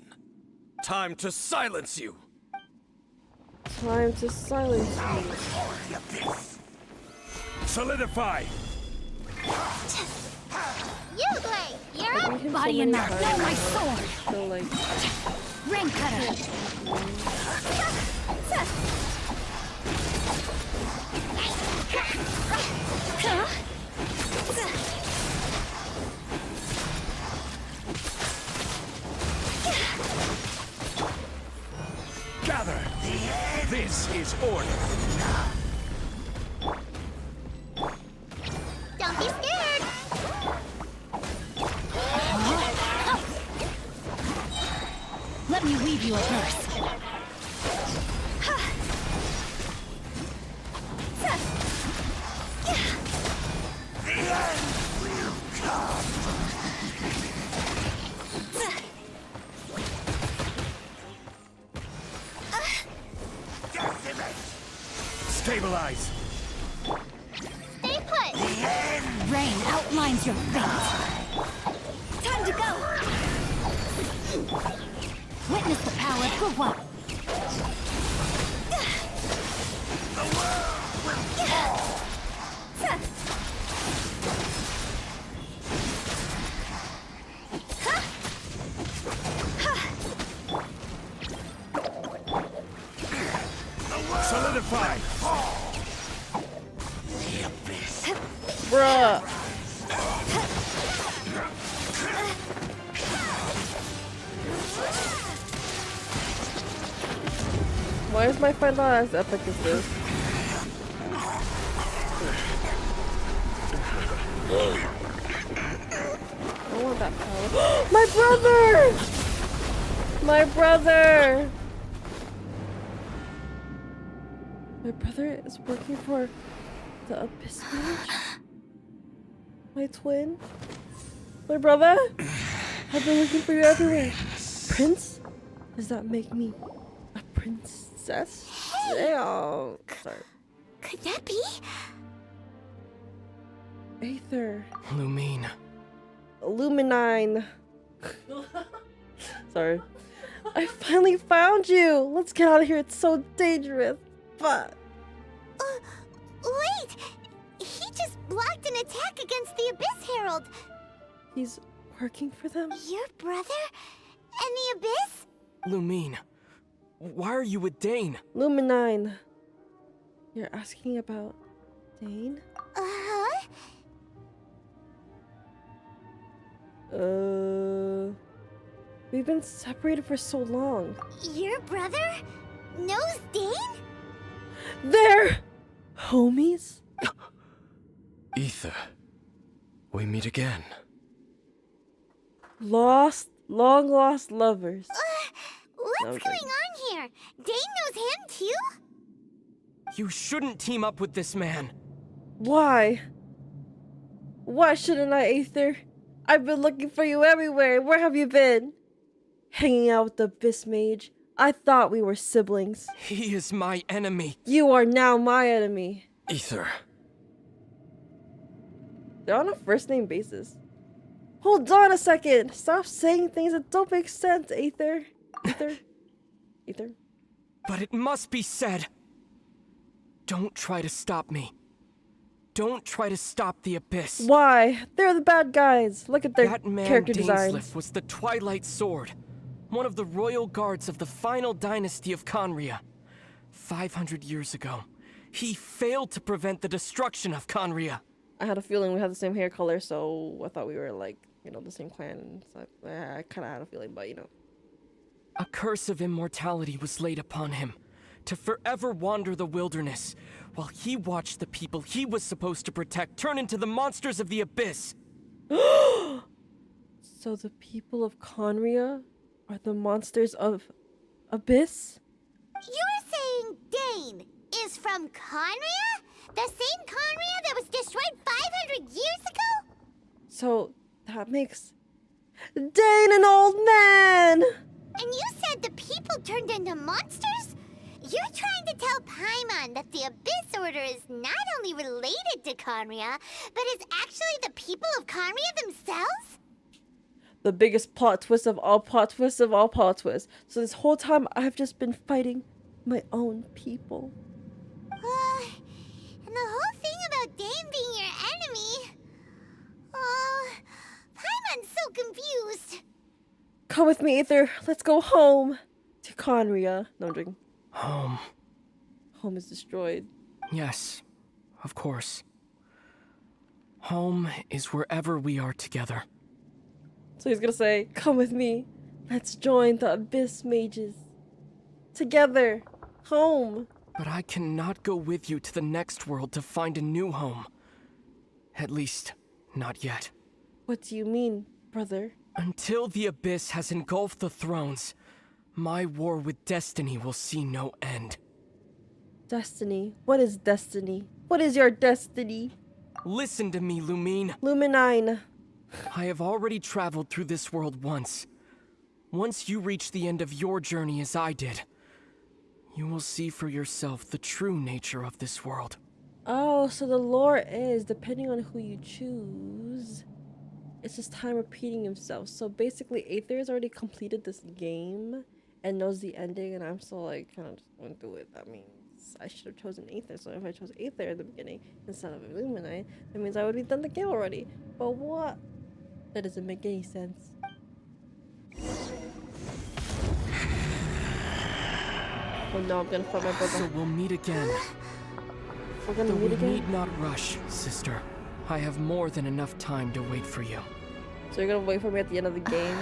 Time to silence you! Time to silence you. Solidify! You, Blade, you're I up. beat him Body so and many mouth. times, No, my I sword. feel like Rain cutter. Gather! This is order. Don't be scared. Let me weave you a verse. Stabilize! Stay put. Rain outlines your fate. Time to go. Witness the power of Gurwa. Solidify! bruh. Why is my fight not as epic as this? I want that power. My brother! My brother! My brother is working for the Abyss Mage? My twin? My brother? I've been looking for you everywhere. Prince? Does that make me a princess? Damn. Sorry. Could that be? Aether. Lumine. Illuminine. Sorry. I finally found you! Let's get out of here, it's so dangerous. But Wait! He just blocked an attack against the Abyss Herald. he's working for them? Your brother? And the Abyss? Lumine, why are you with Dane? Luminine. You're asking about Dane? Uh-huh. We've been separated for so long. Your brother knows Dane? They're homies? Ether. We meet again. Lost, long lost lovers. What's Okay. going on here? Dane knows him too? You shouldn't team up with this man. Why? Why shouldn't I, Aether? I've been looking for you everywhere. Where have you been? Hanging out with the Abyss Mage, I thought we were siblings. He is my enemy. You are now my enemy. Ether. They're on a first name basis. Hold on a second. Stop saying things that don't make sense, Aether. Ether. But it must be said. Don't try to stop me. Don't try to stop the Abyss. Why? They're the bad guys. Look at their That man character designs. Dainsleif was the Twilight Sword, one of the royal guards of the final dynasty of Conria. 500 years ago, he failed to prevent the destruction of Conria. I had a feeling we had the same hair color, so I thought we were like, the same clan. So I kind of had a feeling, but A curse of immortality was laid upon him, to forever wander the wilderness, while he watched the people he was supposed to protect turn into the monsters of the Abyss. So the people of Conria are the monsters of Abyss? You're saying Dane is from Conria? The same Conria that was destroyed 500 years ago? So that makes Dane an old man! And you said the people turned into monsters? You're trying to tell Paimon that the Abyss Order is not only related to Conria, but is actually the people of Conria themselves? The biggest plot twist of all plot twists of all plot twists. So this whole time I've just been fighting my own people. And the whole thing about Dane being your enemy... Paimon's so confused. Come with me, Aether. Let's go home. To Conria. No, I'm joking. Home. Home is destroyed. Yes, of course. Home is wherever we are together. So he's gonna say, come with me. Let's join the Abyss Mages. Together. Home. But I cannot go with you to the next world to find a new home. At least, not yet. What do you mean, brother? Until the Abyss has engulfed the thrones, my war with destiny will see no end. Destiny? What is destiny? What is your destiny? Listen to me, Lumine. Luminine. I have already traveled through this world once. Once you reach the end of your journey as I did, you will see for yourself the true nature of this world. Oh, so the lore is, depending on who you choose, it's just time repeating himself. So basically, Aether has already completed this game and knows the ending, and I'm still like kind of just going through it. That means I should have chosen Aether. So if I chose Aether at the beginning instead of Illuminate, that means I would be done the game already. But what? That doesn't make any sense. Oh no, I'm gonna fight my brother. So we'll meet again. We're gonna Though meet we again? need not rush, sister. I have more than enough time to wait for you. So you're gonna wait for me at the end of the game?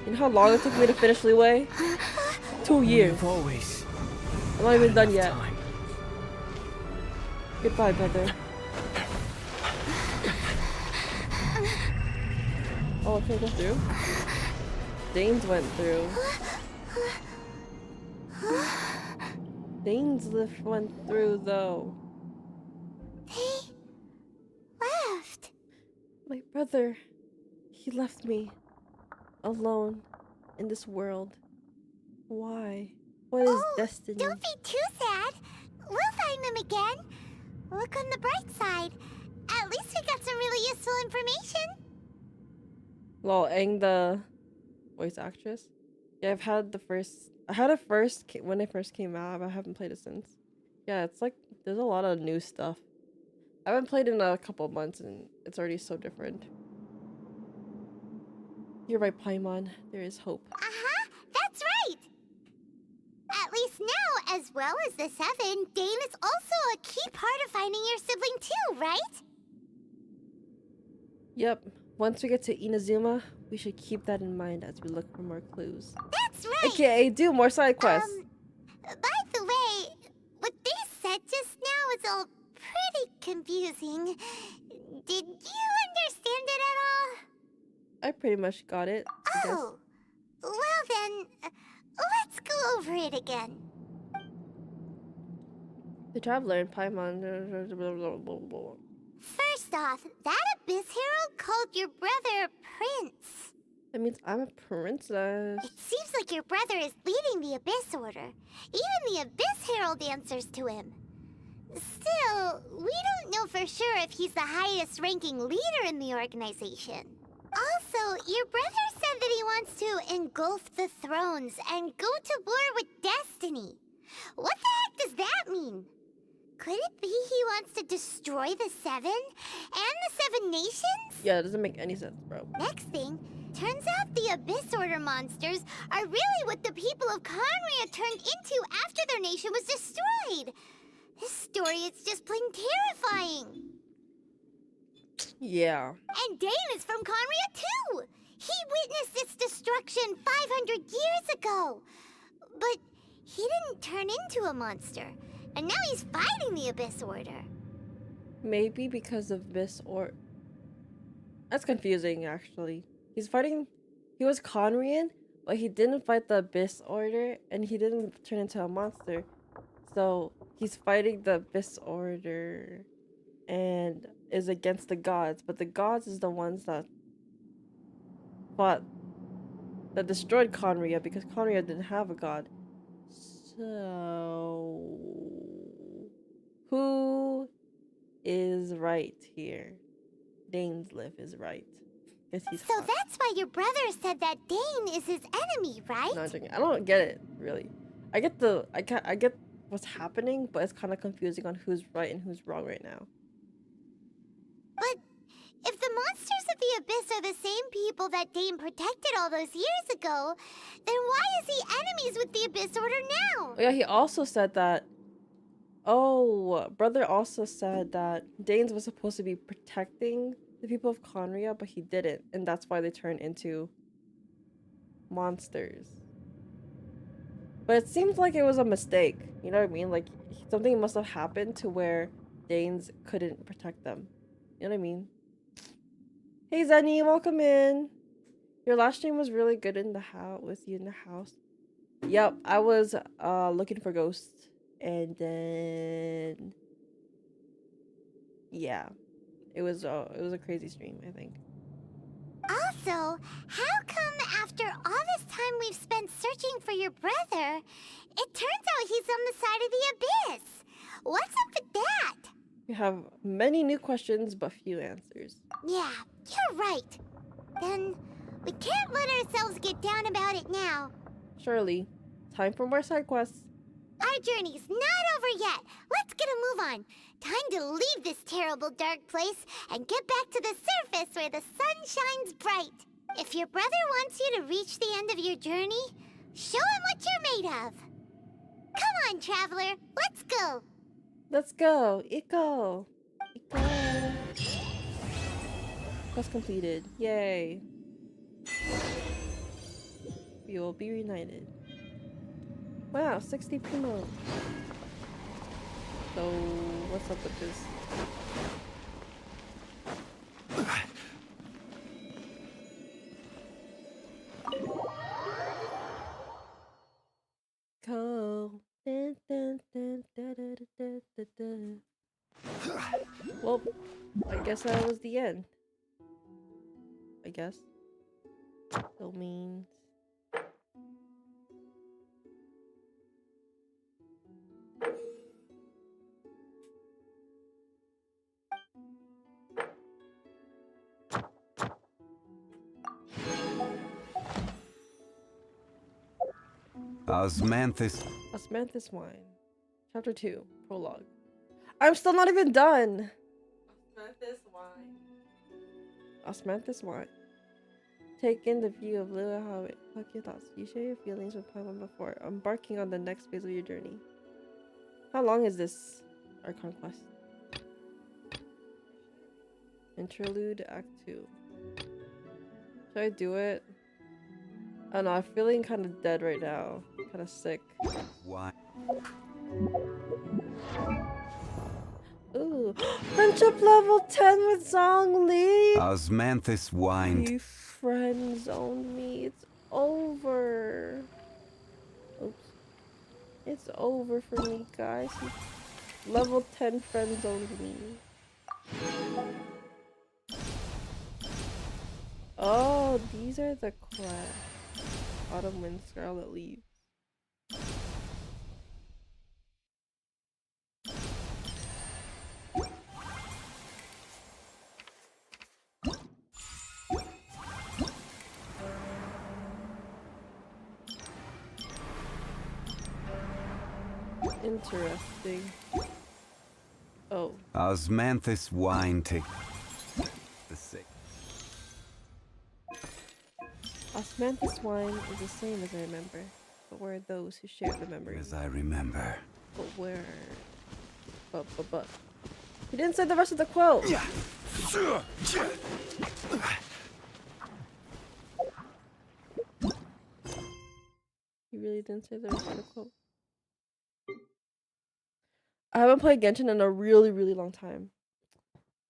You know how long it took me to finish Leeway? 2 years. We've always I'm not even had done enough yet. time. Goodbye, brother. Oh, I can't go through? Danes went through. Dainsleif went through, though. They left. My brother, he left me alone in this world. Why? What is destiny? Don't be too sad. We'll find them again. Look on the bright side. At least we got some really useful information. Lol, Aang, the voice actress. Yeah, I had it first when it first came out, but I haven't played it since. Yeah, it's like there's a lot of new stuff. I haven't played in a couple of months and it's already so different. You're right, Paimon. There is hope. That's right. At least now, as well as the Seven, Dane is also a key part of finding your sibling too, right? Yep. Once we get to Inazuma, we should keep that in mind as we look for more clues. That's right. AKA do more side quests. By the way, what they said just now is all pretty confusing. Did you understand it at all? I pretty much got it. I guess. Oh, well then, let's go over it again. The Traveler and Paimon. First off, that Abyss Herald called your brother Prince. That means I'm a princess. It seems like your brother is leading the Abyss Order. Even the Abyss Herald answers to him. Still, we don't know for sure if he's the highest ranking leader in the organization. Also, your brother said that he wants to engulf the thrones and go to war with destiny. What the heck does that mean? Could it be he wants to destroy the Seven and the Seven Nations? Yeah, it doesn't make any sense, bro. Next thing, turns out the Abyss Order monsters are really what the people of Conria turned into after their nation was destroyed. This story is just plain terrifying. Yeah. And Dane is from Conria too! He witnessed its destruction 500 years ago! But he didn't turn into a monster, and now he's fighting the Abyss Order. Maybe because of this or... That's confusing, actually. He's fighting... He was Conrian, but he didn't fight the Abyss Order, and he didn't turn into a monster. So, he's fighting the Abyss Order and is against the gods, but the gods is the ones that destroyed Conria because Conria didn't have a god. So who is right here? Dainsliff is right. Guess he's So hot. that's why your brother said that Dane is his enemy, right? No, I'm joking. I don't get it really. I get what's happening, but it's kind of confusing on who's right and who's wrong right now. But if the monsters of the Abyss are the same people that Dane protected all those years ago, then why is he enemies with the Abyss Order now? Oh, yeah, he also said that. Oh, brother also said that Danes was supposed to be protecting the people of Conria, but he didn't, and that's why they turned into monsters. But it seems like it was a mistake. You know what I mean? Like something must have happened to where Danes couldn't protect them. You know what I mean? Hey Zenny, welcome in. Your last stream was really good in the house with you in the house. Yep, I was looking for ghosts, and then yeah, it was a crazy stream, I think. Also, how come after all this time we've spent searching for your brother, it turns out he's on the side of the Abyss? What's up with that? We have many new questions, but few answers. Yeah, you're right. Then we can't let ourselves get down about it now. Surely, time for more side quests. Our journey's not over yet. Let's get a move on. Time to leave this terrible dark place and get back to the surface where the sun shines bright. If your brother wants you to reach the end of your journey, show him what you're made of. Come on, traveler. Let's go. Let's go. Eco. Eco. Quest completed. Yay. We will be reunited. Wow, 60 primo. So, what's up with this? Go. Dun, dun, dun, dun, dun, dun, dun, dun. Well, I guess that was the end. I guess. Still means. Osmanthus Wine. Chapter 2. Prologue. I'm still not even done! Osmanthus Wine. Take in the view of Lua Howitt. Collect your thoughts. You share your feelings with Paimon before embarking on the next phase of your journey. How long is this Archon quest? Interlude Act 2. Should I do it? I don't know, I'm feeling kind of dead right now. Kind of sick. Why? Ooh. Friendship level 10 with Zhongli! Osmanthus whined. You friend zoned me. It's over. Oops. It's over for me, guys. You level 10 friend zoned me. Oh. Oh, these are the quests. Autumn Wind, Scarlet Leaves. Interesting. Oh. Osmanthus wine take the sick. Osmanthus wine is the same as I remember, but where are those who share the memory? As I remember. But where? But. He didn't say the rest of the quote! He really didn't say the rest of the quote. I haven't played Genshin in a really, really long time.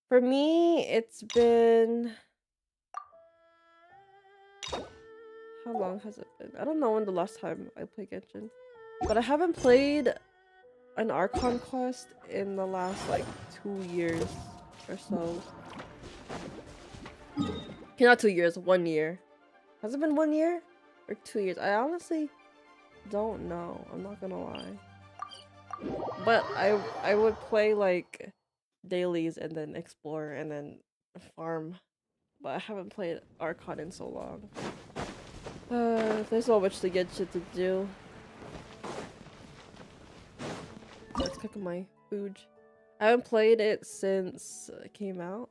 For me, it's been... How long has it been? I don't know when the last time I played Genshin. But I haven't played an Archon quest in the last, like, 2 years or so. Okay, not 2 years, 1 year. Has it been 1 year? Or 2 years? I honestly don't know. I'm not gonna lie. But I would play, like, dailies and then explore and then farm. But I haven't played Archon in so long. There's so much to get shit to do. Let's cook my food. I haven't played it since it came out.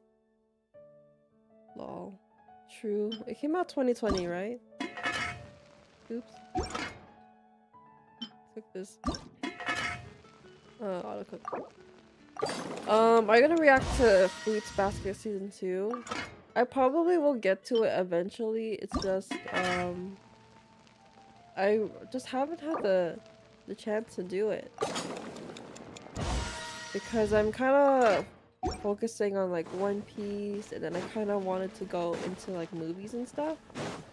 Lol. True. It came out 2020, right? Oops. Cook this. Auto cook. I'm gonna react to Fruits Basket Season 2. I probably will get to it eventually. It's just, I just haven't had the chance to do it. Because I'm kind of focusing on, like, One Piece, and then I kind of wanted to go into, like, movies and stuff.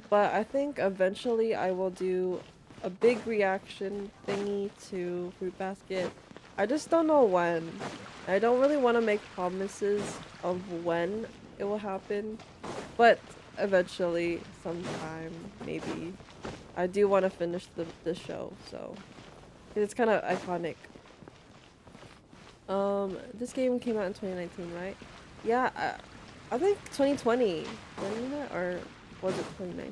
But I think eventually I will do a big reaction thingy to Fruit Basket. I just don't know when. I don't really want to make promises of when it will happen, but eventually, sometime, maybe. I do want to finish the show, so it's kind of iconic. This game came out in 2019, right? Yeah, I think 2020, wasn't it? Or was it 2019?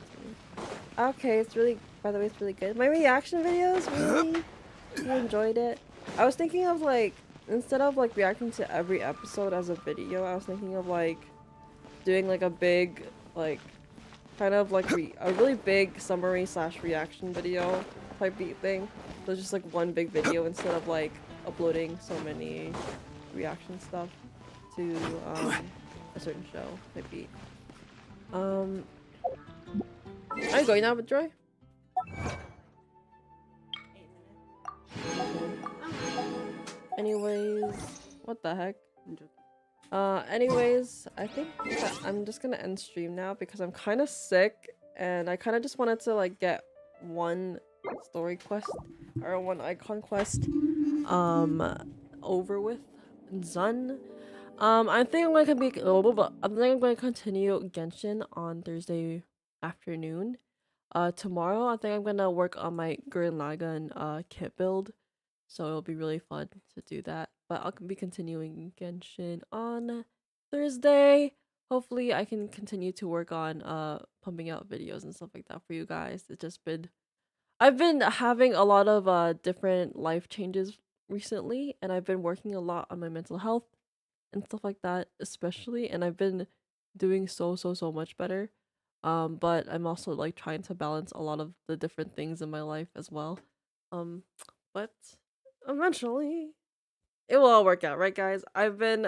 Okay, it's really, by the way, it's really good. My reaction videos, really? You enjoyed it? I was thinking of, like, instead of, like, reacting to every episode as a video, I was thinking of, like, doing, like, a big, like, kind of, like, a really big summary / reaction video type beat thing. So just, like, one big video instead of, like, uploading so many reaction stuff to, a certain show type beat. Are you going now with Joy? Anyways, what the heck? Anyways, I think that I'm just gonna end stream now because I'm kind of sick and I kind of just wanted to, like, get one story quest or one icon quest over with and done. I think I'm gonna be I think I'm going to continue Genshin on Thursday afternoon. Tomorrow I think I'm gonna work on my Gurren Lagann kit build, so it'll be really fun to do that. But I'll be continuing Genshin on Thursday. Hopefully I can continue to work on pumping out videos and stuff like that for you guys. It's just been I've been having a lot of different life changes recently, and I've been working a lot on my mental health and stuff like that, especially, and I've been doing so much better. But I'm also, like, trying to balance a lot of the different things in my life as well. But eventually it will all work out, right, guys? I've been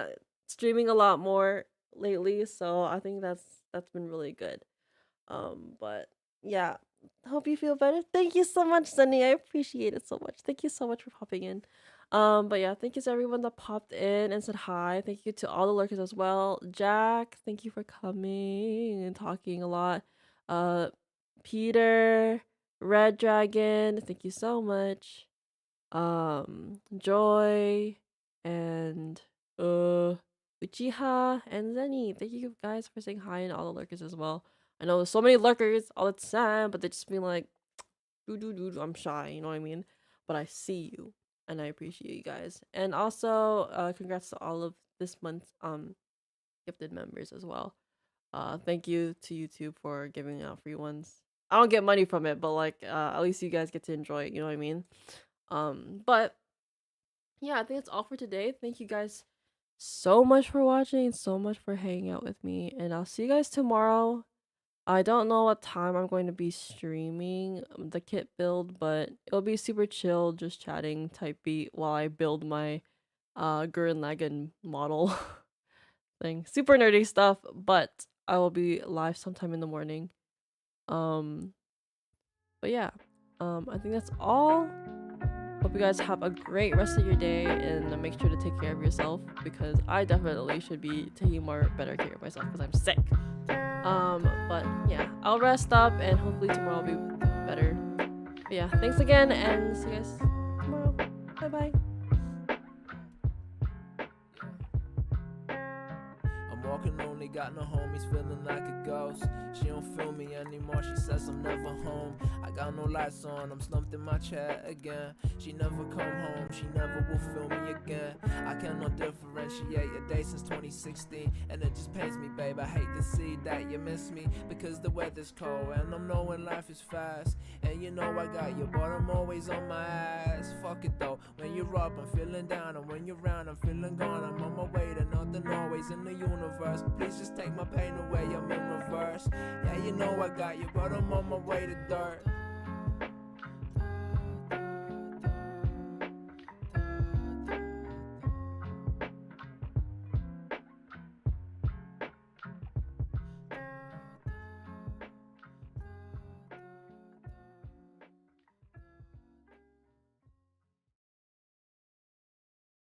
streaming a lot more lately, so I think that's been really good. But yeah, hope you feel better. Thank you so much, Sunny. I appreciate it so much. Thank you so much for popping in. But yeah, thank you to everyone that popped in and said hi. Thank you to all the lurkers as well. Jack, thank you for coming and talking a lot. Peter, Red Dragon, thank you so much. Joy, and Uchiha and Zenny. Thank you guys for saying hi and all the lurkers as well. I know there's so many lurkers all the time, but they just be like, I'm shy, you know what I mean? But I see you, and I appreciate you guys. And also, congrats to all of this month's gifted members as well. Thank you to YouTube for giving out free ones. I don't get money from it, but like, at least you guys get to enjoy it, you know what I mean? But yeah, I think that's all for today. Thank you guys so much for watching, so much for hanging out with me, and I'll see you guys tomorrow. I don't know what time I'm going to be streaming the kit build, but it'll be super chill, just chatting type beat while I build my Gurren Lagann model thing. Super nerdy stuff, but I will be live sometime in the morning. But yeah, I think that's all. Hope you guys have a great rest of your day, and make sure to take care of yourself, because I definitely should be taking better care of myself because I'm sick. But yeah, I'll rest up and hopefully tomorrow will be better. But yeah, thanks again, and see you guys tomorrow. Bye bye. I'm walking lonely, got no homies, feeling like a ghost. She don't feel me anymore, she says I'm never home. I got no lights on, I'm slumped in my chair again. She never come home, she never will feel me again. I cannot differentiate a day since 2016, and it just pains me, babe. I hate to see that you miss me, because the weather's cold and I'm knowing life is fast. And you know I got you, but I'm always on my ass. Fuck it though, when you're up I'm feeling down, and when you're around I'm feeling gone. I'm on my way to nothing always in the universe. Please just take my pain away, I'm in reverse. Yeah, you know I got you, but I'm on my way to dirt.